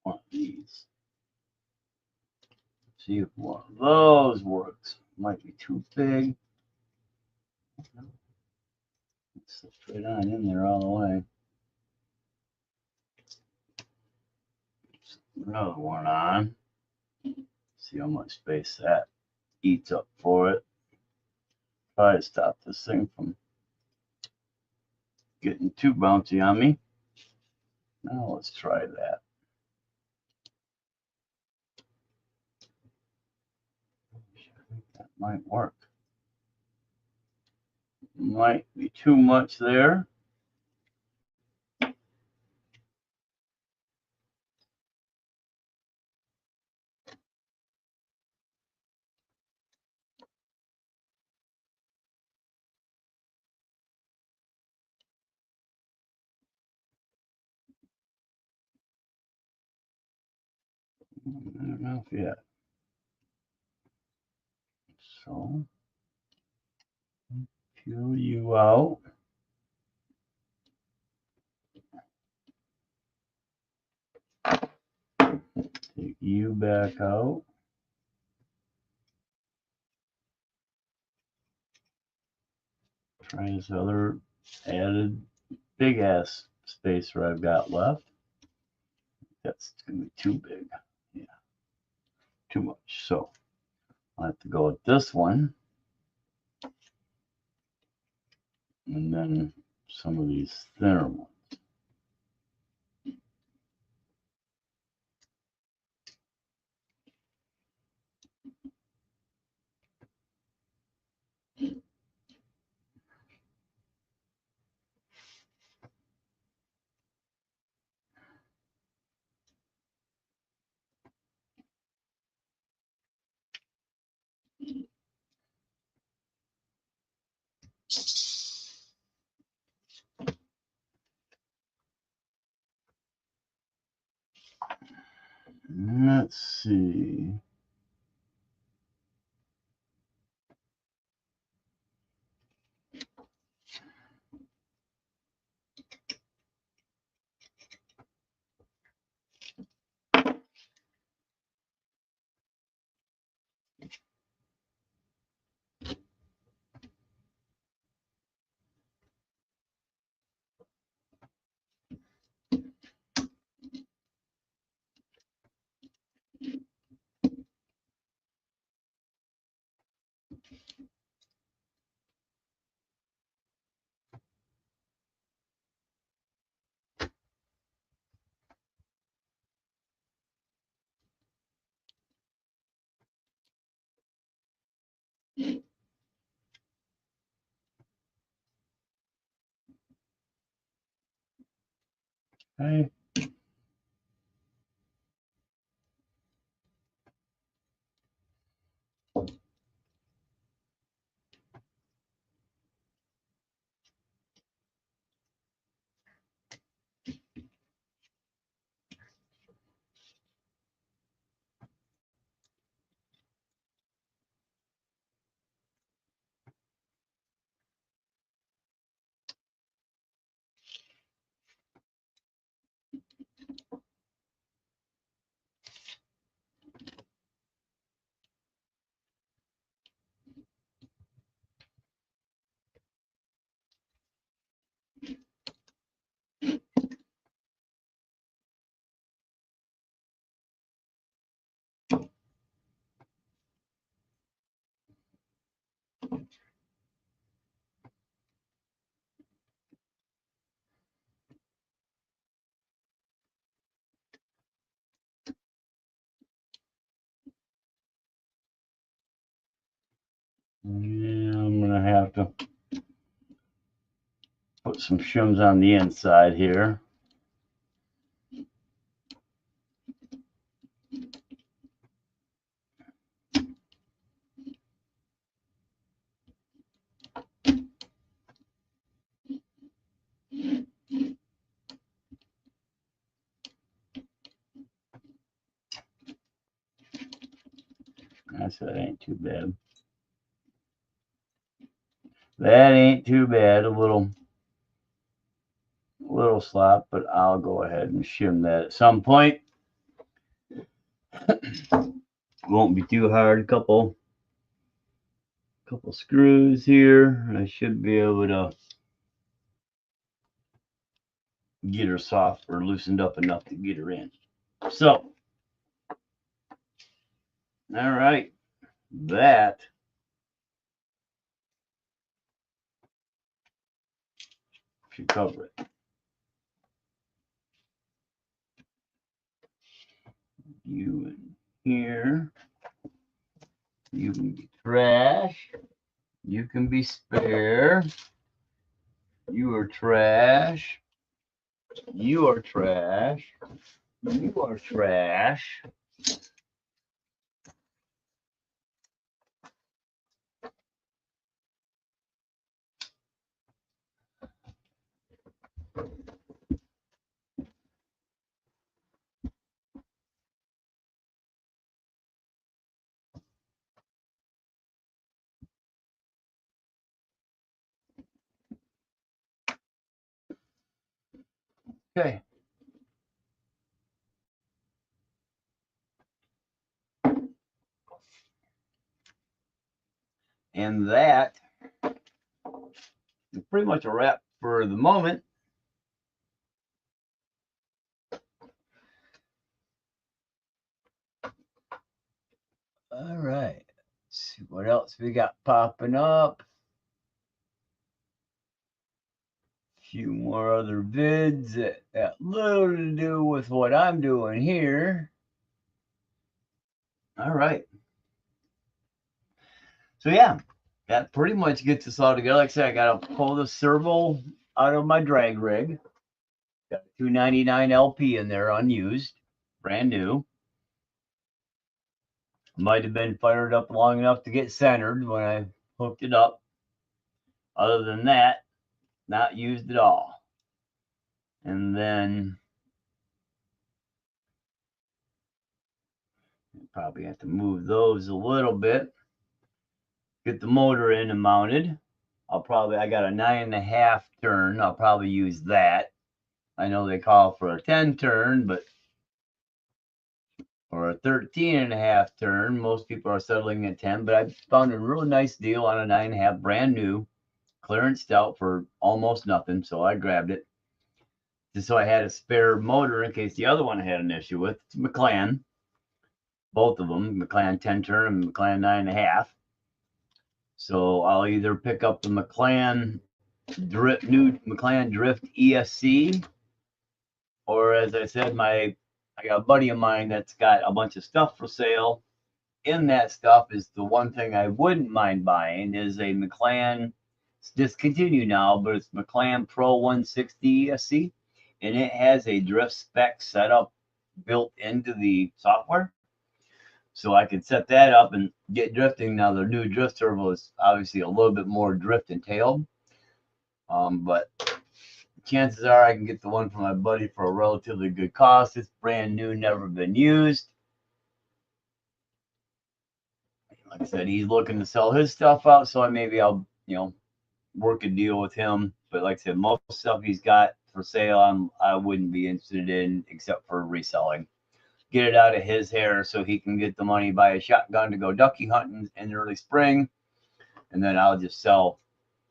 One of these. See if one of those works. Might be too big. It's straight on in there all the way. Another one on. See how much space that eats up for it. Try to stop this thing from getting too bouncy on me. Now let's try that. I think that might work. Might be too much there. Not enough yet. So, peel you out. Take you back out. Try this other added big ass spacer I've got left. That's gonna be too big. Yeah, too much. So I have to go with this one. And then some of these thinner ones. Let's see. Okay. Yeah, I'm gonna have to put some shims on the inside here. I said that ain't too bad. That ain't too bad. A little slop, but I'll go ahead and shim that at some point. Won't be too hard. Couple screws here. I should be able to get her soft or loosened up enough to get her in. So, all right, that should cover it. You in here. You can be trash. You can be spare. You are trash. You are trash. You are trash. Okay. And that is pretty much a wrap for the moment. All right. Let's see what else we got popping up. A few more other vids that got little to do with what I'm doing here. All right. So yeah, that pretty much gets us all together. Like I said, I got to pull the servo out of my drag rig. Got a 299 LP in there, unused, brand new. Might have been fired up long enough to get centered when I hooked it up. Other than that, not used at all. And then probably have to move those a little bit. Get the motor in and mounted. I got a 9.5 turn. I'll probably use that. I know they call for a 10 turn, but or a 13.5 turn. Most people are settling at 10, but I found a really nice deal on a 9.5, brand new, clearance stout for almost nothing. So I grabbed it. Just so I had a spare motor in case the other one I had an issue with. It's McLaren. Both of them, McLaren 10 turn and McLaren 9.5. So I'll either pick up the new McLaren Drift ESC, or as I said, I got a buddy of mine that's got a bunch of stuff for sale. In that stuff is the one thing I wouldn't mind buying is a McLaren. It's discontinued now, but it's McLaren Pro 160 ESC, and it has a drift spec setup built into the software. So I could set that up and get drifting. Now the new drift servo is obviously a little bit more drift entailed, but chances are I can get the one from my buddy for a relatively good cost. It's brand new, never been used. Like I said, he's looking to sell his stuff out, so maybe I'll work a deal with him. But like I said, most stuff he's got for sale, I wouldn't be interested in except for reselling. Get it out of his hair so he can get the money, buy a shotgun to go ducky hunting in the early spring, and then I'll just sell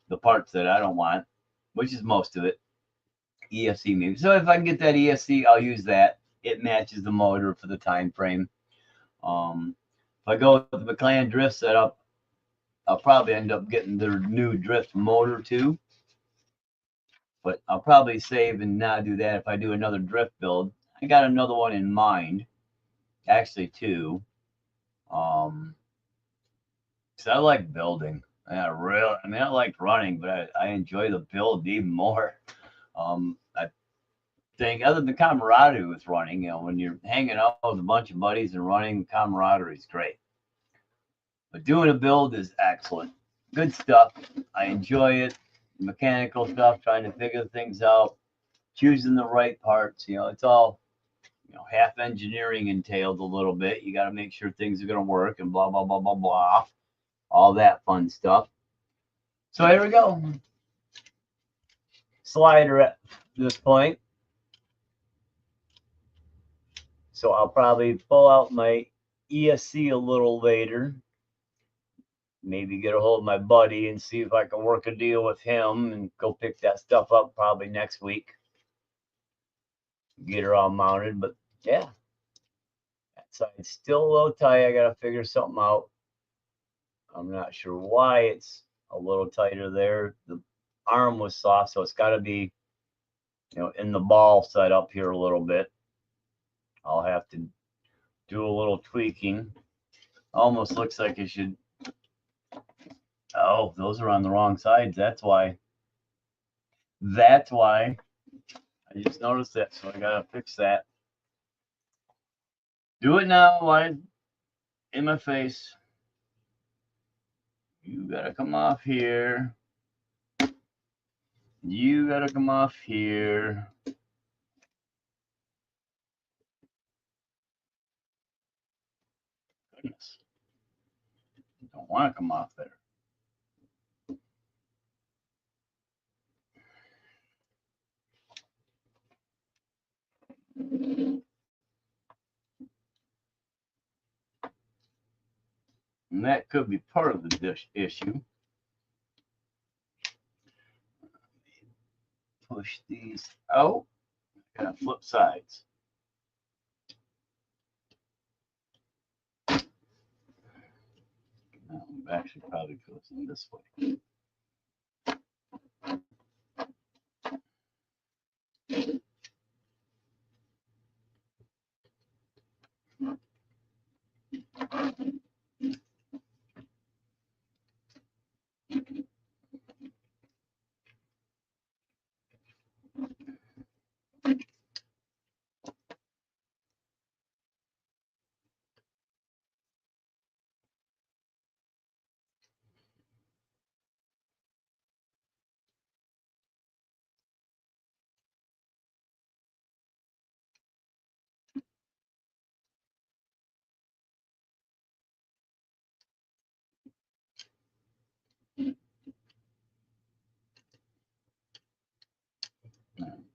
the parts that I don't want, which is most of it. ESC maybe. So if I can get that ESC, I'll use that. It matches the motor for the time frame. If I go with the McLaren drift setup, I'll probably end up getting their new drift motor too. But I'll probably save and not do that if I do another drift build. I got another one in mind. Actually, two. So I like building. I like running, but I enjoy the build even more. I think other than camaraderie with running, when you're hanging out with a bunch of buddies and running, camaraderie is great. But doing a build is excellent. Good stuff. I enjoy it. Mechanical stuff, trying to figure things out, choosing the right parts. It's all half engineering entailed a little bit. You got to make sure things are going to work and blah, blah, blah, blah, blah. All that fun stuff. So here we go. Slider at this point. So I'll probably pull out my ESC a little later. Maybe get a hold of my buddy and see if I can work a deal with him and go pick that stuff up probably next week. Get her all mounted. But yeah, that side's still a little tight. I got to figure something out. I'm not sure why it's a little tighter there. The arm was soft, so it's got to be, in the ball set up here a little bit. I'll have to do a little tweaking. Almost looks like it should. Oh, those are on the wrong sides. That's why. I just noticed that, so I gotta fix that. Do it now, live in my face. You gotta come off here. You gotta come off here. Goodness. Don't want to come off there. And that could be part of the dish issue. Push these out. Gotta flip sides. Actually, probably goes in this way.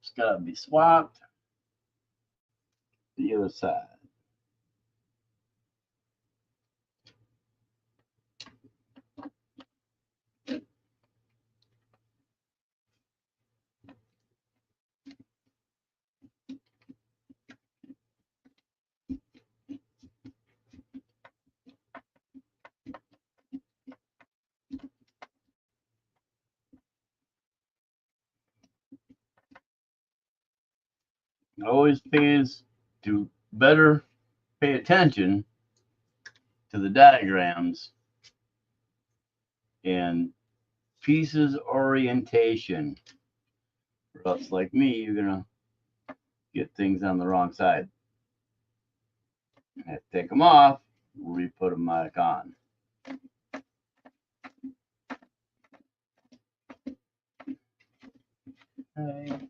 It's got to be swapped. The other side. It always pays to better pay attention to the diagrams and pieces orientation. For us like me, you're gonna get things on the wrong side. I have to take them off, re-put them back on. Okay.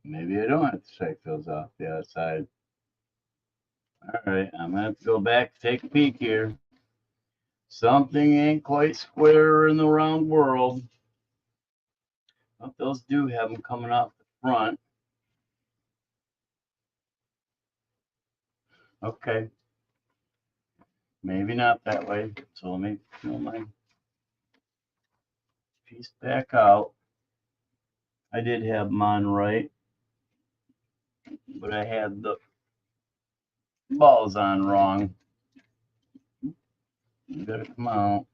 Maybe I don't have to take those off the other side. All right, I'm gonna have to go back, take a peek here. Something ain't quite square in the round world. But those do have them coming off the front. Okay. Maybe not that way. So let me pull my piece back out. I did have them on right, but I had the balls on wrong. You gotta come out.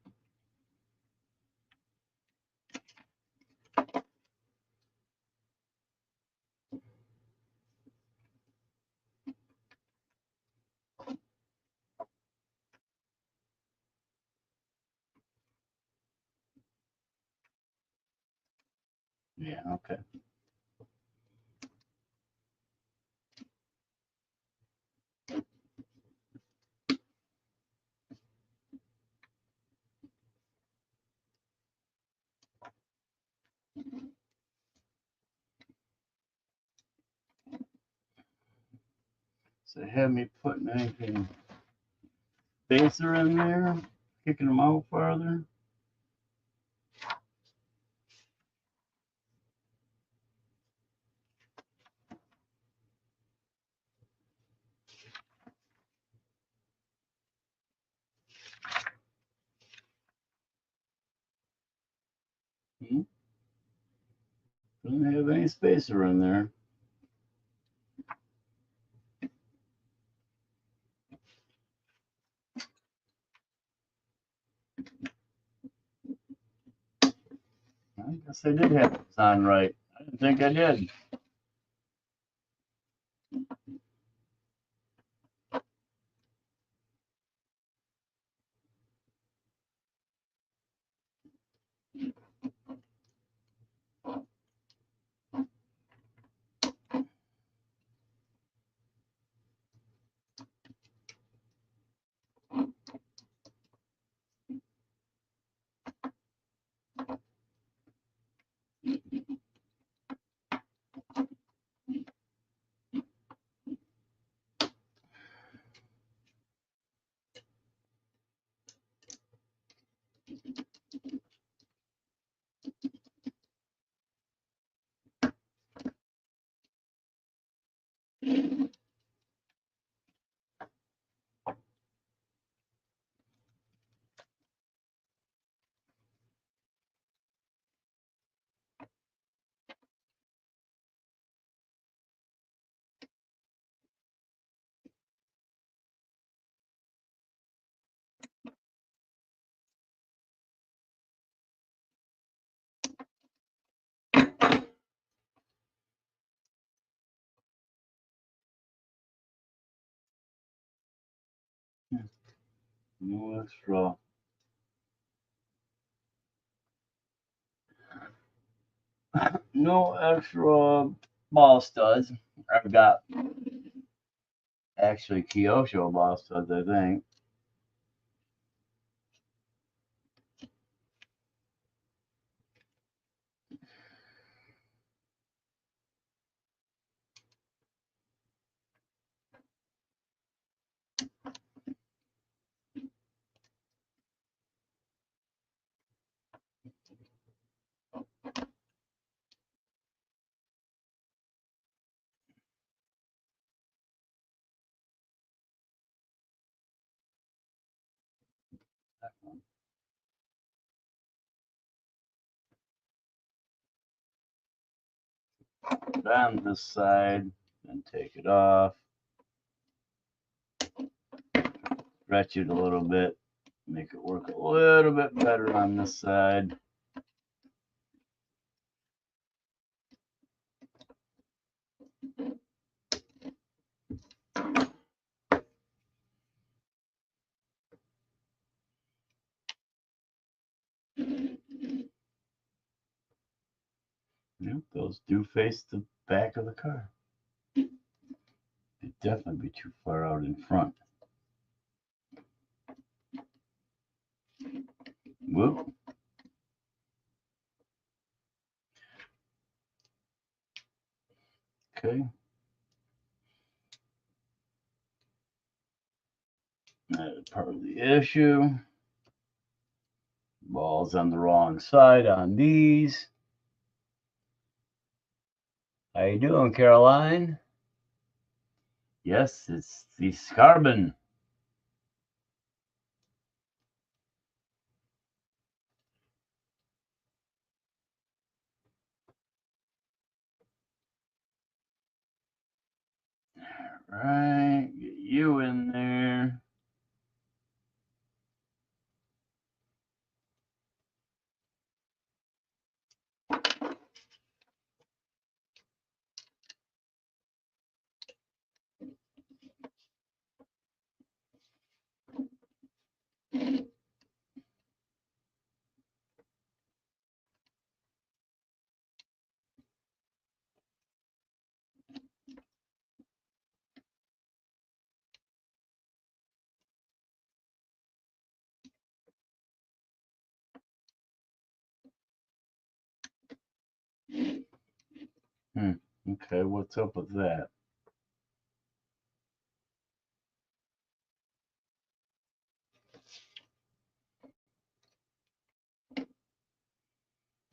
Yeah, okay. So have me putting anything spacer in there, kicking them out farther. Doesn't have any spacer in there. I guess I did have this on right. I didn't think I did. No extra. No extra ball studs. I've got actually Kyosho ball studs, I think. On this side and take it off. Stretch it a little bit. Make it work a little bit better on this side. Yep, those do face the back of the car. They'd definitely be too far out in front. Whoop. Okay. That is part of the issue. Ball's on the wrong side on these. How you doing, Caroline? Yes, it's the Scarbon. All right, get you in there. Okay, what's up with that?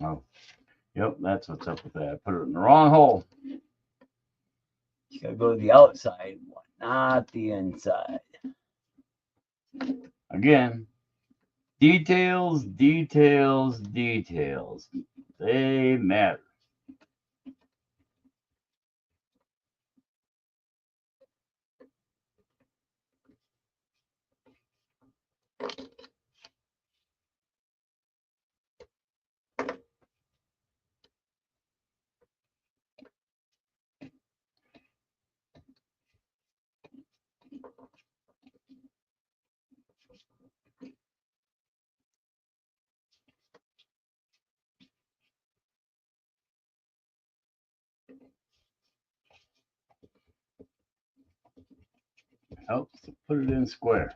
Oh, yep, that's what's up with that. I put it in the wrong hole. You gotta go to the outside one, not the inside. Again, details, details, details. They matter. Helps to put it in square.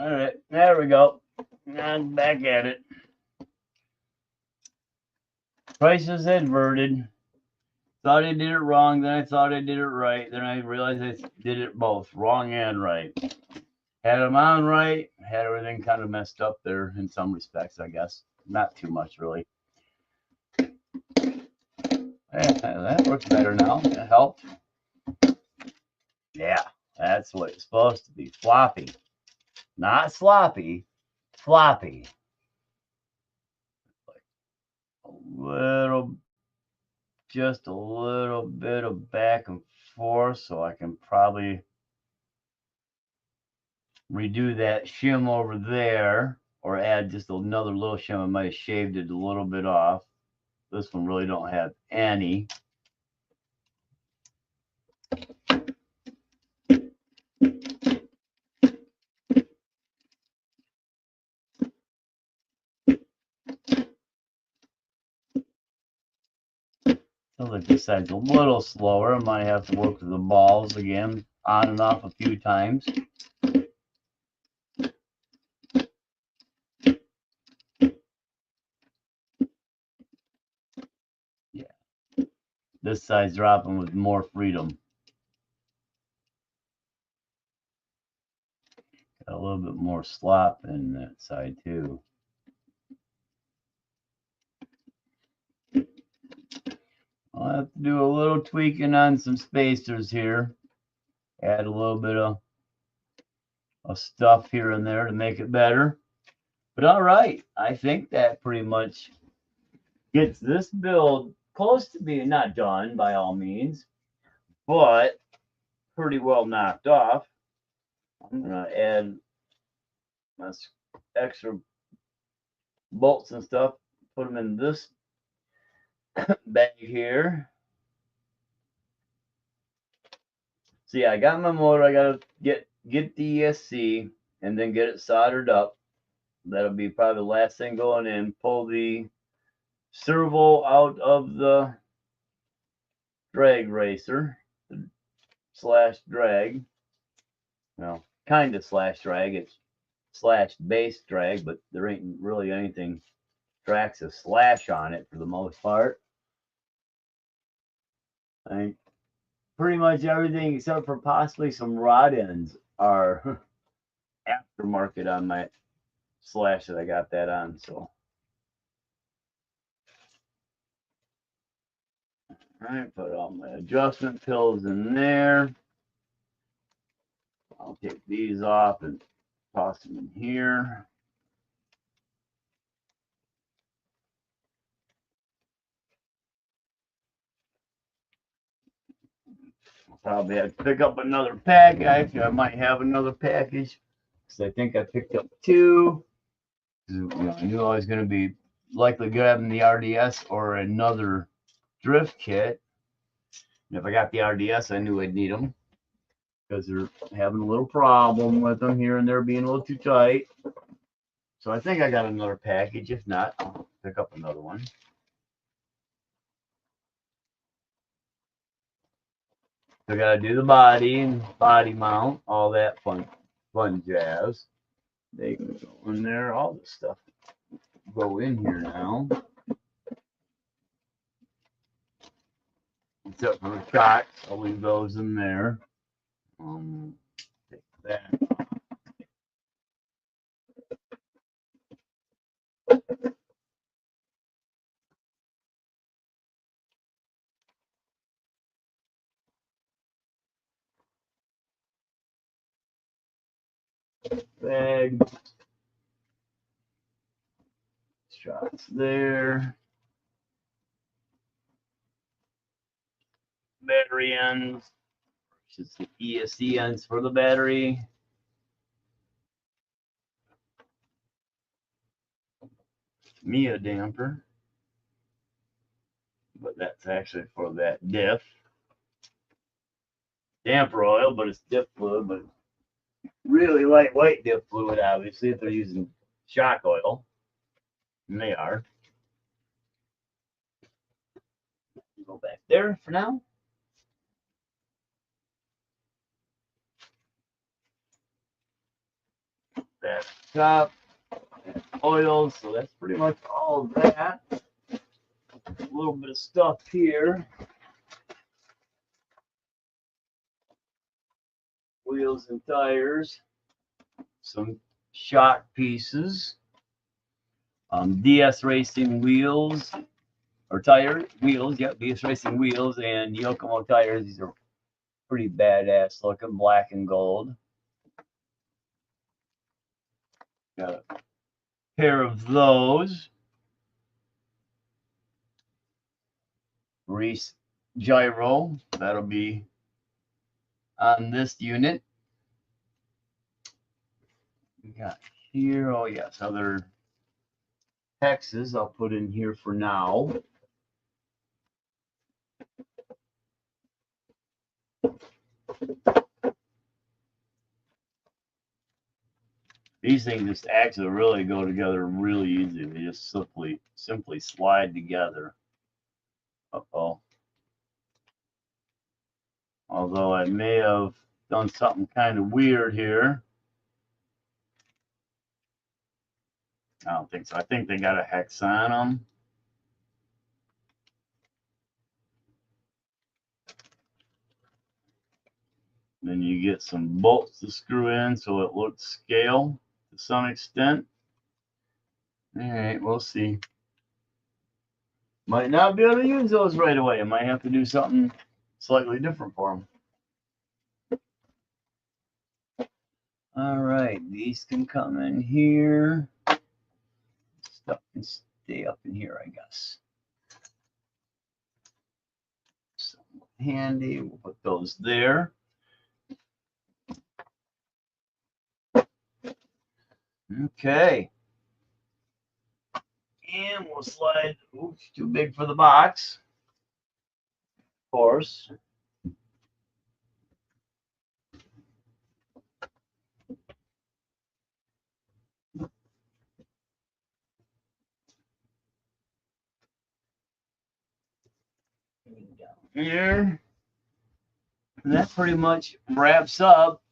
All right, there we go. And back at it. Prices inverted. Thought I did it wrong, then I thought I did it right, then I realized I did it both, wrong and right. Had them on right, had everything kind of messed up there in some respects, I guess. Not too much, really. That looks better now. That helped. Yeah, that's what it's supposed to be. Floppy. Not sloppy, floppy. A little, just a little bit of back and forth, so I can probably redo that shim over there, or add just another little shim. I might have shaved it a little bit off. This one really don't have any. Feels like this side's a little slower. I might have to work with the balls again, on and off a few times. Yeah, this side's dropping with more freedom. Got a little bit more slop in that side too. I'll have to do a little tweaking on some spacers here. Add a little bit of stuff here and there to make it better. But all right, I think that pretty much gets this build close to being not done by all means, but pretty well knocked off. I'm going to add my extra bolts and stuff, put them in this bag here. So yeah, I got my motor. I gotta get the ESC and then get it soldered up. That'll be probably the last thing going in. Pull the servo out of the drag racer slash drag. Well, kind of slash drag. It's slash base drag, but there ain't really anything tracks a slash on it for the most part. I think pretty much everything except for possibly some rod ends are aftermarket on my slash that I got that on. So, all right, put all my adjustment pills in there. I'll take these off and toss them in here. Probably have to pick up another pack. Actually, I might have another package because I think I picked up two. You know, I knew I was going to be likely grabbing the RDS or another drift kit. And if I got the RDS, I knew I'd need them because they're having a little problem with them here and there being a little too tight. So I think I got another package. If not, I'll pick up another one. So I got to do the body and body mount, all that fun jazz. They can go in there. All this stuff go in here now. Except for the shocks, I'll leave those in there. Take that. Bag. Shots there. Battery ends. Just the ESC ends for the battery. Mia damper. But that's actually for that diff. Damper oil, but it's diff fluid, but really lightweight diff fluid, obviously, if they're using shock oil. And they are. Go back there for now. That top oil, so that's pretty much all of that. A little bit of stuff here. Wheels and tires. Some shock pieces. DS Racing wheels or tire wheels. Yep, DS Racing wheels and Yokomo tires. These are pretty badass looking, black and gold. Got a pair of those. Race gyro. That'll be on this unit. We got here. Oh yes, other hexes I'll put in here for now. These things just actually really go together really easy. They just simply slide together. Uh-oh. Although I may have done something kind of weird here. I don't think so. I think they got a hex on them. Then you get some bolts to screw in so it looks scale to some extent. All right, we'll see. Might not be able to use those right away. I might have to do something slightly different for them. All right, these can come in here. Stuff can stay up in here, I guess. So handy. We'll put those there. Okay. And we'll slide. Oops, too big for the box. Of course. Down here. And that pretty much wraps up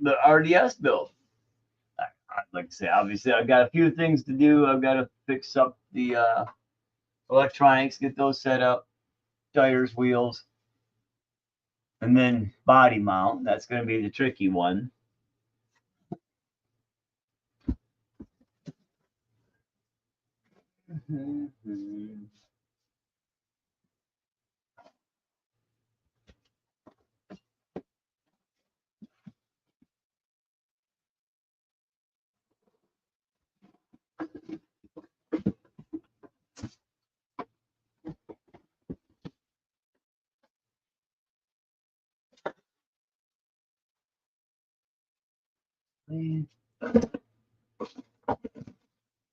the RDS build. Like I say, obviously I've got a few things to do. I've got to fix up the electronics, get those set up, tires, wheels, and then body mount. That's going to be the tricky one.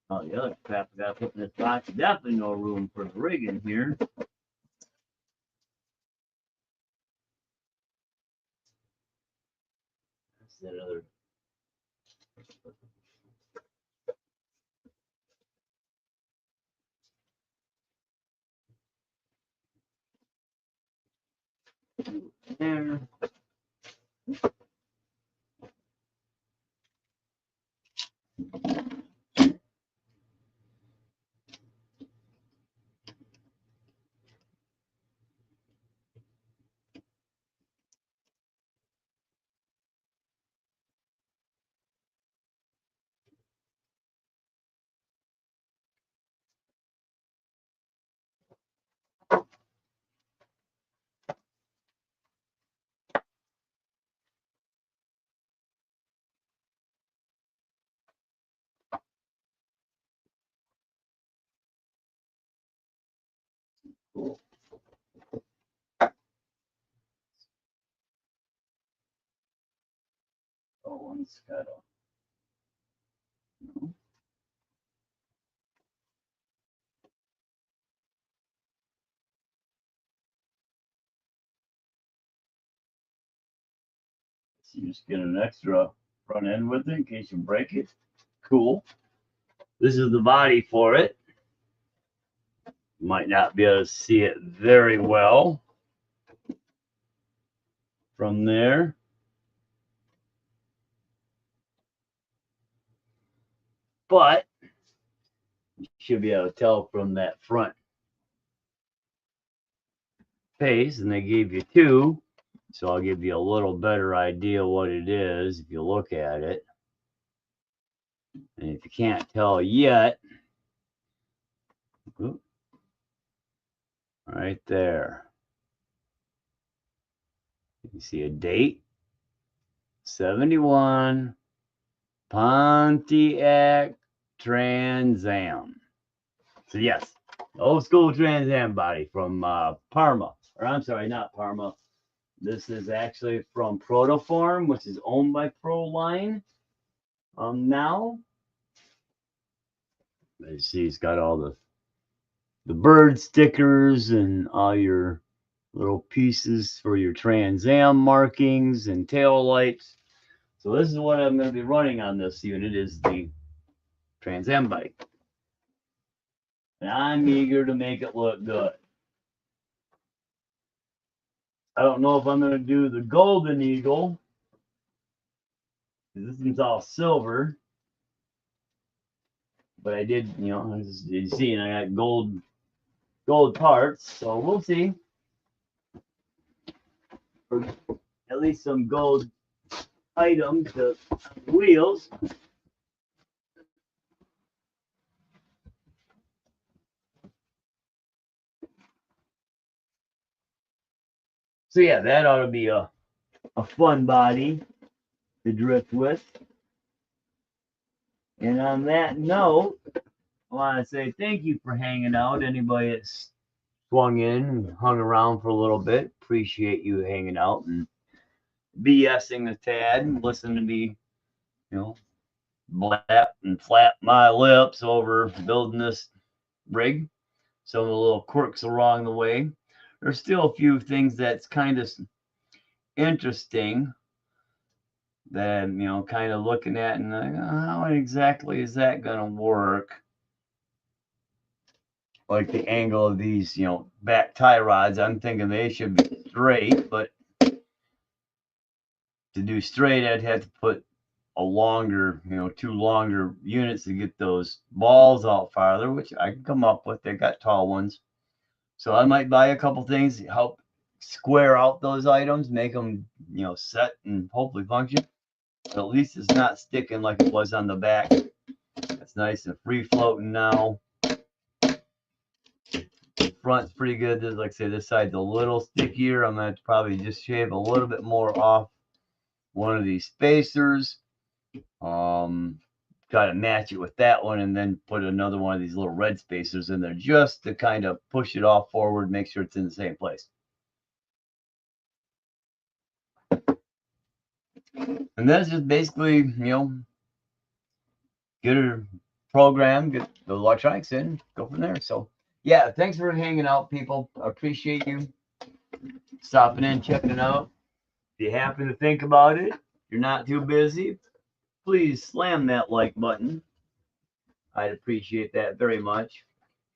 Oh, the other crap I got to put in this box. Definitely no room for the rig in here. That's that other. There. Cool. Oh, one's got a. No. So you just get an extra front end with it in case you break it. Cool. This is the body for it. Might not be able to see it very well from there. But you should be able to tell from that front face, and they gave you two, so I'll give you a little better idea what it is if you look at it. And if you can't tell yet, right there, you can see a date, 71, Pontiac Trans Am. So yes, old school Trans Am body from Parma. Or I'm sorry, not Parma. This is actually from Protoform, which is owned by Proline. Now, you see, it's got all the bird stickers and all your little pieces for your Trans Am markings and tail lights. So this is what I'm going to be running on this unit is the Trans Am bike. And I'm eager to make it look good. I don't know if I'm going to do the Golden Eagle. This one's all silver. But I did, you know, as you see, and I got gold parts. So we'll see. Or at least some gold items, the wheels. So yeah, that ought to be a fun body to drift with. And on that note, I want to say thank you for hanging out. Anybody that's swung in and hung around for a little bit, appreciate you hanging out and BSing a tad and listening to me, you know, blap and flap my lips over building this rig. Some of the little quirks along the way. There's still a few things that's kind of interesting that I'm, you know, kind of looking at and like, how exactly is that going to work? Like the angle of these, you know, back tie rods, I'm thinking they should be straight, but to do straight, I'd have to put a longer, you know, 2 longer units to get those balls out farther, which I can come up with. They got tall ones. So I might buy a couple things to help square out those items, make them, you know, set and hopefully function. But at least it's not sticking like it was on the back. It's nice and free floating now. The front's pretty good. This, like I say, this side's a little stickier. I'm going to probably just shave a little bit more off one of these spacers. Try to match it with that one and then put another one of these little red spacers in there just to kind of push it off forward, make sure it's in the same place. And that's just basically, you know, get a program, get the electronics in, go from there. So yeah, thanks for hanging out, people. I appreciate you stopping in, checking it out. If you happen to think about it, you're not too busy, please slam that like button. I'd appreciate that very much.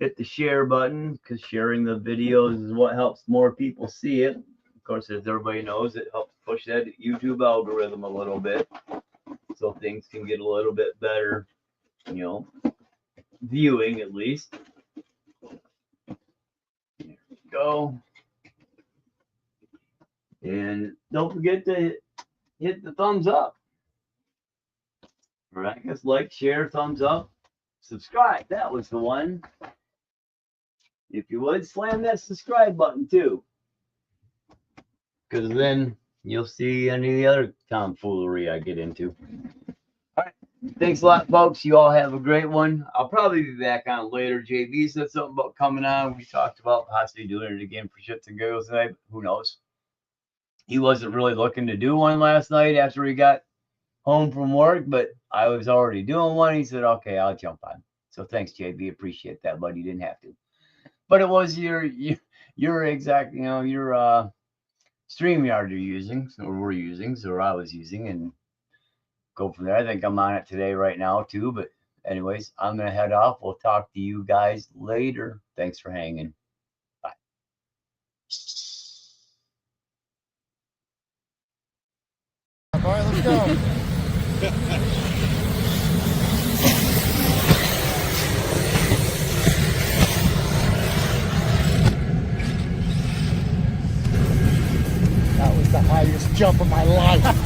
Hit the share button because sharing the videos is what helps more people see it. Of course, as everybody knows, it helps push that YouTube algorithm a little bit so things can get a little bit better, you know, viewing at least. There we go. And don't forget to hit the thumbs up. Or I guess like, share, thumbs up, subscribe. That was the one. If you would, slam that subscribe button too. Because then you'll see any of the other tomfoolery I get into. All right. Thanks a lot, folks. You all have a great one. I'll probably be back on later. JB said something about coming on. We talked about possibly doing it again for shits and giggles tonight. Who knows? He wasn't really looking to do one last night after he got home from work, but I was already doing one. He said, okay, I'll jump on. So thanks, JB. Appreciate that, but you didn't have to. But it was your exact, you know, your StreamYard you're using, or we're using, or I was using, and go from there. I think I'm on it today right now too. But anyways, I'm gonna head off. We'll talk to you guys later. Thanks for hanging. Bye. All right, let's go. That was the highest jump of my life.